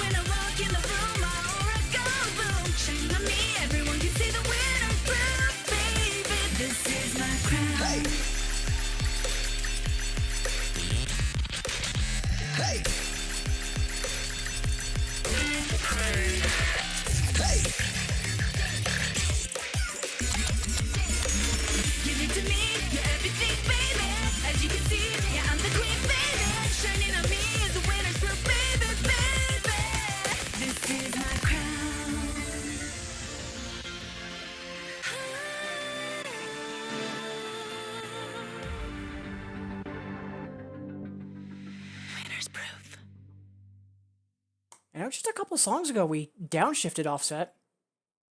when I walk in the room, my aura goes boom. Shine on me, everyone can see the winner's proof, baby. This is my crown. Give it to me, you're everything, baby. As you can see, yeah, I'm the queen, baby. Shining on me is the winner's proof, baby, baby. This is my crown. Winner's proof. I know just a couple songs ago we downshifted Offset.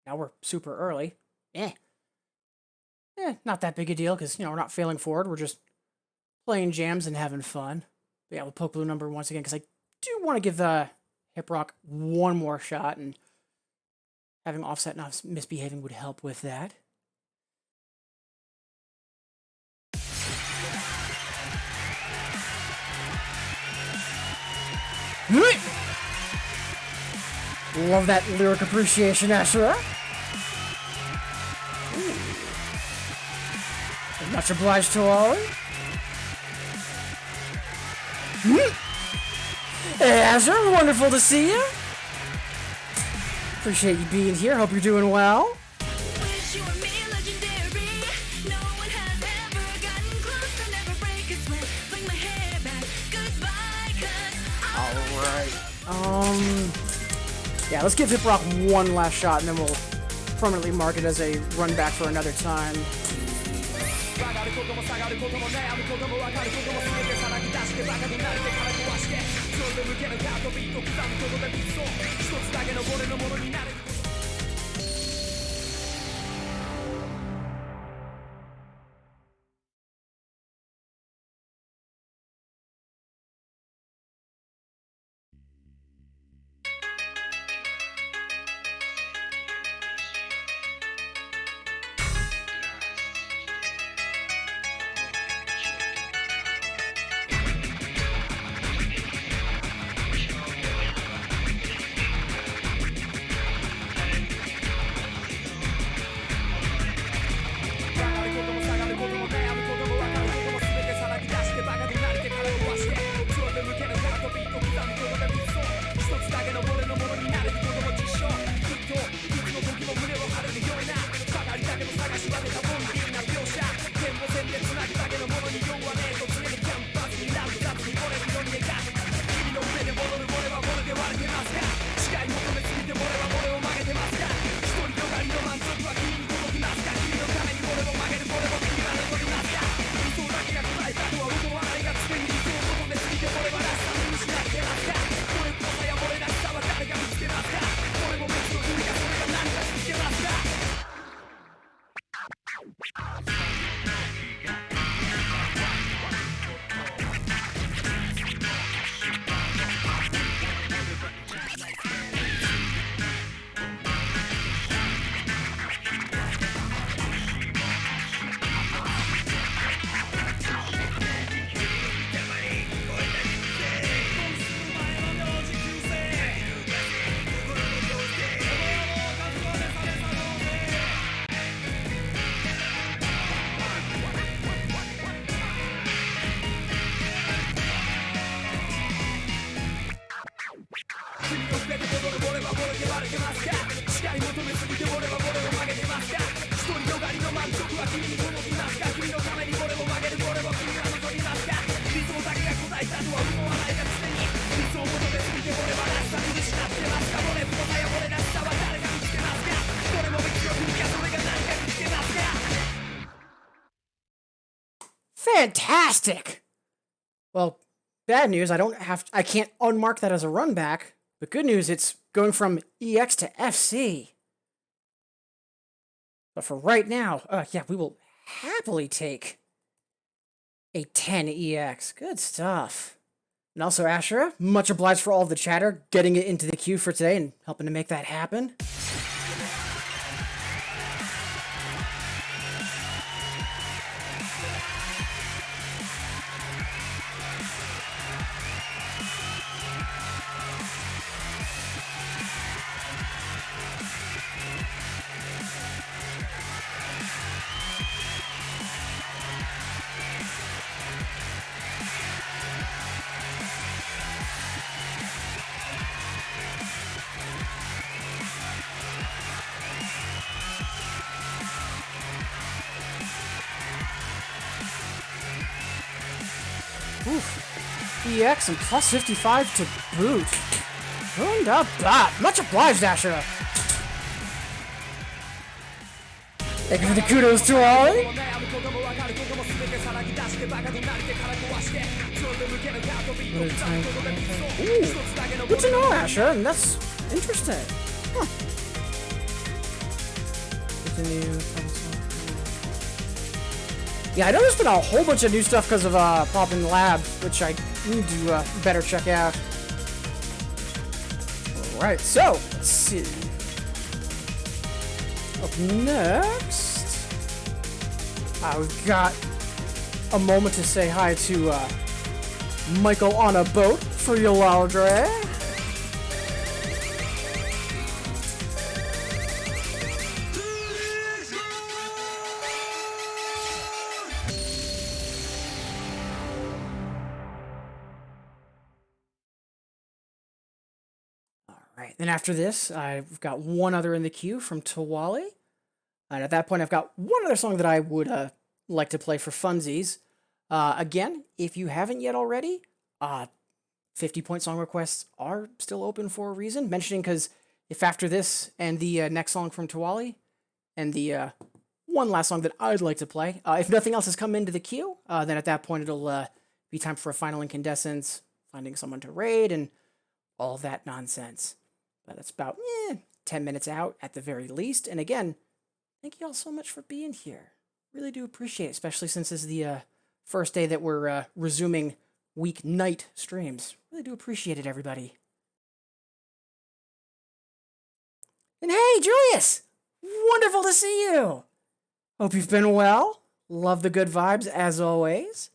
Now we're super early. Not that big a deal, because, we're not failing forward. We're just playing jams and having fun. But yeah, we'll poke blue number once again, because I do want to give the Hip Rock one more shot, and having Offset not misbehaving would help with that. Love that lyric appreciation, Asher. Much obliged to all. Hey, Asher, wonderful to see you. Appreciate you being here. Hope you're doing well. Wish you were me, legendary. No one has ever gotten close, I'll never break a sweat. Fling my hair back, goodbye, 'cause I'm Yeah, let's give Hip Rock one last shot, and then we'll permanently mark it as a run back for another time. Fantastic! Well, bad news, I can't unmark that as a run back, but good news, it's going from EX to FC. But for right now, yeah, we will happily take a 10 EX. Good stuff. And also, Ashura, much obliged for all of the chatter, getting it into the queue for today and helping to make that happen. Oof. EX and plus 55 to boot. Wunderbar. Much obliged, Ashura. Thank you for the kudos to all. Ooh. Good to know, Ashura, and that's interesting. Huh. Continue. Yeah, I know there's been a whole bunch of new stuff because of Pop in the Lab, which I need to better check out. Alright, so, let's see. Up next, we've got a moment to say hi to Michael on a boat for Yolardre. Alright, then after this, I've got one other in the queue from Tawali. And at that point, I've got one other song that I would like to play for funsies. Again, if you haven't yet already, 50-point song requests are still open for a reason. Mentioning because if after this and the next song from Tawali and the one last song that I'd like to play, if nothing else has come into the queue, then at that point it'll be time for a final incandescence, finding someone to raid, and all that nonsense. But that's about 10 minutes out at the very least. And again, thank you all so much for being here. Really do appreciate it, especially since this is the first day that we're resuming weeknight streams. Really do appreciate it, everybody. And hey, Julius! Wonderful to see you! Hope you've been well. Love the good vibes, as always.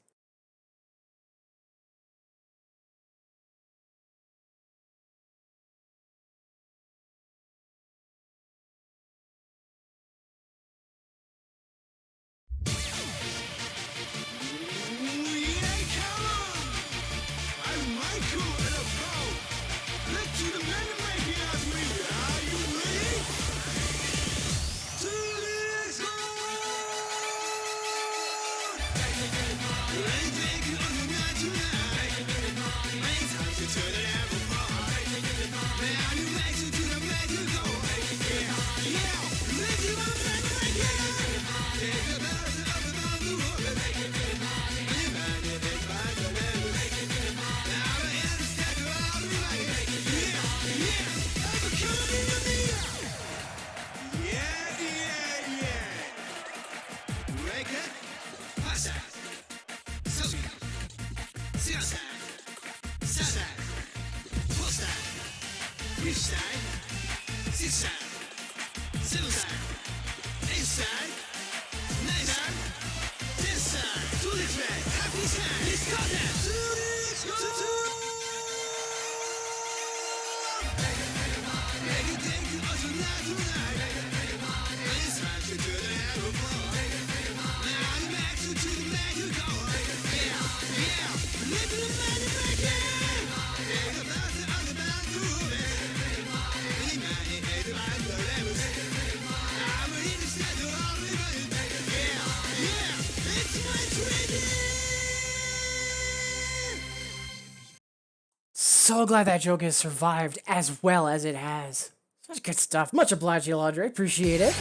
so glad that joke has survived as well as it has. Such good stuff. Much obliged, Eladre. Appreciate it.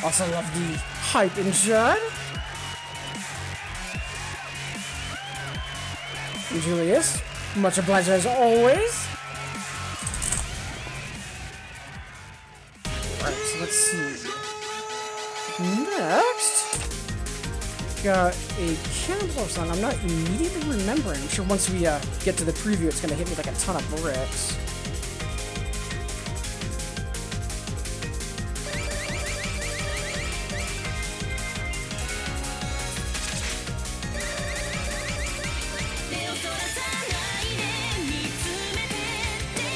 Also love the hype and Judd. And Julius. Much obliged as always. Alright, so let's see. Next, got a Cannonball song I'm not immediately remembering. I'm sure once we get to the preview, it's gonna hit me like a ton of bricks.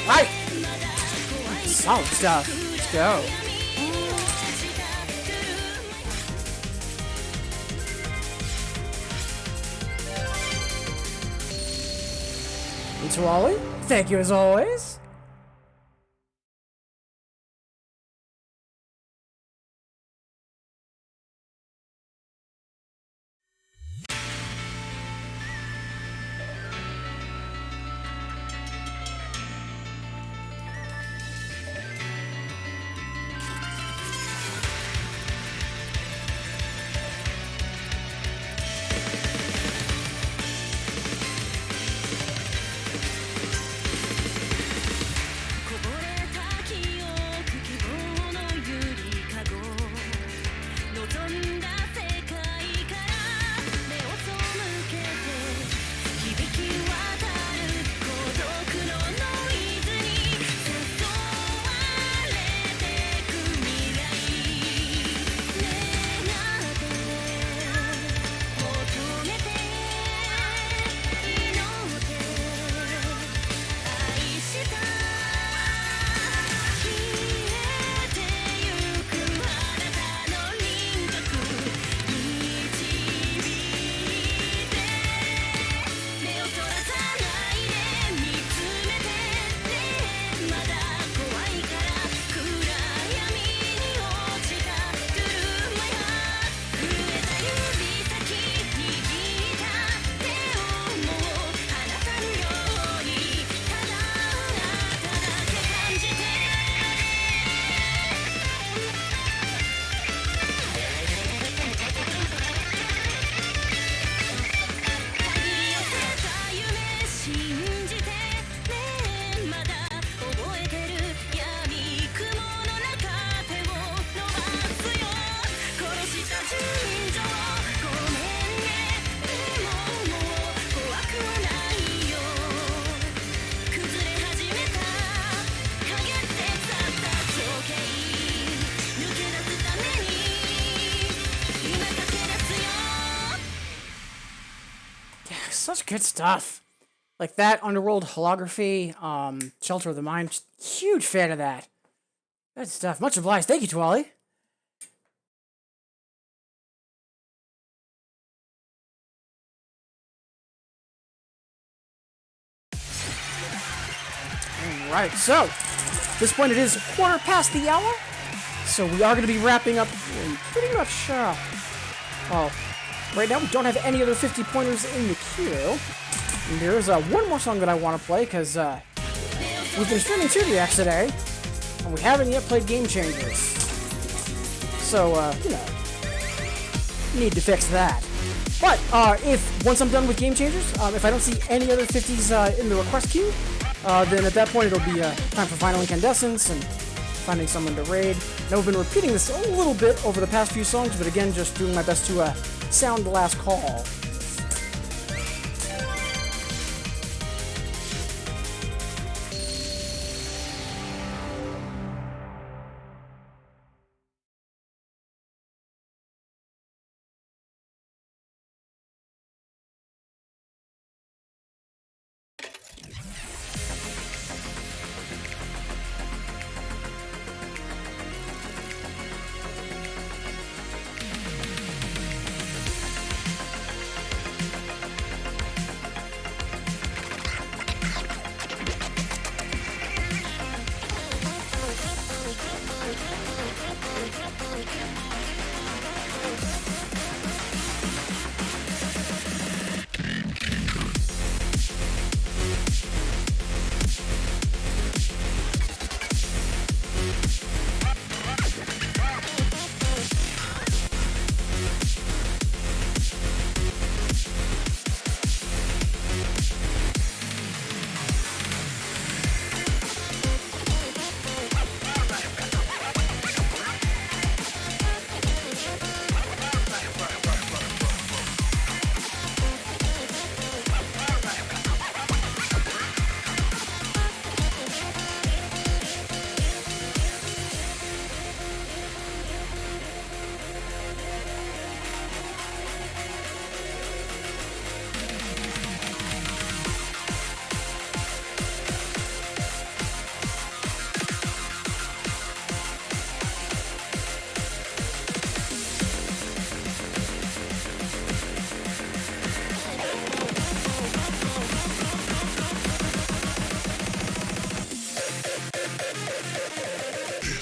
Right! Solid stuff. Let's go. And to Ollie, thank you as always. Such good stuff. Like that Underworld holography, Shelter of the Mind. Huge fan of that. Good stuff. Much obliged. Thank you, Twally. Alright, so at this point it is 1/4 the hour. So we are going to be wrapping up in pretty much, well, right now we don't have any other 50 pointers in the queue. And there's one more song that I want to play because we've been streaming 2DX today and we haven't yet played Game Changers. So, you know, need to fix that. But if once I'm done with Game Changers, if I don't see any other 50s in the request queue, then at that point it'll be time for Final Incandescence and finding someone to raid. Now we've been repeating this a little bit over the past few songs, but again, just doing my best to sound the last call.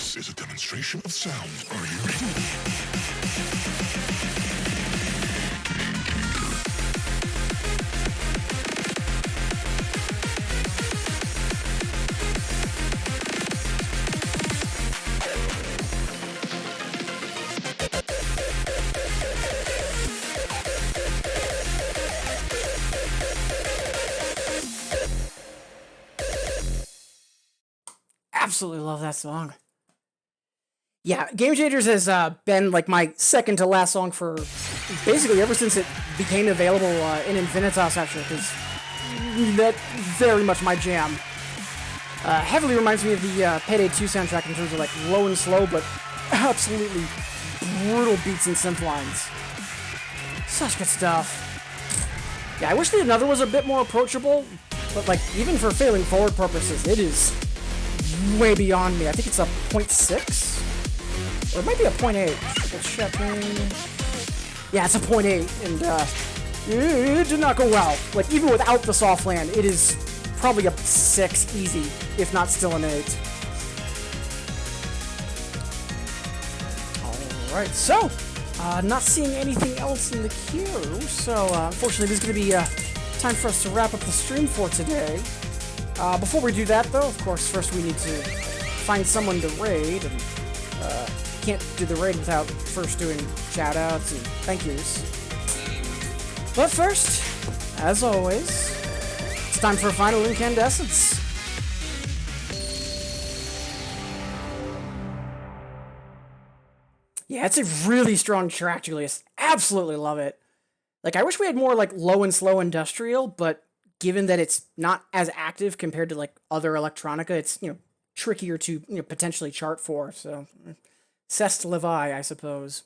This is a demonstration of sound. Are you ready? Absolutely love that song. Yeah, Game Changers has been like my second to last song for basically ever since it became available in Infinitas, actually, because that's very much my jam. Heavily reminds me of the Payday 2 soundtrack in terms of like low and slow, but absolutely brutal beats and synth lines. Such good stuff. Yeah, I wish the another was a bit more approachable, but like even for failing forward purposes, it is way beyond me. I think it's a 0.6? Or it might be a 0.8. Yeah, it's a 0.8, and it did not go well. Like, even without the soft land, it is probably a 6 easy, if not still an 8. Alright, so, not seeing anything else in the queue, so unfortunately this is going to be time for us to wrap up the stream for today. Before we do that, though, of course, first we need to find someone to raid, and can't do the raid without first doing shoutouts and thank yous. But first, as always, it's time for a final incandescence. Yeah, it's a really strong track, Julius. Absolutely love it. Like, I wish we had more, like, low and slow industrial, but given that it's not as active compared to, like, other electronica, it's, trickier to, potentially chart for, so cest levi, I suppose.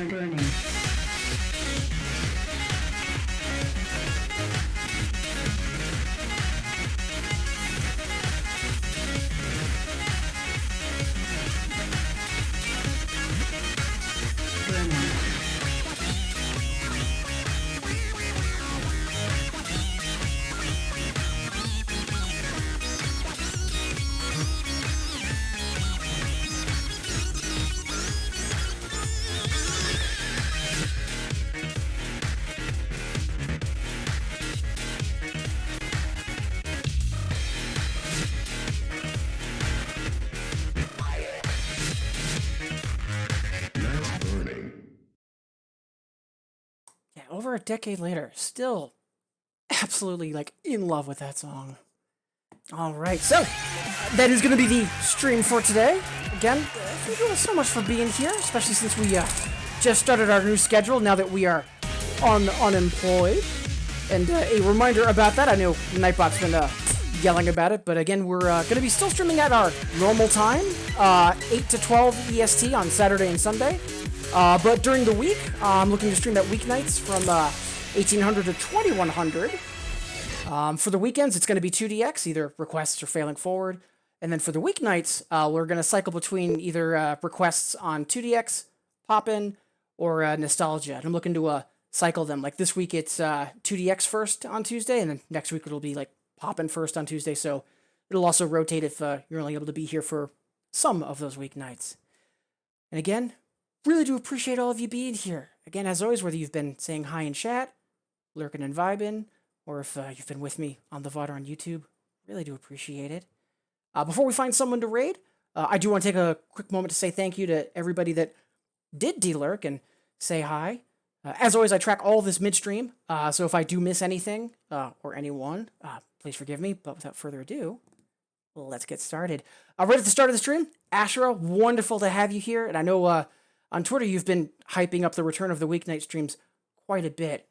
Burning. Yeah, over a decade later, still absolutely, like, in love with that song. Alright, so, that is going to be the stream for today. Again, thank you so much for being here, especially since we just started our new schedule now that we are unemployed. And a reminder about that, I know Nightbot's been yelling about it, but again, we're going to be still streaming at our normal time, 8 to 12 EST on Saturday and Sunday. But during the week, I'm looking to stream at weeknights from 1800 to 2100. For the weekends, it's going to be 2DX, either requests or failing forward. And then for the weeknights, we're going to cycle between either requests on 2DX, Pop-In, or Nostalgia. And I'm looking to cycle them. Like this week, it's 2DX first on Tuesday, and then next week it'll be like popping first on Tuesday, so it'll also rotate if you're only able to be here for some of those weeknights. And again, really do appreciate all of you being here. Again, as always, whether you've been saying hi in chat, lurking and vibing, or if you've been with me on the VOD or on YouTube, really do appreciate it. Before we find someone to raid, I do want to take a quick moment to say thank you to everybody that did de-lurk and say hi. As always, I track all of this midstream, so if I do miss anything, or anyone, please forgive me, but without further ado, let's get started. Right at the start of the stream, Ashura, wonderful to have you here, and I know on Twitter you've been hyping up the return of the weeknight streams quite a bit.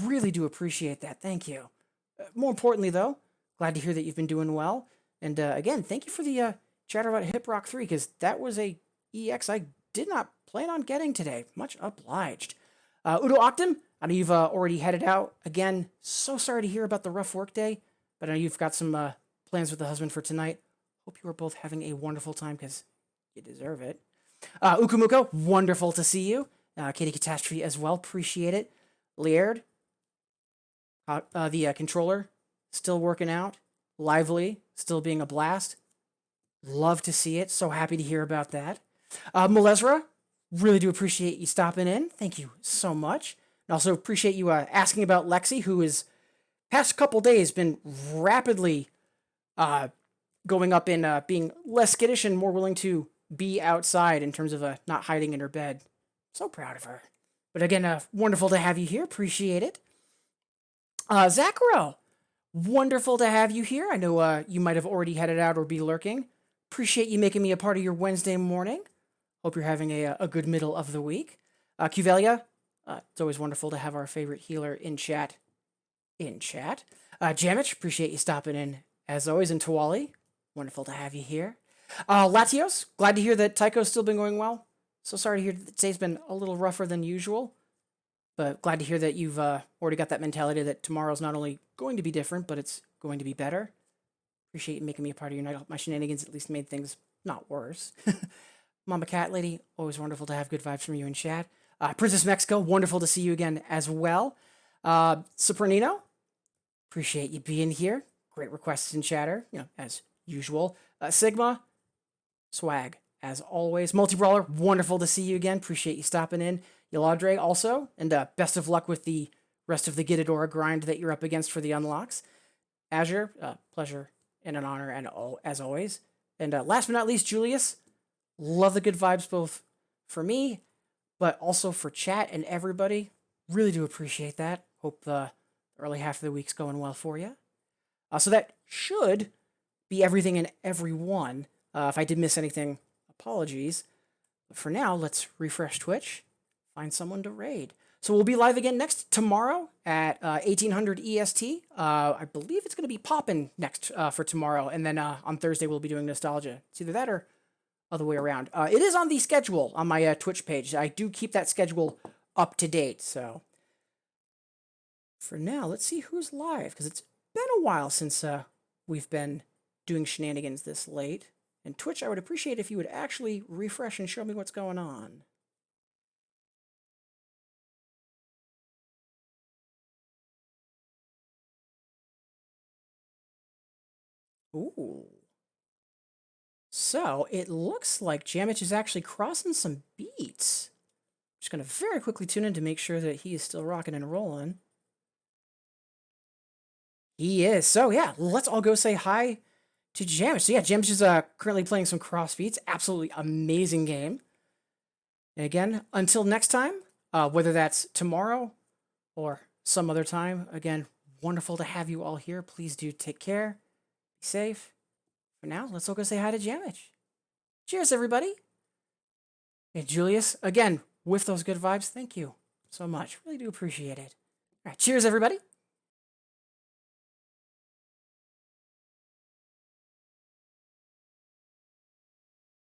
Really do appreciate that, thank you. More importantly, though, glad to hear that you've been doing well, and again, thank you for the chatter about Hip Rock 3, because that was a EX I did not plan on getting today. Much obliged. Udo Octum, I know you've already headed out. Again, so sorry to hear about the rough work day, but I know you've got some plans with the husband for tonight. Hope you are both having a wonderful time, because you deserve it. Ukumuko, wonderful to see you. Katie Catastrophe as well, appreciate it. Laird, the controller, still working out. Lively, still being a blast. Love to see it, so happy to hear about that. Melezra, really do appreciate you stopping in. Thank you so much. And also appreciate you asking about Lexi, who has past couple days been rapidly going up in being less skittish and more willing to be outside in terms of not hiding in her bed. So proud of her. But again, wonderful to have you here. Appreciate it. Zacharo, wonderful to have you here. I know you might have already headed out or be lurking. Appreciate you making me a part of your Wednesday morning. Hope you're having a good middle of the week. Cuvelia, it's always wonderful to have our favorite healer in chat. Jamich, appreciate you stopping in as always. And Tawali, wonderful to have you here. Latios, glad to hear that Tycho's still been going well. So sorry to hear that today's been a little rougher than usual, but glad to hear that you've already got that mentality that tomorrow's not only going to be different, but it's going to be better. Appreciate you making me a part of your night. I hope my shenanigans at least made things not worse. Mama Cat Lady, always wonderful to have good vibes from you in chat. Princess Mexico, wonderful to see you again as well. Supernino, appreciate you being here. Great requests in chatter, as usual. Sigma, swag, as always. Multi-Brawler, wonderful to see you again. Appreciate you stopping in. Yaladre also, and best of luck with the rest of the Gitadora grind that you're up against for the unlocks. Azure, pleasure and an honor, and as always. And last but not least, Julius, love the good vibes both for me, but also for chat and everybody. Really do appreciate that. Hope the early half of the week's going well for you. So that should be everything and everyone. If I did miss anything, apologies. But for now, let's refresh Twitch, find someone to raid. So we'll be live again tomorrow at 1800 EST. I believe it's going to be poppin' next for tomorrow. And then on Thursday, we'll be doing Nostalgia. It's either that or other way around. It is on the schedule on my Twitch page. I do keep that schedule up to date. So for now, let's see who's live, because it's been a while since we've been doing shenanigans this late. And Twitch, I would appreciate if you would actually refresh and show me what's going on. Ooh. So it looks like Jamich is actually crossing some beats. Just going to very quickly tune in to make sure that he is still rocking and rolling. He is. So yeah, let's all go say hi to Jamich. So yeah, Jamich is currently playing some cross beats. Absolutely amazing game. And again, until next time, whether that's tomorrow or some other time, again, wonderful to have you all here. Please do take care. Be safe. For now, let's all go say hi to Jamich. Cheers, everybody. Hey, Julius, again, with those good vibes, thank you so much. Really do appreciate it. All right, cheers, everybody.